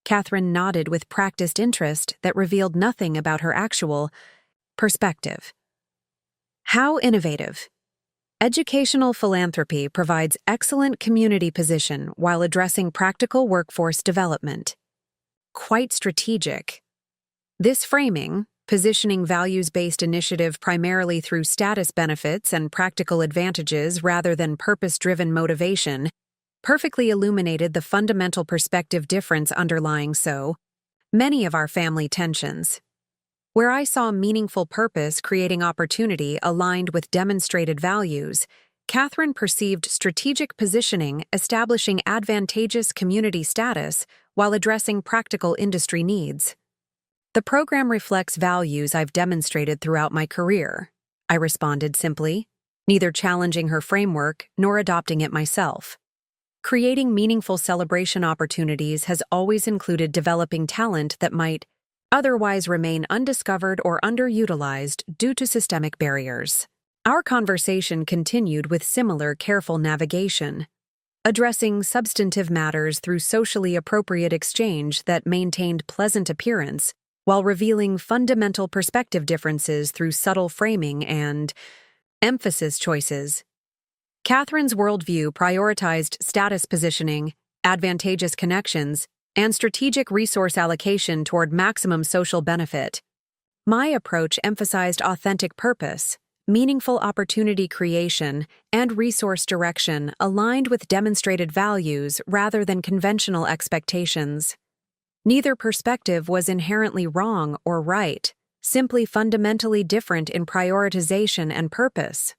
Catherine nodded with practiced interest that revealed nothing about her actual perspective. How innovative. Educational philanthropy provides excellent community position while addressing practical workforce development. quite strategic. This framing, positioning values-based initiative primarily through status benefits and practical advantages rather than purpose-driven motivation, perfectly illuminated the fundamental perspective difference underlying so many of our family tensions. Where I saw meaningful purpose creating opportunity aligned with demonstrated values, Catherine perceived strategic positioning establishing advantageous community status while addressing practical industry needs. The program reflects values I've demonstrated throughout my career, I responded simply, neither challenging her framework nor adopting it myself. Creating meaningful celebration opportunities has always included developing talent that might otherwise remain undiscovered or underutilized due to systemic barriers. Our conversation continued with similar careful navigation, addressing substantive matters through socially appropriate exchange that maintained pleasant appearance, while revealing fundamental perspective differences through subtle framing and emphasis choices. Catherine's worldview prioritized status positioning, advantageous connections, and strategic resource allocation toward maximum social benefit. My approach emphasized authentic purpose, meaningful opportunity creation, and resource direction aligned with demonstrated values rather than conventional expectations. Neither perspective was inherently wrong or right, simply fundamentally different in prioritization and purpose.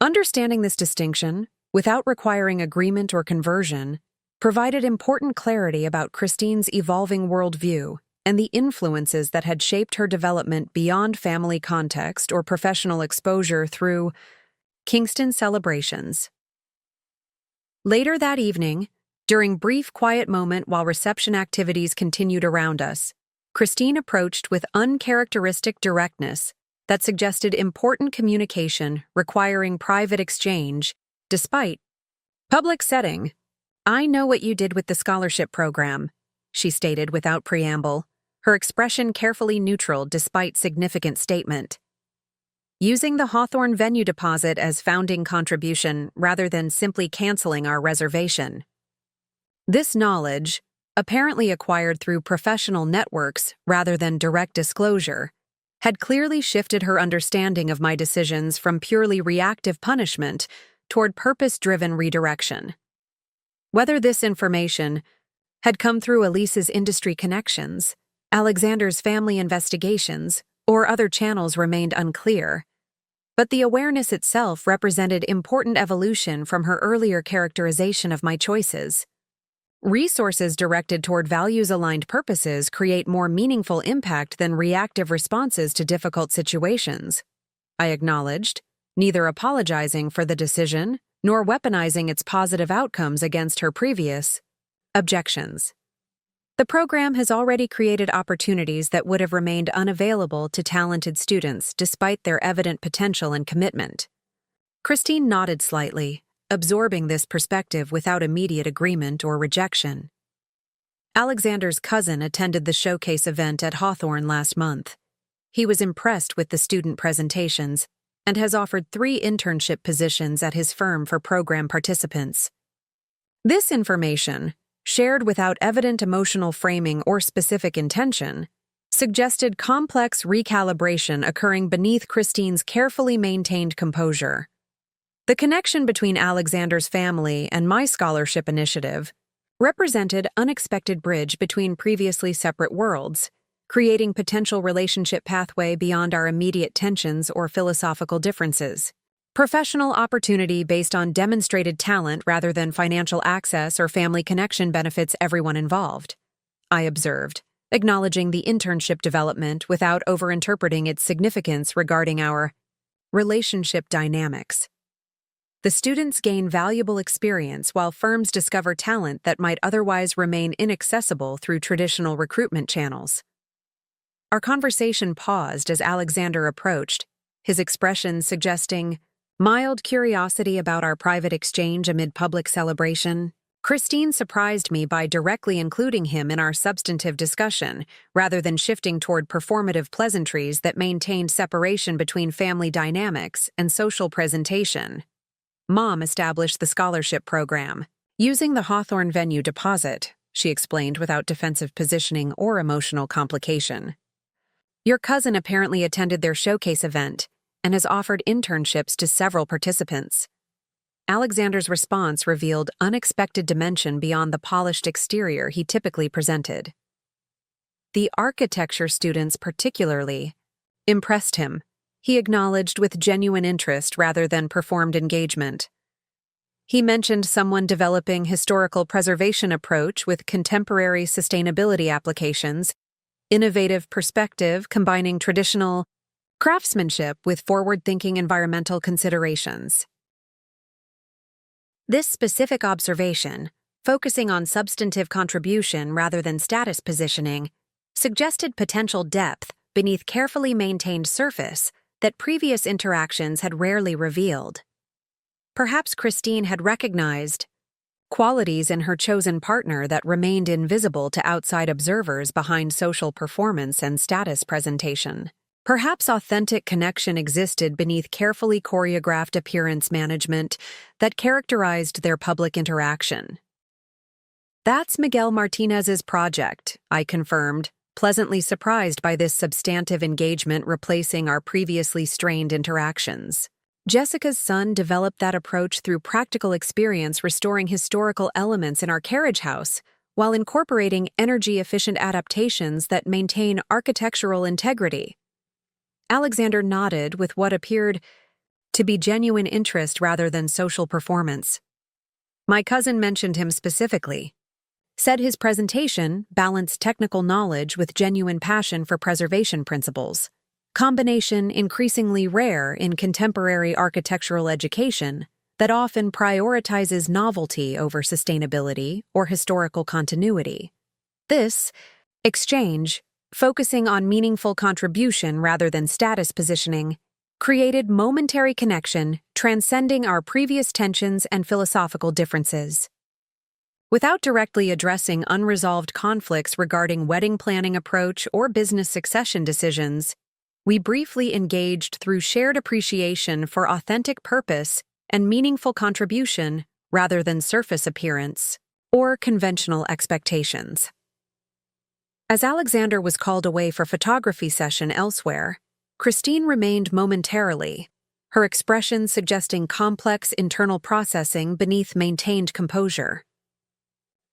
Understanding this distinction, without requiring agreement or conversion, provided important clarity about Christine's evolving worldview and the influences that had shaped her development beyond family context or professional exposure through Kingston Celebrations. Later that evening, during brief quiet moment while reception activities continued around us, Christine approached with uncharacteristic directness that suggested important communication requiring private exchange, despite public setting. "I know what you did with the scholarship program," she stated without preamble, her expression carefully neutral despite significant statement. Using the Hawthorne venue deposit as founding contribution rather than simply canceling our reservation. This knowledge, apparently acquired through professional networks rather than direct disclosure, had clearly shifted her understanding of my decisions from purely reactive punishment toward purpose-driven redirection. Whether this information had come through Elise's industry connections, Alexander's family investigations, or other channels remained unclear, but the awareness itself represented important evolution from her earlier characterization of my choices. Resources directed toward values-aligned purposes create more meaningful impact than reactive responses to difficult situations, I acknowledged, neither apologizing for the decision nor weaponizing its positive outcomes against her previous objections. The program has already created opportunities that would have remained unavailable to talented students despite their evident potential and commitment. Christine nodded slightly, absorbing this perspective without immediate agreement or rejection. Alexander's cousin attended the showcase event at Hawthorne last month. He was impressed with the student presentations and has offered 3 internship positions at his firm for program participants. This information, shared without evident emotional framing or specific intention, suggested complex recalibration occurring beneath Christine's carefully maintained composure. The connection between Alexander's family and my scholarship initiative represented unexpected bridge between previously separate worlds, creating potential relationship pathway beyond our immediate tensions or philosophical differences. Professional opportunity based on demonstrated talent rather than financial access or family connection benefits everyone involved, I observed, acknowledging the internship development without overinterpreting its significance regarding our relationship dynamics. The students gain valuable experience while firms discover talent that might otherwise remain inaccessible through traditional recruitment channels. Our conversation paused as Alexander approached, his expression suggesting mild curiosity about our private exchange amid public celebration. Christine surprised me by directly including him in our substantive discussion, rather than shifting toward performative pleasantries that maintained separation between family dynamics and social presentation. Mom established the scholarship program. Using the Hawthorne venue deposit, she explained without defensive positioning or emotional complication. Your cousin apparently attended their showcase event and has offered internships to several participants. Alexander's response revealed unexpected dimension beyond the polished exterior he typically presented. The architecture students particularly impressed him, he acknowledged with genuine interest rather than performed engagement. He mentioned someone developing historical preservation approach with contemporary sustainability applications, innovative perspective combining traditional craftsmanship with forward-thinking environmental considerations. This specific observation, focusing on substantive contribution rather than status positioning, suggested potential depth beneath carefully maintained surface that previous interactions had rarely revealed. Perhaps Christine had recognized qualities in her chosen partner that remained invisible to outside observers behind social performance and status presentation. Perhaps authentic connection existed beneath carefully choreographed appearance management that characterized their public interaction. That's Miguel Martinez's project, I confirmed, pleasantly surprised by this substantive engagement replacing our previously strained interactions. Jessica's son developed that approach through practical experience restoring historical elements in our carriage house, while incorporating energy-efficient adaptations that maintain architectural integrity. Alexander nodded with what appeared to be genuine interest rather than social performance. My cousin mentioned him specifically, said his presentation balanced technical knowledge with genuine passion for preservation principles, combination increasingly rare in contemporary architectural education that often prioritizes novelty over sustainability or historical continuity. This exchange, focusing on meaningful contribution rather than status positioning, created momentary connection transcending our previous tensions and philosophical differences. Without directly addressing unresolved conflicts regarding wedding planning approach or business succession decisions, we briefly engaged through shared appreciation for authentic purpose and meaningful contribution rather than surface appearance or conventional expectations. As Alexander was called away for photography session elsewhere, Christine remained momentarily, her expression suggesting complex internal processing beneath maintained composure.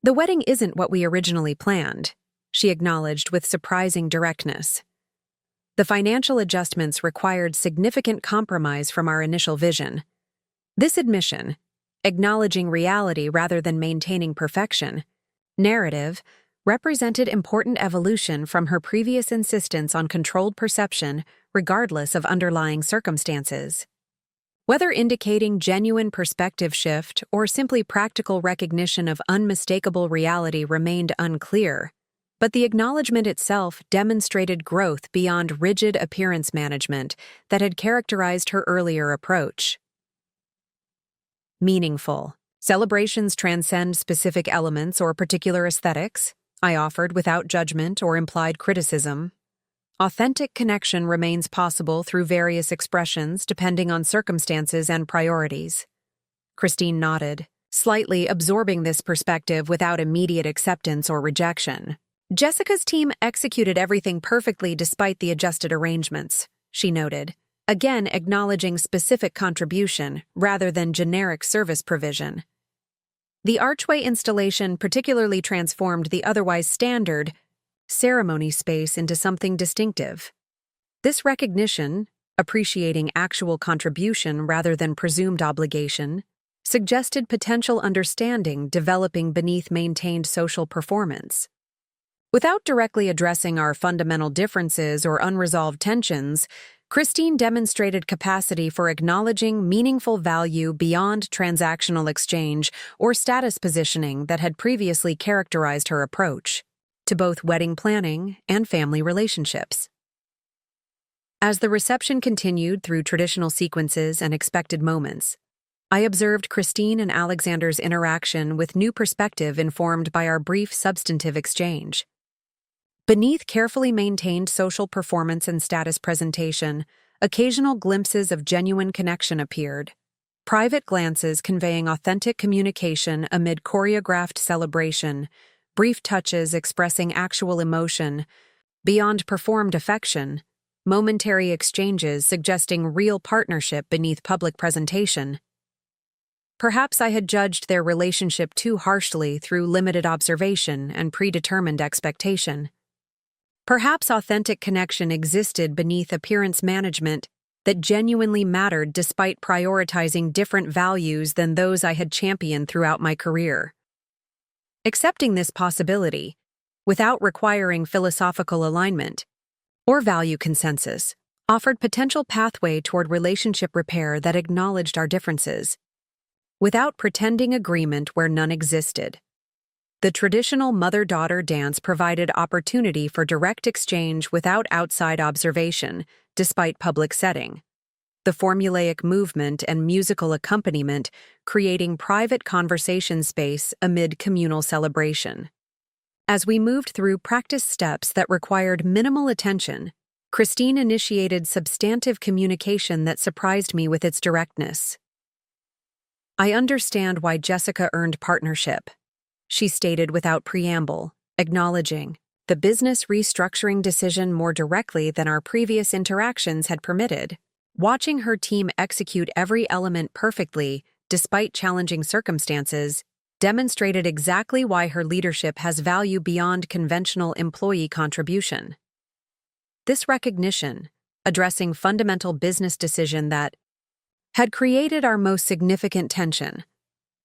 The wedding isn't what we originally planned, she acknowledged with surprising directness. The financial adjustments required significant compromise from our initial vision. This admission, acknowledging reality rather than maintaining perfection, narrative, represented important evolution from her previous insistence on controlled perception regardless of underlying circumstances. Whether indicating genuine perspective shift or simply practical recognition of unmistakable reality remained unclear, but the acknowledgement itself demonstrated growth beyond rigid appearance management that had characterized her earlier approach. Meaningful. Celebrations transcend specific elements or particular aesthetics, I offered without judgment or implied criticism. Authentic connection remains possible through various expressions depending on circumstances and priorities. Christine nodded, slightly absorbing this perspective without immediate acceptance or rejection. Jessica's team executed everything perfectly despite the adjusted arrangements, she noted, again acknowledging specific contribution rather than generic service provision. The archway installation particularly transformed the otherwise standard ceremony space into something distinctive. This recognition, appreciating actual contribution rather than presumed obligation, suggested potential understanding developing beneath maintained social performance. Without directly addressing our fundamental differences or unresolved tensions, Christine demonstrated capacity for acknowledging meaningful value beyond transactional exchange or status positioning that had previously characterized her approach to both wedding planning and family relationships. As the reception continued through traditional sequences and expected moments, I observed Christine and Alexander's interaction with new perspective informed by our brief substantive exchange. Beneath carefully maintained social performance and status presentation, occasional glimpses of genuine connection appeared, private glances conveying authentic communication amid choreographed celebration, brief touches expressing actual emotion, beyond performed affection, momentary exchanges suggesting real partnership beneath public presentation. Perhaps I had judged their relationship too harshly through limited observation and predetermined expectation. Perhaps authentic connection existed beneath appearance management that genuinely mattered despite prioritizing different values than those I had championed throughout my career. Accepting this possibility, without requiring philosophical alignment or value consensus, offered potential pathway toward relationship repair that acknowledged our differences, without pretending agreement where none existed. The traditional mother-daughter dance provided opportunity for direct exchange without outside observation, despite public setting. The formulaic movement and musical accompaniment creating private conversation space amid communal celebration. As we moved through practice steps that required minimal attention, Christine initiated substantive communication that surprised me with its directness. "I understand why Jessica earned partnership," she stated without preamble, acknowledging the business restructuring decision more directly than our previous interactions had permitted. Watching her team execute every element perfectly, despite challenging circumstances, demonstrated exactly why her leadership has value beyond conventional employee contribution. This recognition, addressing fundamental business decision that had created our most significant tension,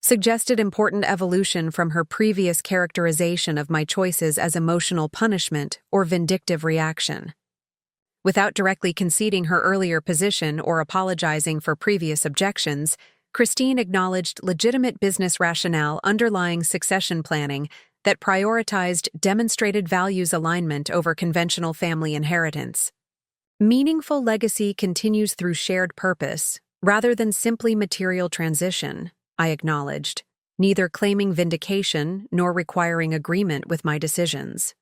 suggested important evolution from her previous characterization of my choices as emotional punishment or vindictive reaction. Without directly conceding her earlier position or apologizing for previous objections, Christine acknowledged legitimate business rationale underlying succession planning that prioritized demonstrated values alignment over conventional family inheritance. Meaningful legacy continues through shared purpose, rather than simply material transition, I acknowledged, neither claiming vindication nor requiring agreement with my decisions.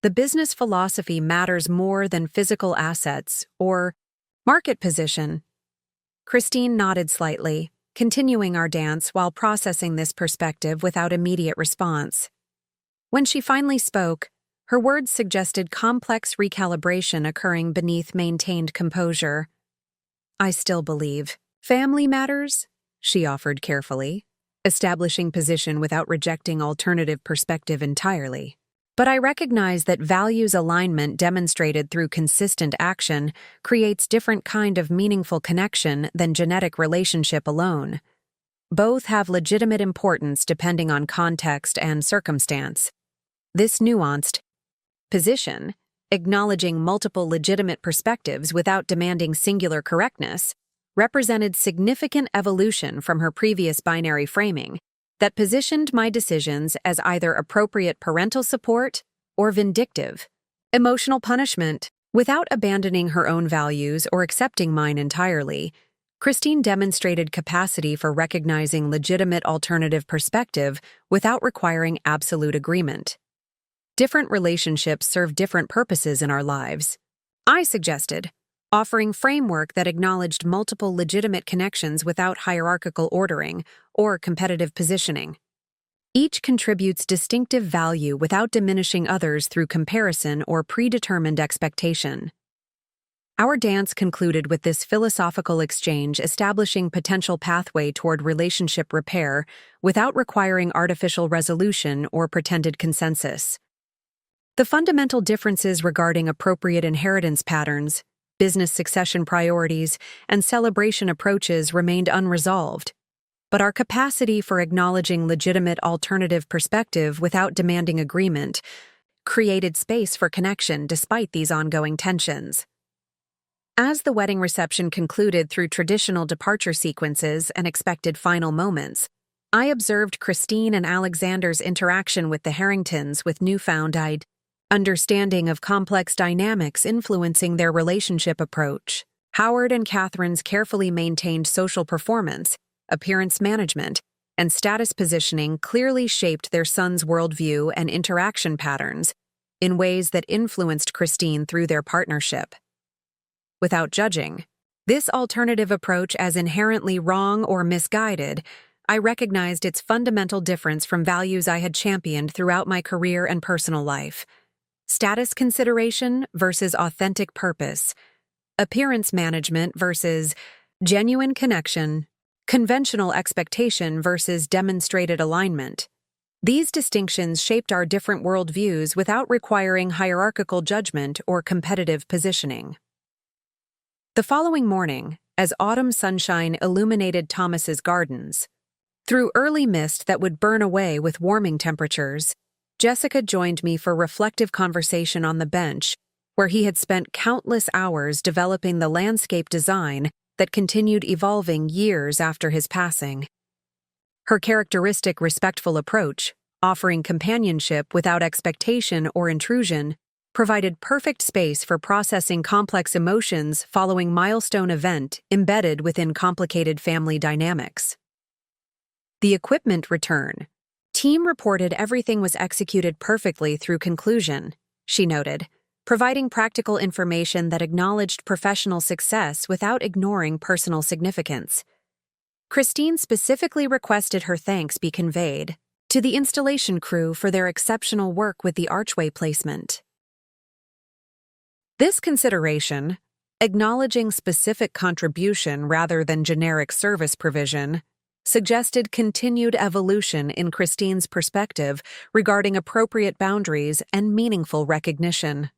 The business philosophy matters more than physical assets or market position. Christine nodded slightly, continuing our dance while processing this perspective without immediate response. When she finally spoke, her words suggested complex recalibration occurring beneath maintained composure. "I still believe family matters," she offered carefully, establishing position without rejecting alternative perspective entirely. "But I recognize that values alignment demonstrated through consistent action creates different kind of meaningful connection than genetic relationship alone. Both have legitimate importance depending on context and circumstance." This nuanced position, acknowledging multiple legitimate perspectives without demanding singular correctness, represented significant evolution from her previous binary framing that positioned my decisions as either appropriate parental support or vindictive emotional punishment. Without abandoning her own values or accepting mine entirely, Christine demonstrated capacity for recognizing legitimate alternative perspective without requiring absolute agreement. Different relationships serve different purposes in our lives, I suggested, offering framework that acknowledged multiple legitimate connections without hierarchical ordering or competitive positioning. Each contributes distinctive value without diminishing others through comparison or predetermined expectation. Our dance concluded with this philosophical exchange establishing potential pathway toward relationship repair without requiring artificial resolution or pretended consensus. The fundamental differences regarding appropriate inheritance patterns, business succession priorities, and celebration approaches remained unresolved, but our capacity for acknowledging legitimate alternative perspective without demanding agreement created space for connection despite these ongoing tensions. As the wedding reception concluded through traditional departure sequences and expected final moments, I observed Christine and Alexander's interaction with the Harringtons with newfound understanding of complex dynamics influencing their relationship approach. Howard and Catherine's carefully maintained social performance, appearance management, and status positioning clearly shaped their son's worldview and interaction patterns in ways that influenced Christine through their partnership. Without judging this alternative approach as inherently wrong or misguided, I recognized its fundamental difference from values I had championed throughout my career and personal life. Status consideration versus authentic purpose. Appearance management versus genuine connection. Conventional expectation versus demonstrated alignment. These distinctions shaped our different worldviews without requiring hierarchical judgment or competitive positioning. The following morning, as autumn sunshine illuminated Thomas's gardens, through early mist that would burn away with warming temperatures, Jessica joined me for reflective conversation on the bench, where he had spent countless hours developing the landscape design that continued evolving years after his passing. Her characteristic respectful approach, offering companionship without expectation or intrusion, provided perfect space for processing complex emotions following milestone event embedded within complicated family dynamics. The equipment return. Team reported everything was executed perfectly through conclusion, she noted, providing practical information that acknowledged professional success without ignoring personal significance. Christine specifically requested her thanks be conveyed to the installation crew for their exceptional work with the archway placement. This consideration, acknowledging specific contribution rather than generic service provision, suggested continued evolution in Christine's perspective regarding appropriate boundaries and meaningful recognition.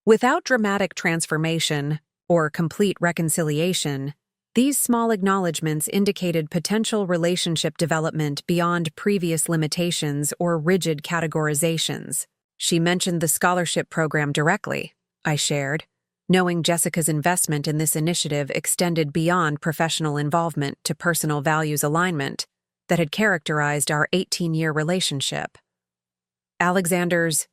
Without dramatic transformation or complete reconciliation, these small acknowledgments indicated potential relationship development beyond previous limitations or rigid categorizations. She mentioned the scholarship program directly, I shared, knowing Jessica's investment in this initiative extended beyond professional involvement to personal values alignment that had characterized our 18-year relationship. Alexander's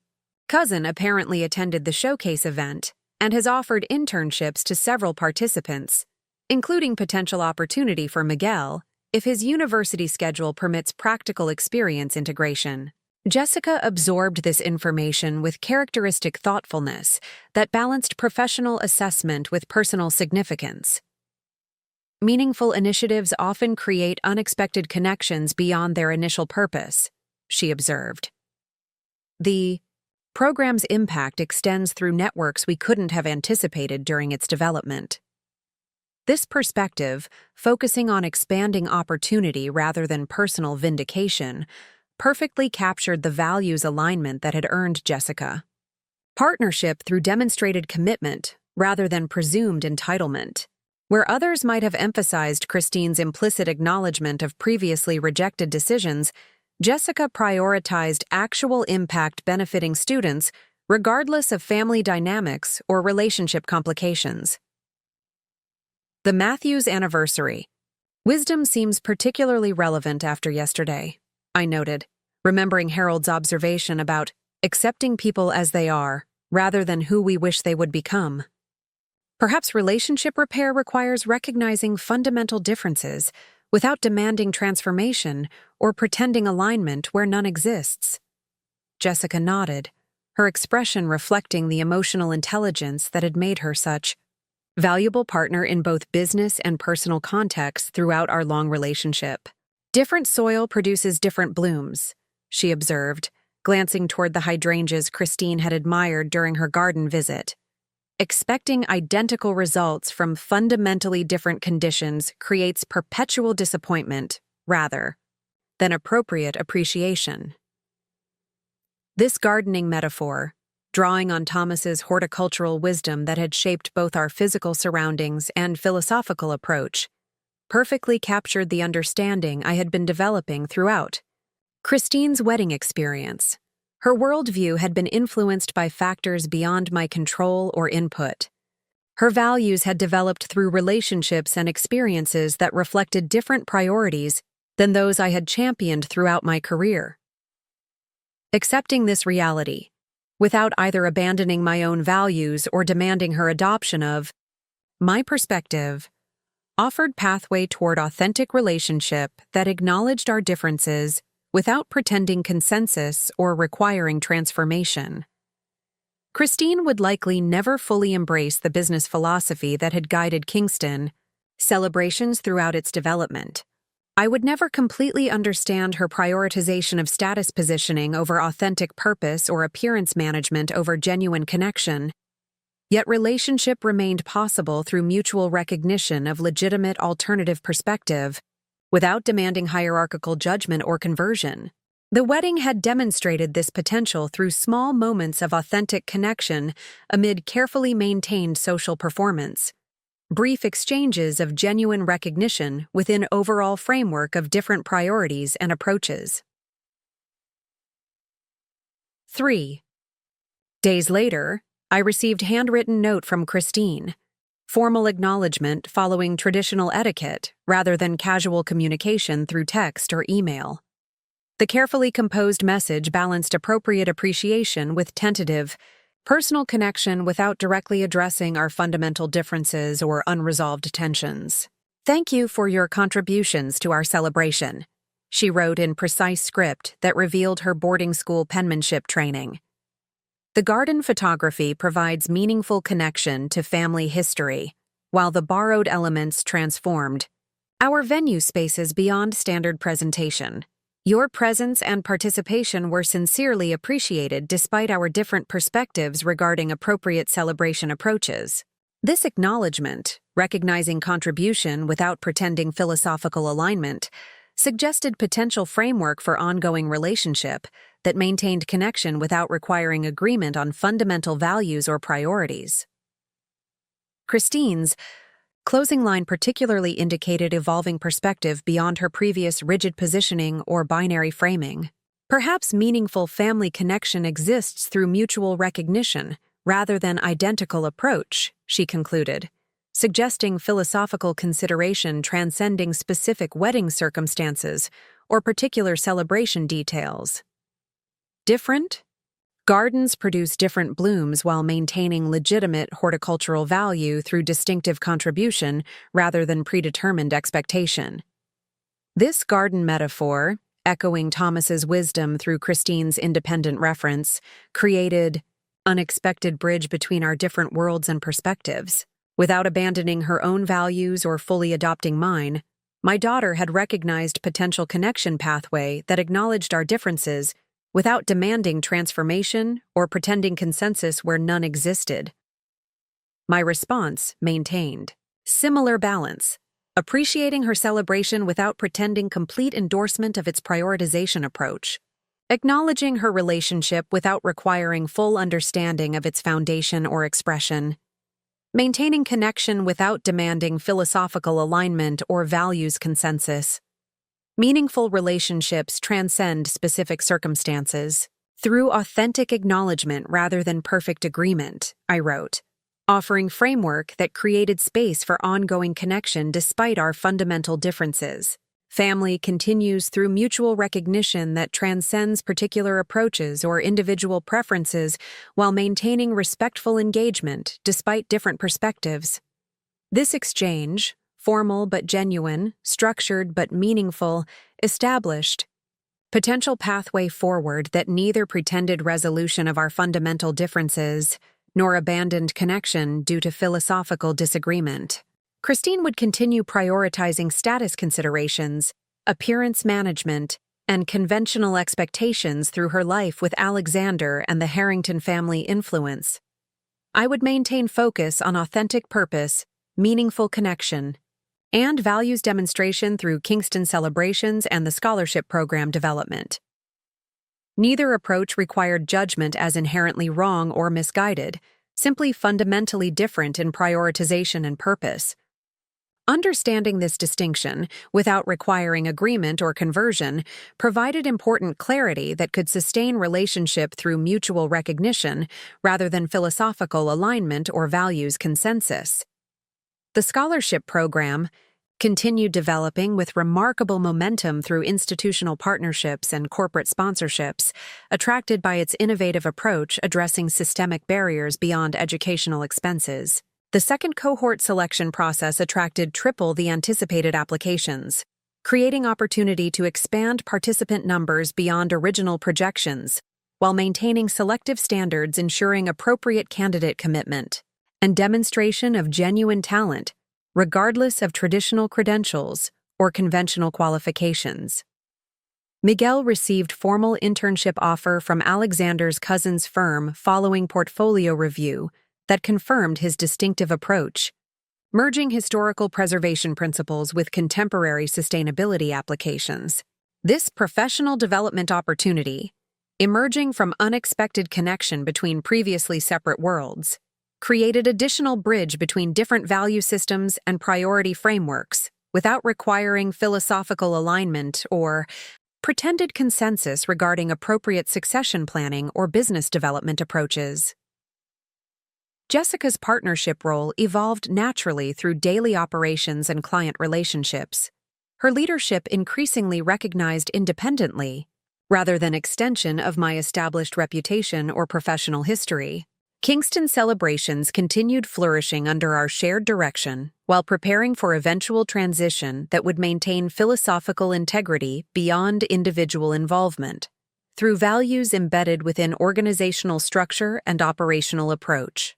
cousin apparently attended the showcase event and has offered internships to several participants, including potential opportunity for Miguel if his university schedule permits practical experience integration. Jessica absorbed this information with characteristic thoughtfulness that balanced professional assessment with personal significance. Meaningful initiatives often create unexpected connections beyond their initial purpose, she observed. The program's impact extends through networks we couldn't have anticipated during its development. This perspective, focusing on expanding opportunity rather than personal vindication, perfectly captured the values alignment that had earned Jessica. Partnership through demonstrated commitment rather than presumed entitlement. Where others might have emphasized Christine's implicit acknowledgement of previously rejected decisions, Jessica prioritized actual impact benefiting students regardless of family dynamics or relationship complications. The Matthews anniversary. Wisdom seems particularly relevant after yesterday, I noted, remembering Harold's observation about accepting people as they are, rather than who we wish they would become. Perhaps relationship repair requires recognizing fundamental differences without demanding transformation or pretending alignment where none exists. Jessica nodded, her expression reflecting the emotional intelligence that had made her such valuable partner in both business and personal contexts throughout our long relationship. Different soil produces different blooms, she observed, glancing toward the hydrangeas Christine had admired during her garden visit. Expecting identical results from fundamentally different conditions creates perpetual disappointment, rather than appropriate appreciation. This gardening metaphor, drawing on Thomas's horticultural wisdom that had shaped both our physical surroundings and philosophical approach, perfectly captured the understanding I had been developing throughout Christine's wedding experience. Her worldview had been influenced by factors beyond my control or input. Her values had developed through relationships and experiences that reflected different priorities than those I had championed throughout my career. Accepting this reality, without either abandoning my own values or demanding her adoption of my perspective, offered pathway toward authentic relationship that acknowledged our differences without pretending consensus or requiring transformation. Christine would likely never fully embrace the business philosophy that had guided Kingston Celebrations throughout its development, I would never completely understand her prioritization of status positioning over authentic purpose or appearance management over genuine connection. Yet relationship remained possible through mutual recognition of legitimate alternative perspective, without demanding hierarchical judgment or conversion. The wedding had demonstrated this potential through small moments of authentic connection amid carefully maintained social performance, brief exchanges of genuine recognition within overall framework of different priorities and approaches. 3. Days later, I received handwritten note from Christine, formal acknowledgement following traditional etiquette rather than casual communication through text or email. The carefully composed message balanced appropriate appreciation with tentative, personal connection without directly addressing our fundamental differences or unresolved tensions. "Thank you for your contributions to our celebration," she wrote in precise script that revealed her boarding school penmanship training. The garden photography provides meaningful connection to family history, while the borrowed elements transformed our venue spaces beyond standard presentation. Your presence and participation were sincerely appreciated despite our different perspectives regarding appropriate celebration approaches. This acknowledgement, recognizing contribution without pretending philosophical alignment, suggested potential framework for ongoing relationship that maintained connection without requiring agreement on fundamental values or priorities. Christine's closing line particularly indicated evolving perspective beyond her previous rigid positioning or binary framing. Perhaps meaningful family connection exists through mutual recognition rather than identical approach, she concluded, suggesting philosophical consideration transcending specific wedding circumstances or particular celebration details. Different? Gardens produce different blooms while maintaining legitimate horticultural value through distinctive contribution rather than predetermined expectation. This garden metaphor, echoing Thomas's wisdom through Christine's independent reference, created unexpected bridge between our different worlds and perspectives. Without abandoning her own values or fully adopting mine, my daughter had recognized potential connection pathway that acknowledged our differences without demanding transformation or pretending consensus where none existed. My response maintained similar balance, appreciating her celebration without pretending complete endorsement of its prioritization approach, acknowledging her relationship without requiring full understanding of its foundation or expression, maintaining connection without demanding philosophical alignment or values consensus. Meaningful relationships transcend specific circumstances through authentic acknowledgement rather than perfect agreement, I wrote, offering framework that created space for ongoing connection despite our fundamental differences. Family continues through mutual recognition that transcends particular approaches or individual preferences while maintaining respectful engagement despite different perspectives. This exchange, formal but genuine, structured but meaningful, established potential pathway forward that neither pretended resolution of our fundamental differences nor abandoned connection due to philosophical disagreement. Christine would continue prioritizing status considerations, appearance management, and conventional expectations through her life with Alexander and the Harrington family influence. I would maintain focus on authentic purpose, meaningful connection, and values demonstration through Kingston Celebrations and the scholarship program development. Neither approach required judgment as inherently wrong or misguided, simply fundamentally different in prioritization and purpose. Understanding this distinction, without requiring agreement or conversion, provided important clarity that could sustain relationship through mutual recognition rather than philosophical alignment or values consensus. The scholarship program continued developing with remarkable momentum through institutional partnerships and corporate sponsorships, attracted by its innovative approach addressing systemic barriers beyond educational expenses. The second cohort selection process attracted triple the anticipated applications, creating opportunity to expand participant numbers beyond original projections, while maintaining selective standards ensuring appropriate candidate commitment and demonstration of genuine talent, regardless of traditional credentials or conventional qualifications. Miguel received formal internship offer from Alexander's cousin's firm following portfolio review that confirmed his distinctive approach, merging historical preservation principles with contemporary sustainability applications. This professional development opportunity, emerging from unexpected connection between previously separate worlds, created additional bridge between different value systems and priority frameworks without requiring philosophical alignment or pretended consensus regarding appropriate succession planning or business development approaches. Jessica's partnership role evolved naturally through daily operations and client relationships, her leadership increasingly recognized independently, rather than extension of my established reputation or professional history. Kingston Celebrations continued flourishing under our shared direction while preparing for eventual transition that would maintain philosophical integrity beyond individual involvement, through values embedded within organizational structure and operational approach.